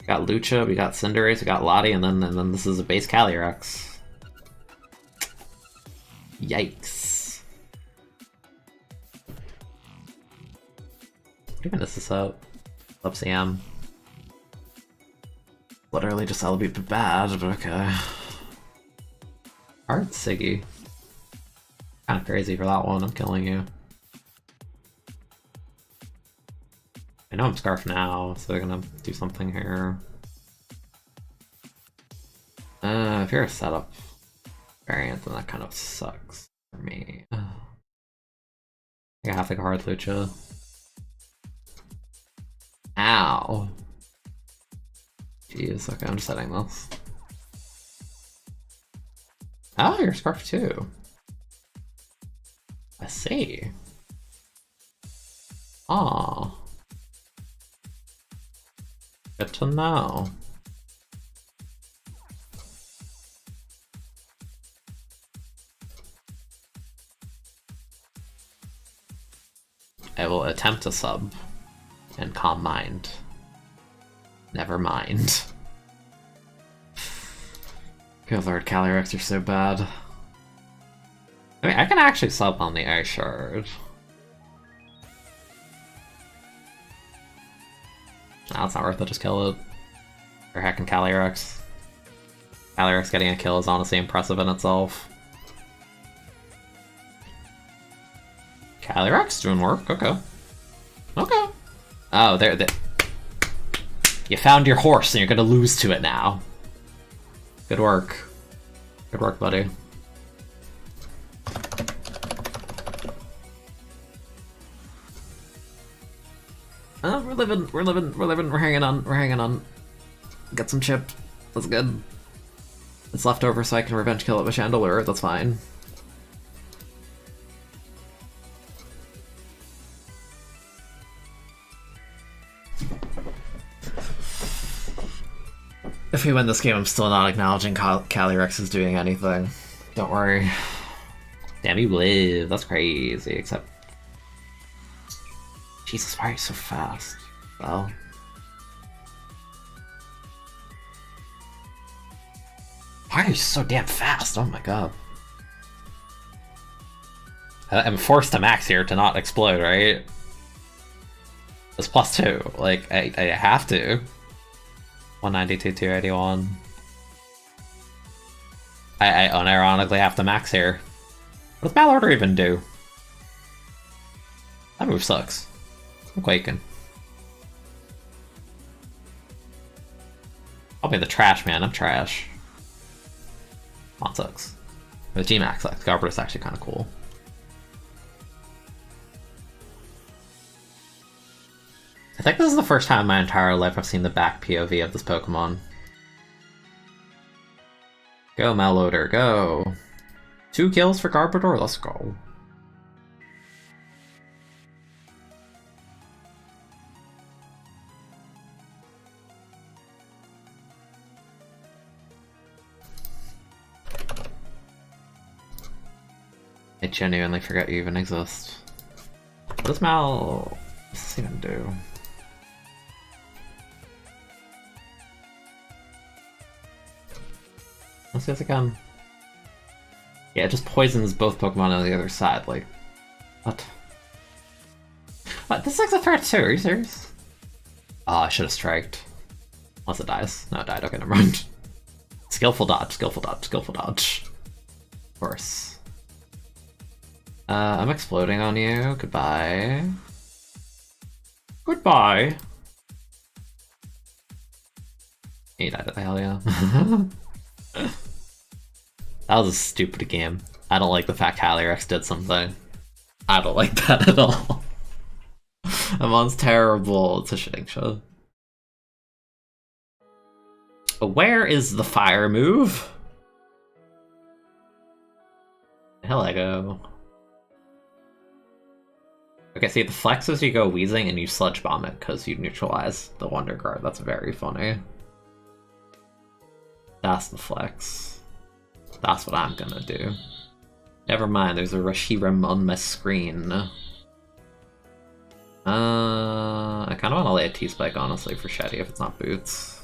we got Lucha, we got Cinderace, we got Lottie, and then this is a base Calyrex. Yikes! Even this is up. CM. Literally just LB bad, but okay. Hard Siggy. Kind of crazy for that one. I'm killing you. I know I'm Scarf now, so they're gonna do something here. If you're a setup variant, then that kind of sucks for me. I have like a hard Lucha. Ow! Jeez, okay, I'm just setting this. Oh, you're Scarf too. I see. Aww. Good to know. I will attempt to sub and calm mind. Never mind. Good lord, Calyrex are so bad. I mean, I can actually sub on the Ice Shard. No, it's not worth it, just kill it. Or hacking Calyrex. Calyrex getting a kill is honestly impressive in itself. Calyrex doing work, okay. Okay. Oh, there. You found your horse and you're gonna lose to it now. Good work. Good work, buddy. We're living, we're hanging on. Get some chip. That's good. It's left over so I can revenge kill it with Chandelure, that's fine. If we win this game, I'm still not acknowledging Calyrex is doing anything. Don't worry. Damn, you live. That's crazy, except... Jesus, why are you so fast? Well... Why are you so damn fast? Oh my god. I'm forced to max here to not explode, right? It's +2. Like, I have to. 192, 281. I unironically have to max here. What does Malorder even do? That move sucks. I'm quaking. I'll be the trash man, I'm trash. Mon sucks. The G-Max sucks. Garber's actually kind of cool. I think this is the first time in my entire life I've seen the back POV of this Pokemon. Go, Malloader, go! 2 kills for Garbodor, let's go. I genuinely forget you even exist. What does what's this even do? Let's see if it can. Yeah, it just poisons both Pokemon on the other side, like... What? What? This thing's a threat too, are you serious? Oh, I should have striked. Unless it dies. No, it died, okay, never mind. Skillful dodge, skillful dodge, skillful dodge. Of course. I'm exploding on you, goodbye. Goodbye! He died, hell yeah. That was a stupid game. I don't like the fact Calyrex did something. I don't like that at all. Amon's terrible. It's a shitting show. Where is the fire move? Hello. Okay, see, the flex is you go Wheezing and you Sludge Bomb it because you neutralize the Wonder Guard. That's very funny. That's the flex. That's what I'm gonna do. Never mind, there's a Reshiram on my screen. I kind of want to lay a T-Spike, honestly, for Shetty if it's not Boots.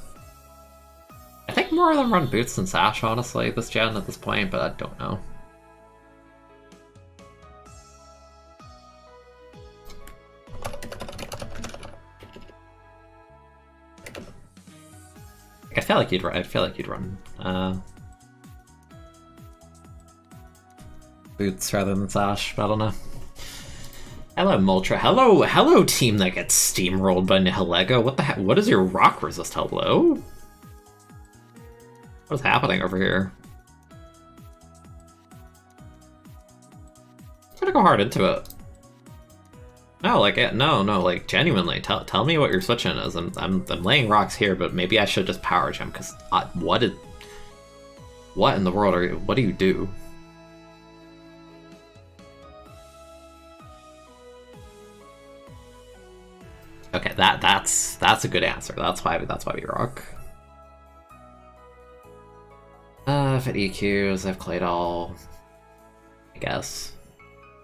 I think more of them run Boots than Sash, honestly, this gen at this point, but I don't know. I feel like you'd run. Boots rather than Sash, but I don't know. Hello, Moltra. Hello, team that gets steamrolled by Nihilego. What the heck? What is your rock resist? Hello? What's happening over here? I'm gonna go hard into it. No, like like genuinely, tell me what your switch in is. I'm laying rocks here, but maybe I should just power gem because what in the world are you? What do you do? Okay, that's a good answer. That's why we rock. If it EQs, I've Claydol. I guess.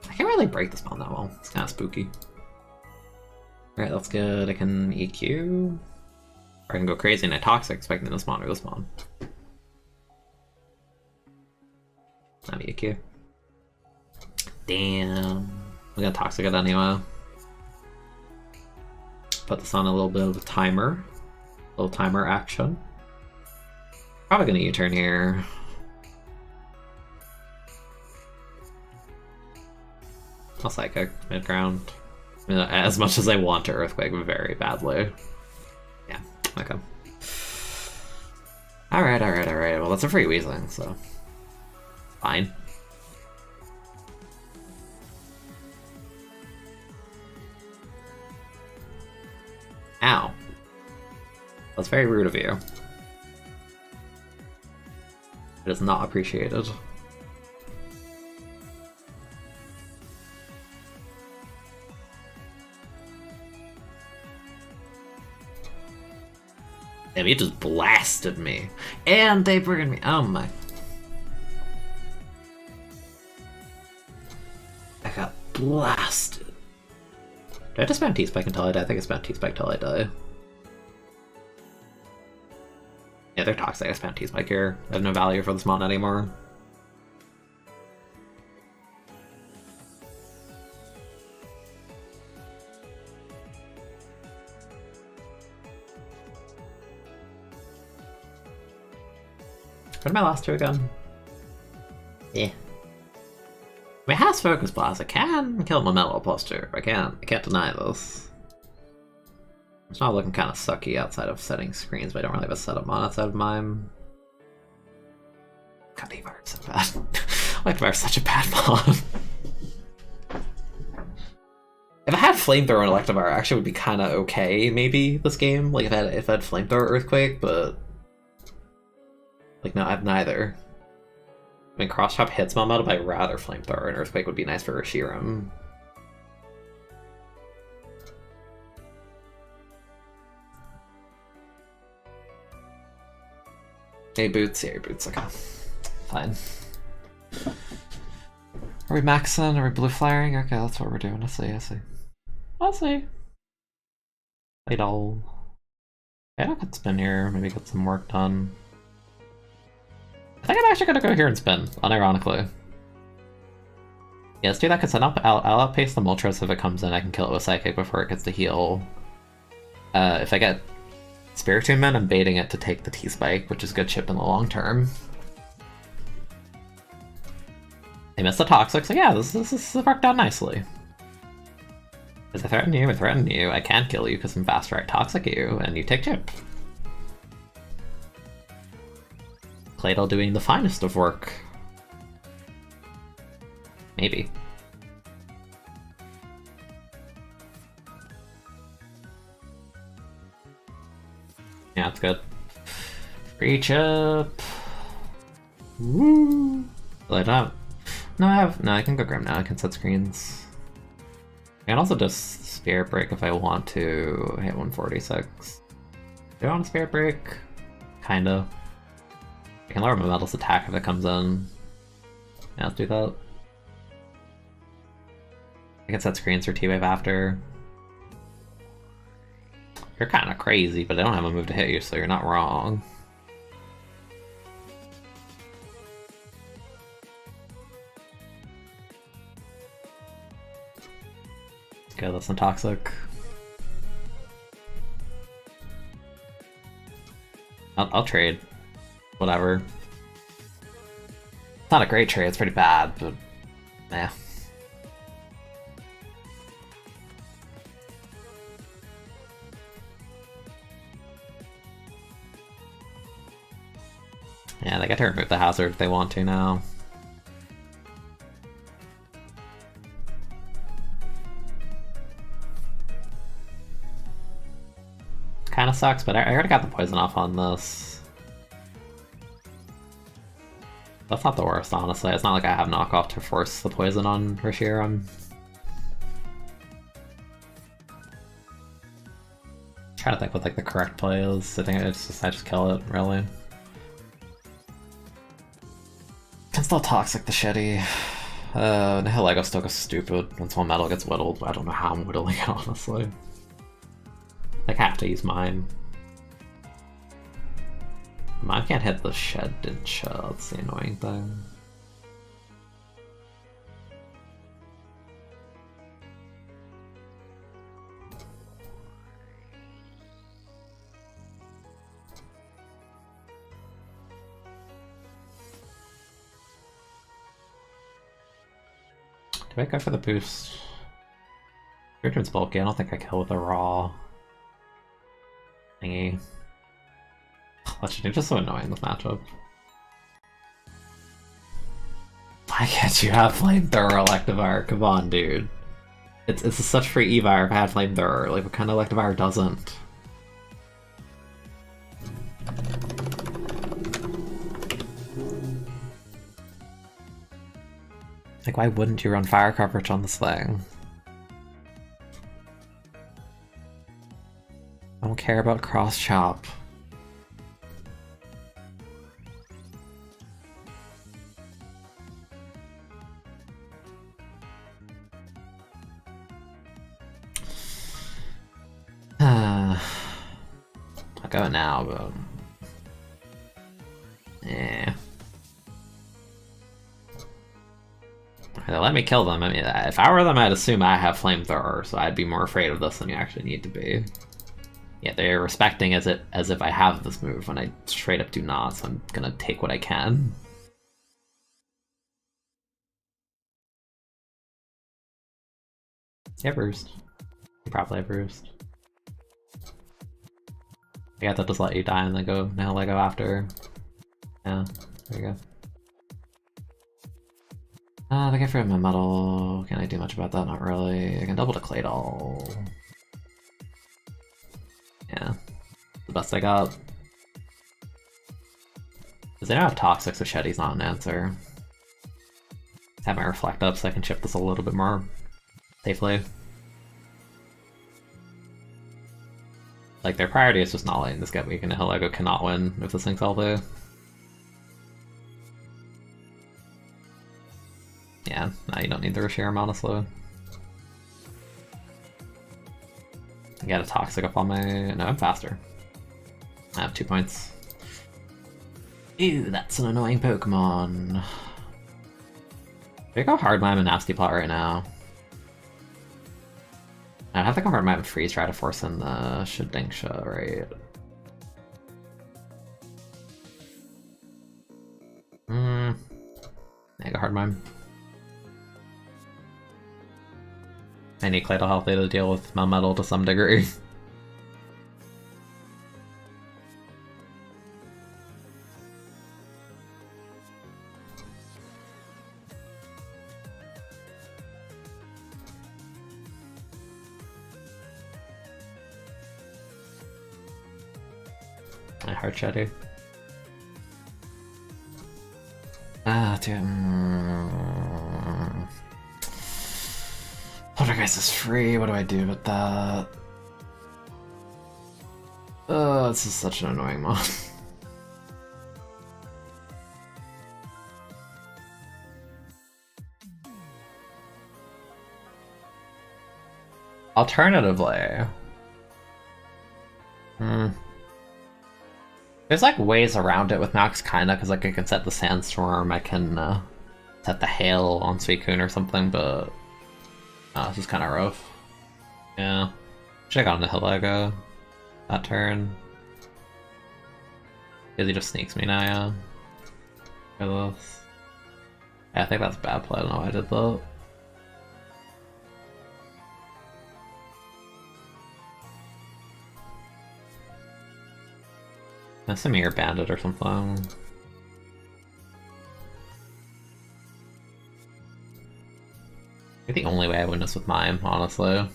I can't really break this spawn that well. It's kind of spooky. Alright, that's good. I can EQ. Or I can go crazy and I Toxic, expecting this spawn or this spawn. Not EQ. Damn. We're gonna Toxic it anyway. Put this on a little bit of a timer. A little timer action. Probably gonna U-turn here. I'll Psychic mid-ground. I mean, as much as I want to Earthquake very badly. Yeah, okay. Alright. Well, that's a free Weezing, so... Fine. Ow. That's very rude of you. It is not appreciated. Damn, he just blasted me. And they burned me. Oh my. I got blasted. Did I just spam T-Spike until I die? I think I spam T-Spike until I die. Yeah, they're toxic. I spent T-Spike here. I have no value for this mon anymore. What are my last two again? Yeah. I mean, it has Focus Blast. I can kill my Metal plus 2. I can't deny this. It's not looking kind of sucky outside of setting screens, but I don't really have a setup mon outside of mine. God, Evar's so bad. Electivire's such a bad mon. If I had Flamethrower and Electivire, actually would be kind of okay, maybe, this game. Like, if I had Flamethrower Earthquake, but... Like, no, I have neither. I mean, Cross Chop hits my metal, but I'd rather Flamethrower and Earthquake would be nice for Reshiram. Hey, Boots. Yeah, your Boots. Okay. Fine. Are we maxing? Are we blue flaring? Okay, that's what we're doing. I see. I'll see. Played all. Yeah, I could spin here. Maybe get some work done. I think I'm actually gonna go here and spin, unironically. Yeah, let's do that, because I'll outpace the Moltres if it comes in. I can kill it with Psychic before it gets to heal. If I get Spiritomb, I'm baiting it to take the T-Spike, which is good chip in the long term. They missed the Toxic, so yeah, this worked out nicely. Because I threaten you, I can't kill you because I'm faster, I Toxic you, and you take chip. Claydol doing the finest of work. Maybe. Yeah, that's good. Reach up. Woo! Light up. No, I can go Grim now. I can set screens. I can also just Spirit Break if I want to hit 146. Do I want a Spirit Break? Kinda. I can lower my Metal's attack if it comes in. Yeah, let's do that. I can set screens for T-Wave after. You're kind of crazy, but I don't have a move to hit you, so you're not wrong. Okay, that's some Toxic. I'll trade. Whatever. It's not a great trade, it's pretty bad, but yeah. Yeah, they get to remove the hazard if they want to now. Kinda sucks, but I already got the poison off on this. That's not the worst, honestly. It's not like I have knockoff to force the poison on Reshiram. Try to think what like the correct play is. I think I just kill it, really. Can still Toxic the Shitty. Nihilego still goes stupid once one metal gets whittled, but I don't know how I'm whittling it, honestly. Like, I have to use mine. Mine can't hit the shed, didn't you? That's the annoying thing. Do I go for the boost? Spiritom's bulky, I don't think I kill with a raw thingy. Legendary, just so annoying this matchup. Why can't you have Flamethrower Electivire? Come on, dude. It's such free Evire if I had Flamethrower. Like, what kind of Electivire doesn't? Like, why wouldn't you run fire coverage on this thing? I don't care about cross chop. I'll go now, but They let me kill them. I mean, if I were them, I'd assume I have flamethrower, so I'd be more afraid of this than you actually need to be. Yeah, they're respecting as if I have this move when I straight up do not, so I'm gonna take what I can. Yeah, Roost. You probably have Roost. I got to just let you die and then go now let go after. Yeah, there you go. They get rid of my metal. Can I do much about that? Not really. I can double to Claydol. Yeah. The best I got. Because they don't have Toxic, so Shetty's not an answer. Have my Reflect up so I can chip this a little bit more safely. Like, their priority is just not letting this get weak, and Hellego cannot win if this thing's healthy. Yeah, no, you don't need the Reshiram, honestly. I got a Toxic up on my... No, I'm faster. I have 2 points. Ew, that's an annoying Pokemon. Should I go Hard Mime and Nasty Plot right now? I'd have to go Hard Mime and Freeze, try to force in the Shedingsha, right? I go Hard Mime. I need Claydol healthy to deal with Melmetal to some degree. My heart shattered. Poltergeist is free, what do I do with that? This is such an annoying mod. Alternatively... There's like ways around it with Max kinda, because like I can set the Sandstorm, I can set the Hail on Suicune or something, but this is kind of rough. Yeah, should have gone to Hellego that turn. Because he just sneaks me now, yeah. Look at this. Yeah, I think that's bad play, I don't know why I did that. That's a Mirror Bandit or something. The only way I win this with Mime, honestly.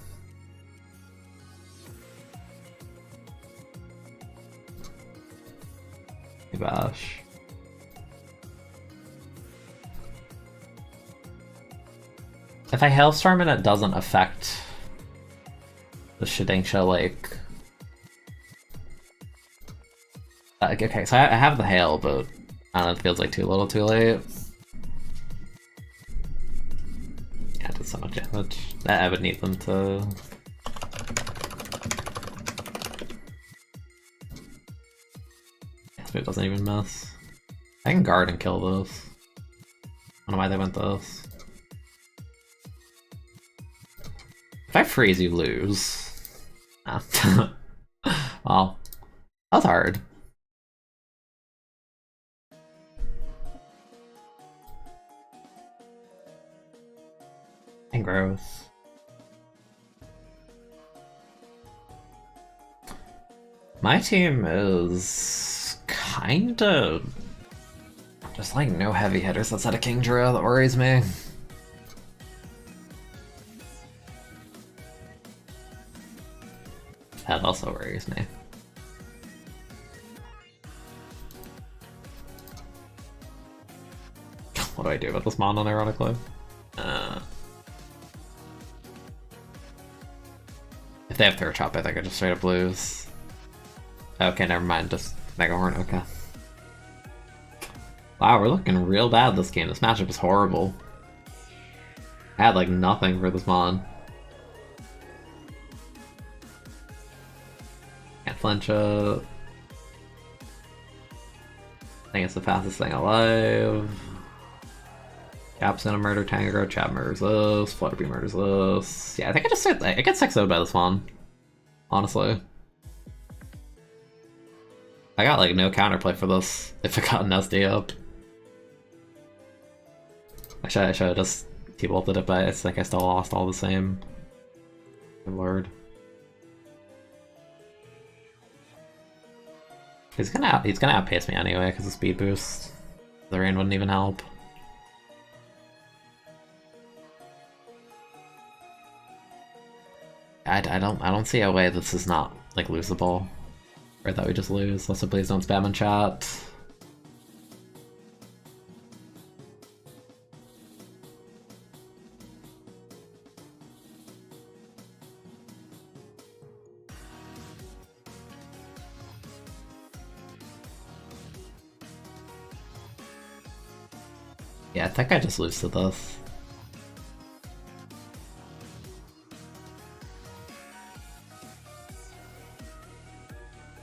Bash. If I Hailstorm and it doesn't affect the Shedingsha, like... okay, so I have the Hail, but I don't know, it feels like too little too late. Yeah, it did so much damage. I would need them to... This move doesn't even miss. I can guard and kill this. I don't know why they went this. If I freeze, you lose. Ah. Well, that was hard. And growth. My team is kinda just like no heavy hitters outside of Kingdra that worries me. That also worries me. What do I do about this mon, ironically? If they have Third Chop, I think I just straight up lose. Okay, never mind, just Mega Horn, okay. Wow, we're looking real bad this game. This matchup is horrible. I had like nothing for this mon. Can't flinch up. I think it's the fastest thing alive. Chap's gonna murder Tango, Chap murders this, Flutterby murders this. Yeah, I think I get 6-0'd by this one. Honestly. I got like no counterplay for this if it got an SD up. I should have just T-bolted it, but I think I still lost all the same. Good lord. He's gonna outpace me anyway because of speed boost. The rain wouldn't even help. I don't see a way this is not like losable, or that we just lose. Also, please don't spam in chat. Yeah, I think I just lose to this.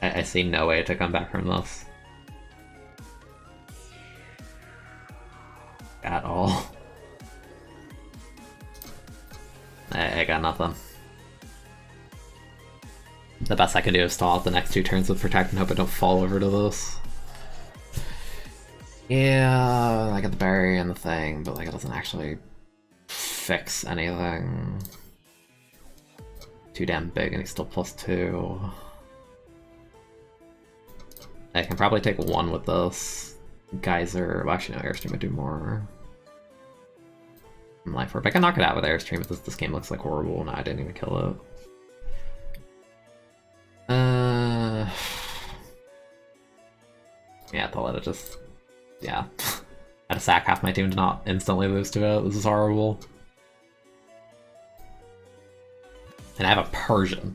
I see no way to come back from this. At all. I got nothing. The best I can do is stall out the next 2 turns with Protect and hope I don't fall over to this. Yeah, I got the berry and the thing, but like it doesn't actually fix anything. Too damn big and he's still +2. I can probably take 1 with this. Geyser, well, actually no, Airstream would do more. Life Orb. I can knock it out with Airstream, but this game looks like horrible. No, I didn't even kill it. Yeah, to let it just... Yeah. I had to sack half my team to not instantly lose to it. This is horrible. And I have a Persian.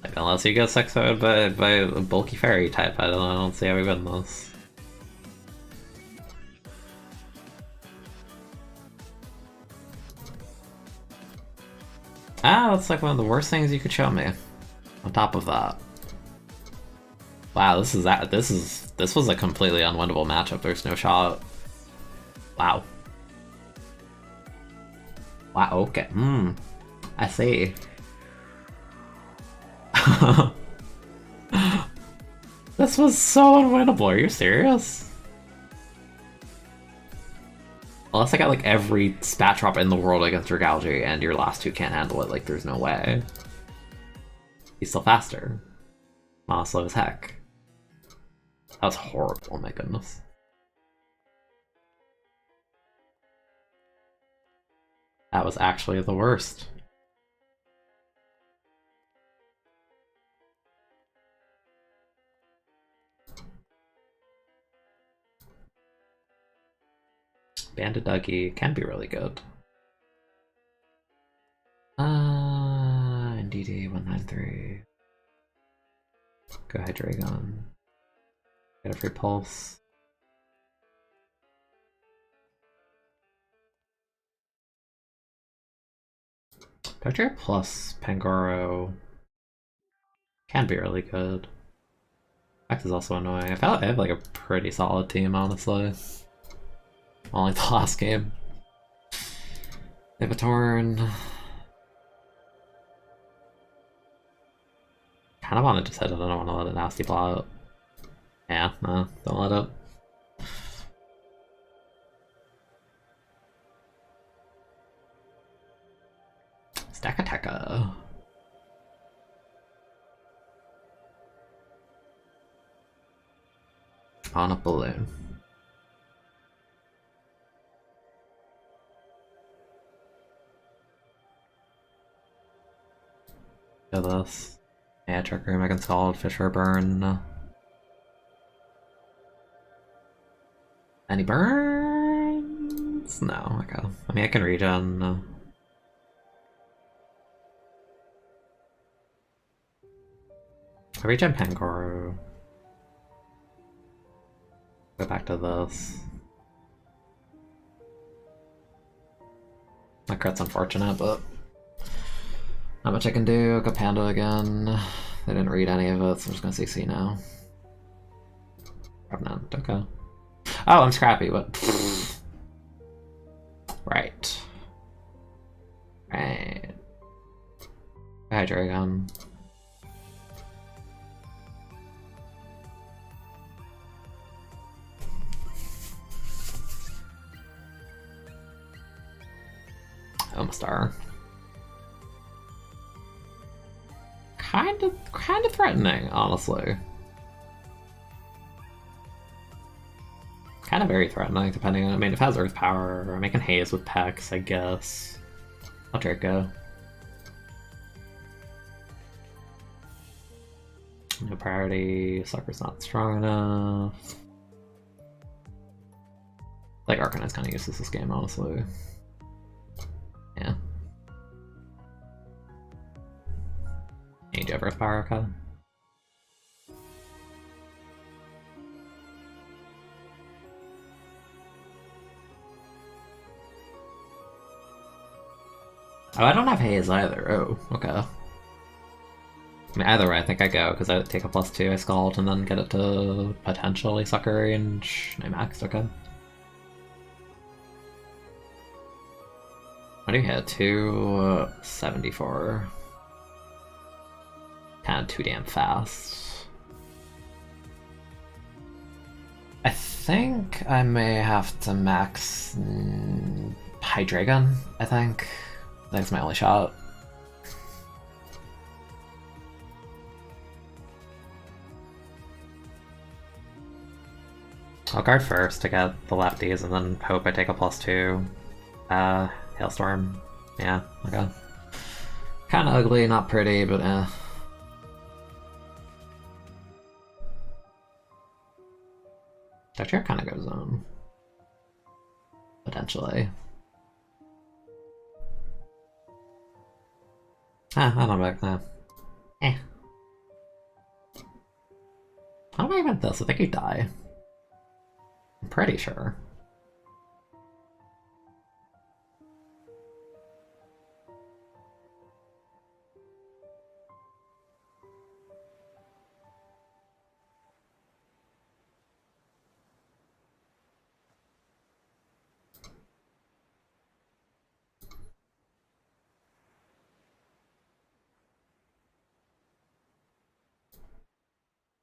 Like, unless you get 6-0'd by a bulky fairy type, I don't see how we win this. Ah, that's like one of the worst things you could show me. On top of that. Wow, this was a completely unwinnable matchup. There's no shot. Wow. Wow, okay. I see. This was so unwinnable, are you serious? Unless I got like every spat drop in the world against Regalgy and your last 2 can't handle it, like there's no way. He's still faster. Mana slow as heck. That was horrible, oh my goodness. That was actually the worst. Bandit Dougie can be really good. NDD 193. Go Hydreigon. Get a free pulse. Dodger plus Pangoro can be really good. Fact is also annoying. I felt I have like a pretty solid team, honestly. Only the last game. They have a Torn. Kind of want to just hit it. I don't want to let it nasty plot. Yeah, no, don't let it. Stackateka. On a balloon. Do this. Yeah, Trick Room, I can Scald, Fish for a burn. Any burns? No, okay. I mean, I can regen. I regen Pangoro. Go back to this. My crit's unfortunate, but not much I can do. Go Panda again. They didn't read any of it, so I'm just gonna CC now. Revenant, okay. Oh, I'm scrappy, what? Right. Right. Hydreigon. Omastar. Kind of threatening, honestly. Kind of very threatening, depending on. I mean, if it has Earth Power, I'm making Haze with Pex, I guess. I'll Draco. No priority. Sucker's not strong enough. Like, Arcanine kind of useless this game, honestly. Yeah. Age of Earth Power, okay. Oh, I don't have Haze either. Oh, okay. I mean, either way, I think I go, because I would take a +2, I Scald, and then get it to potentially Sucker range. I maxed, okay. What do you hit? 274. Kind of too damn fast. I think I may have to max Hydreigon, I think. That's my only shot. I'll guard first to get the lefties and then hope I take a +2. Hailstorm. Yeah, okay. Kinda ugly, not pretty, but eh. Dutcher kinda goes on. Potentially. I don't back now. Eh. How do I event this? I think you die. I'm pretty sure.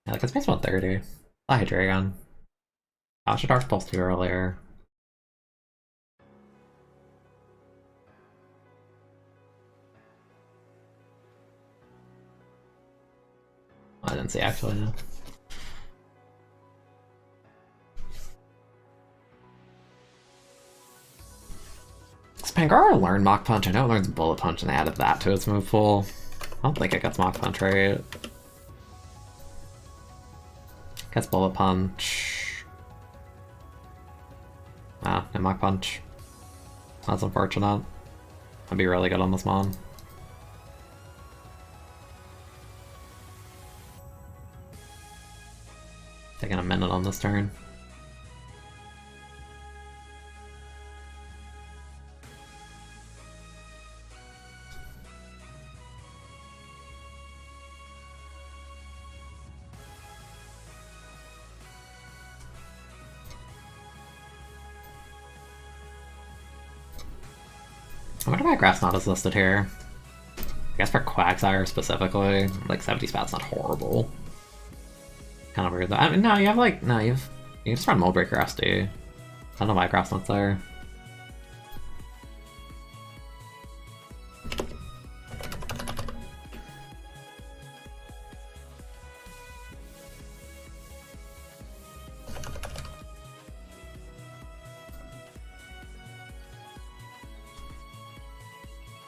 Yeah, like it's base 130. I'll Hydreigon. I should Dark Pulse 2 earlier. I didn't see actually, no. Does Pangara learn Mach Punch? I know it learns Bullet Punch and they added that to its move pool. I don't think it gets Mach Punch, right? Gets Bullet Punch. Ah, no Mach Punch. That's unfortunate. I'd be really good on this mon. Taking a minute on this turn. I wonder why Grass Knot is listed here. I guess for Quagsire specifically, like 70 spat's not horrible. Kind of weird though. I mean, no, you have like, no, you can just run Moldbreaker SD. I don't know why Grass Knot's there.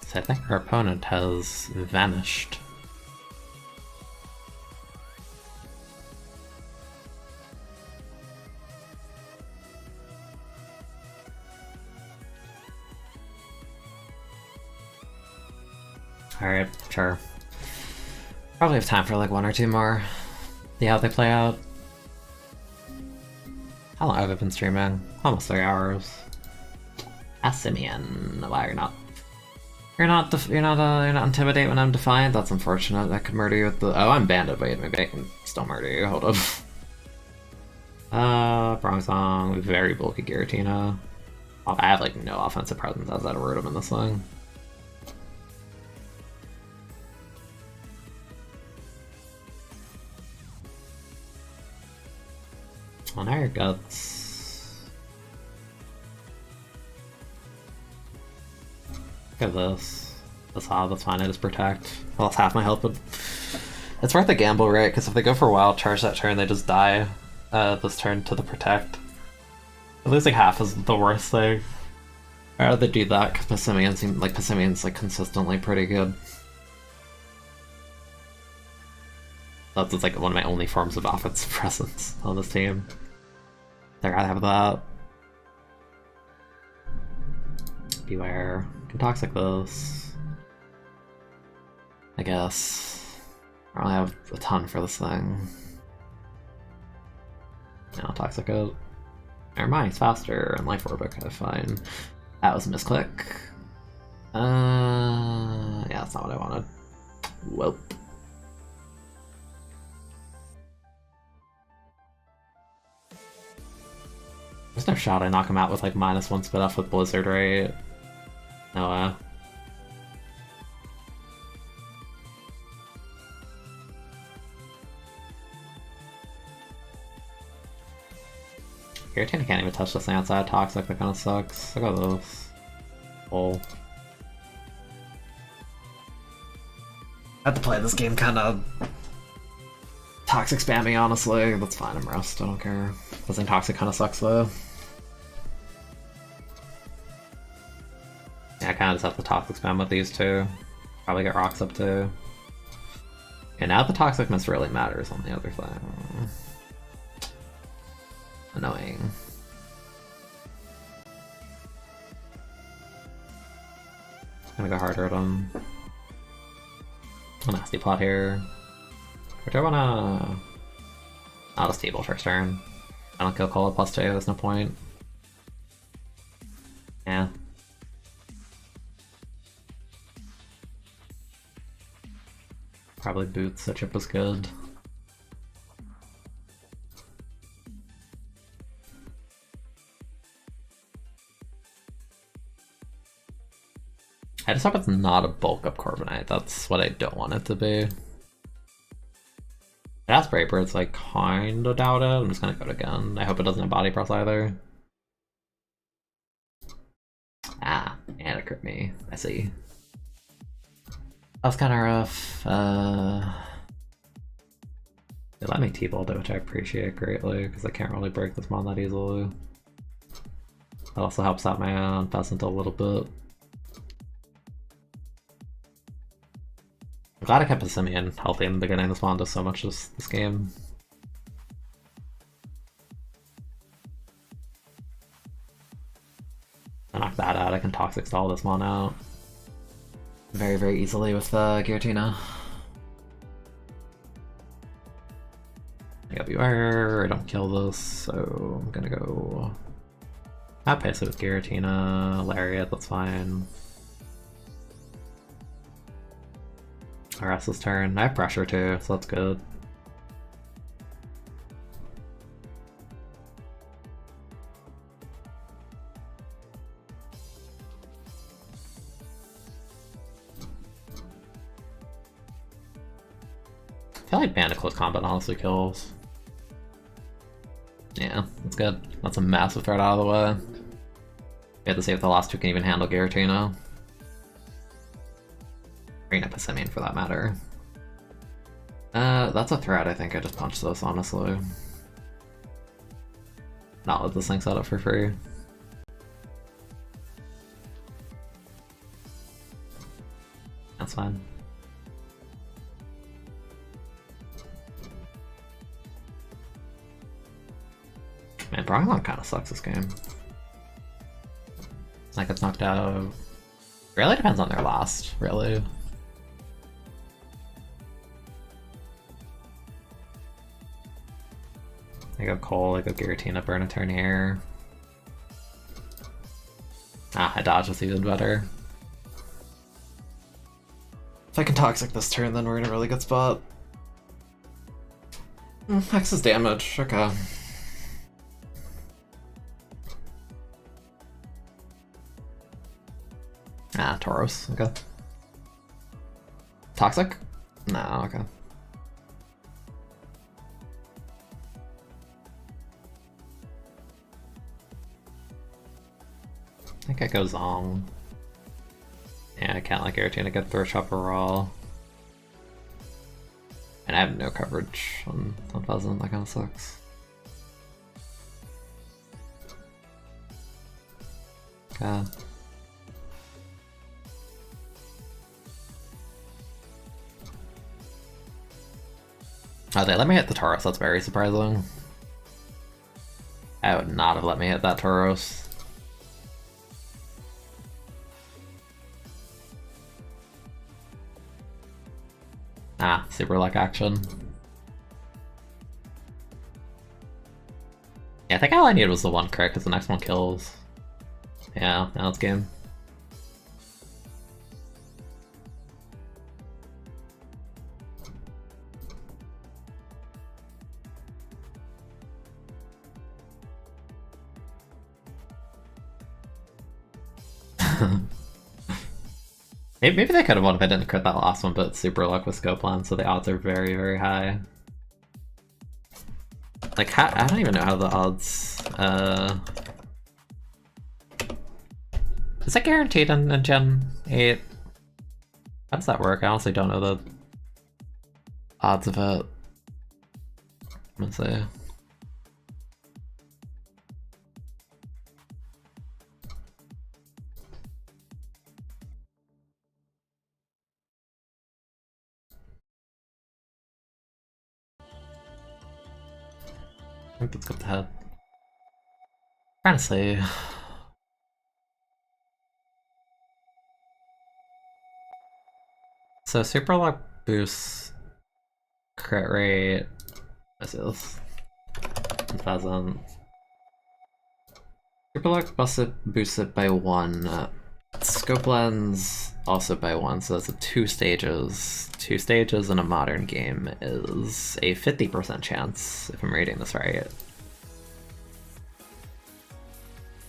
So I think our opponent has vanished. Alright, sure. Probably have time for like one or two more. See how they play out. How long have I been streaming? Almost 3 hours. Simeon, why you're not? You're not intimidate when I'm defiant. That's unfortunate. I could murder you with the. Oh, I'm banded. Wait, maybe I can still murder you. Hold up. Bronzong, very bulky Giratina. I have like no offensive presence as that Rotom in this thing. Well, now your guts. Look at this. That's odd, that's fine, I just protect. I lost half my health, but it's worth the gamble, right? Because if they go for wild charge that turn, they just die this turn to the protect. Losing half is the worst thing. I'd rather do that because Passimian's like consistently pretty good. That's just like one of my only forms of offensive presence on this team. I'd rather have that. Beware. Can toxic this. I guess. I don't really have a ton for this thing. Yeah, I'll toxic it. Never mind, it's faster, and Life Orb, okay, fine. That was a misclick. Yeah, that's not what I wanted. Whoop. There's no shot I knock him out with like -1 spit off with Blizzard, right? No, Giratina can't even touch this thing outside Toxic, that kinda sucks. Look at those. Oh. I have to play this game kinda Toxic spammy, honestly. That's fine, I'm rust, I don't care. This thing Toxic kinda sucks though. Yeah, I kinda just have to Toxic spam with these two. Probably get rocks up too. Okay, now the Toxicness really matters on the other thing. Annoying. Gonna go harder at him. A nasty plot here. Or do I wanna... I'll just table first turn. I don't kill Cola +2, there's no point. Yeah. Probably boots, that chip was good. I just hope it's not a bulk up Corviknight, that's what I don't want it to be. It has Brave Birds, I kinda doubt it. I'm just gonna go it again. I hope it doesn't have Body Press either. Ah, and it crit me. I see. That was kinda rough. They let me T-Bolt it, which I appreciate greatly, because I can't really break this mon that easily. That also helps out my own Pheasant a little bit. I'm glad I kept Passimian healthy in the beginning. This mon does so much this game. I knock that out, I can Toxic Stall this mon out. Very, very easily with Giratina. I gotta beware, I don't kill this, so I'm gonna go... I'll pace it with Giratina, Lariat, that's fine. RS's turn. I have pressure too, so that's good. I feel like Bandit Close Combat honestly kills. Yeah, that's good. That's a massive threat out of the way. We have to see if the last two can even handle Giratina. Arena Passimian for that matter. That's a threat, I think I just punched this, honestly. Not let this thing set up for free. That's fine. Man, Bronzong kinda sucks this game. Like, it's knocked out. Really depends on their last, really. I go Cole, I go Giratina, burn a turn here. Ah, I dodge this even better. If I can Toxic this turn, then we're in a really good spot. X is damage, okay. Ah, Tauros, okay. Toxic? No, okay. I think I go Zong. Yeah, I can't like Irritate to get Throw Chopper raw. And I have no coverage on Pheasant, that kinda sucks. Okay. Oh, they let me hit the Tauros, that's very surprising. I would not have let me hit that Tauros. Ah, super luck action. Yeah, I think all I needed was the one crit because the next one kills. Yeah, now it's game. Maybe they could have won if I didn't crit that last one, but super luck with scope land, so the odds are very, very high. Like, I don't even know how the odds, is that guaranteed in Gen 8? How does that work? I honestly don't know the odds of it. Let's see. I think let's go to head. Trying to see. So super luck boosts crit rate. This is Pheasant. Super luck boosts it by 1. Scope lens also by 1, so that's a 2 stages. 2 stages in a modern game is a 50% chance, if I'm reading this right.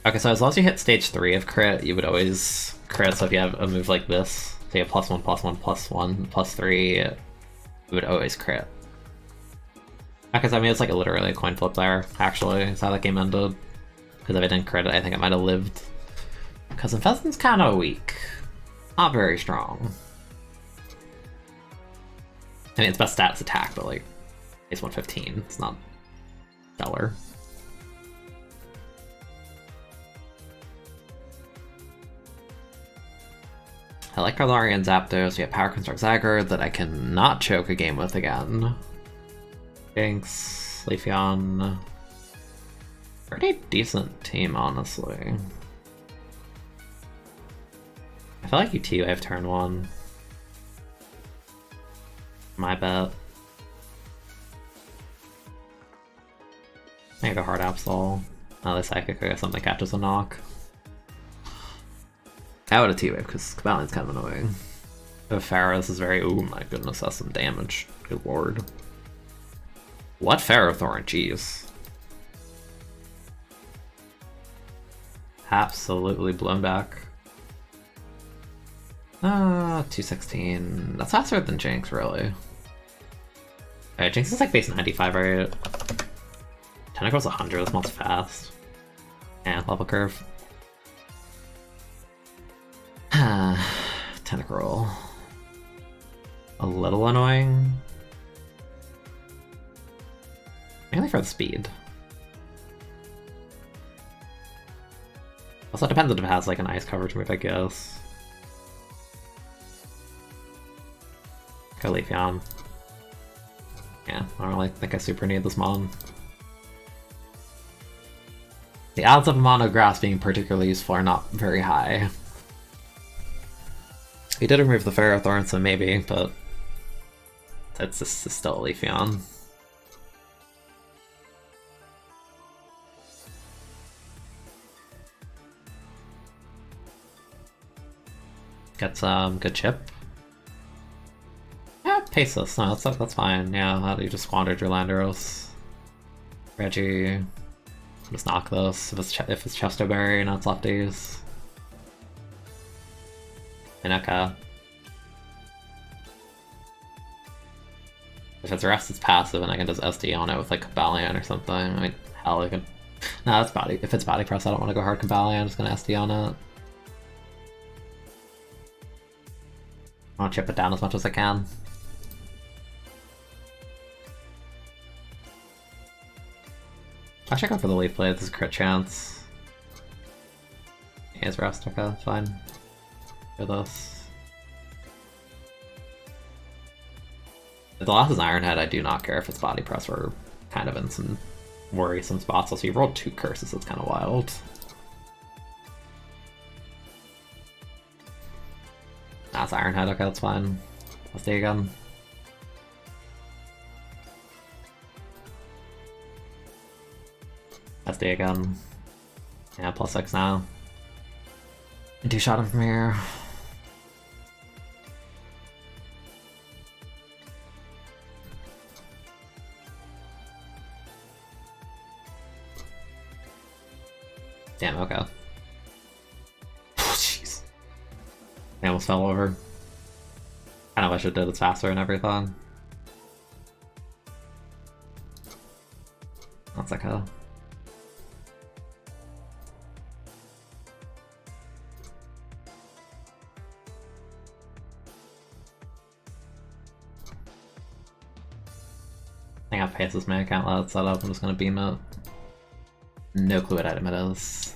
Okay, so as long as you hit stage 3 of crit, you would always crit, so if you have a move like this, so you have +1, +1, +1, +3, you would always crit. Okay, so I mean, it's like literally a coin flip there, actually, is how that game ended. Because if I didn't crit it, I think it might have lived. Because Infestant's kind of weak. Not very strong. I mean, its best stat is attack, but like, it's 115. It's not stellar. I like Carlari and Zapdos. We have Power Construct Zagger that I cannot choke a game with again. Jinx, Leafeon. Pretty decent team, honestly. I feel like you T-Wave turn 1. My bet. Maybe a hard Absol. Oh, the Psychic or something catches a knock. I would have T-Wave because Cabalion's kind of annoying. The Pharos is very. Oh my goodness, that's some damage. Good lord. What Ferrothorn? Jeez. Absolutely blown back. 216. That's faster than Jinx, really. Alright, Jinx is like base 95, right? Tentacle's 100, that's not fast. And level curve. Tentacruel. A little annoying. Mainly for the speed. Also, it depends if it has like an ice coverage move, I guess. Go Leafeon. Yeah, I don't really think I super need this mon. The odds of a Mono Grass being particularly useful are not very high. He did remove the Ferrothorn, so maybe, but it's still a Leafeon. Get some good chip. Yeah, Pesos. No, that's fine. Yeah, you just squandered your Landorus. Reggie. Just knock those if it's Chesto Berry, not lefties. And okay. If it's rest, it's passive, and I can just SD on it with like Cabalion or something. I mean, hell, I can. No, that's body. If it's body press, I don't want to go hard Cabalion. I'm just gonna SD on it. I want to chip it down as much as I can. I'll check out for the leaf blade. This is a crit chance. He has rest. Okay, fine. Do this. If the last is Iron Head, I do not care if it's body press. We're kind of in some worrisome spots. Also, you rolled 2 curses. That's kind of wild. That's Iron Head. Okay, that's fine. Let's do it again. Let's do it again. Yeah, +6 now. And 2-shot him from here. Damn, okay. Jeez. I almost fell over. Kind of wish it did it faster and everything. That's like a... I think I paces me, I can't let it set up, I'm just gonna beam it. No clue what item it is.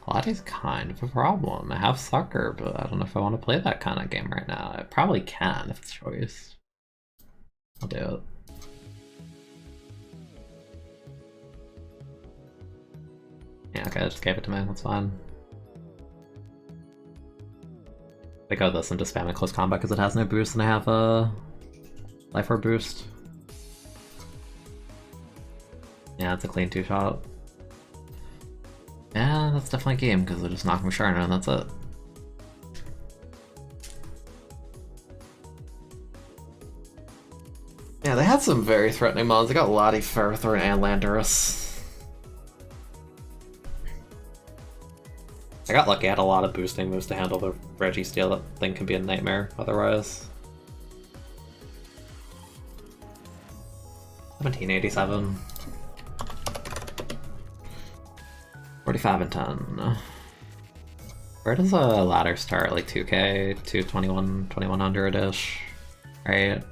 Lotte's kind of a problem. I have Sucker, but I don't know if I want to play that kind of game right now. I probably can if it's choice. I'll do it. Yeah, okay, I just gave it to me, that's fine. I go this and just spam in close combat because it has no boost and I have a life orb boost. Yeah, it's a clean 2-shot. Yeah, that's definitely a game because they'll just knock me Sharna and that's it. Yeah, they had some very threatening mons. They got Lottie, Ferrothorn, and Landorus. I got lucky, I had a lot of boosting moves to handle the Registeel. That thing can be a nightmare otherwise. 1787. 45 and 10. Where does a ladder start? Like 2k, 221, 2100-ish, right?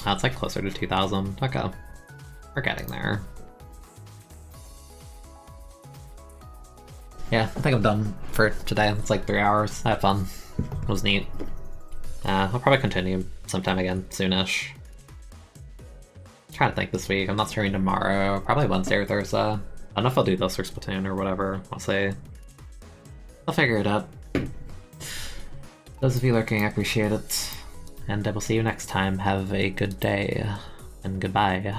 That's like closer to 2000. Okay, we're getting there. Yeah, I think I'm done for today. It's like 3 hours. I had fun. It was neat. I'll probably continue sometime again soonish. Trying to think this week. I'm not streaming tomorrow. Probably Wednesday or Thursday. I don't know if I'll do this or Splatoon or whatever. I'll see. I'll figure it out. Those of you lurking, I appreciate it. And I will see you next time. Have a good day. And goodbye.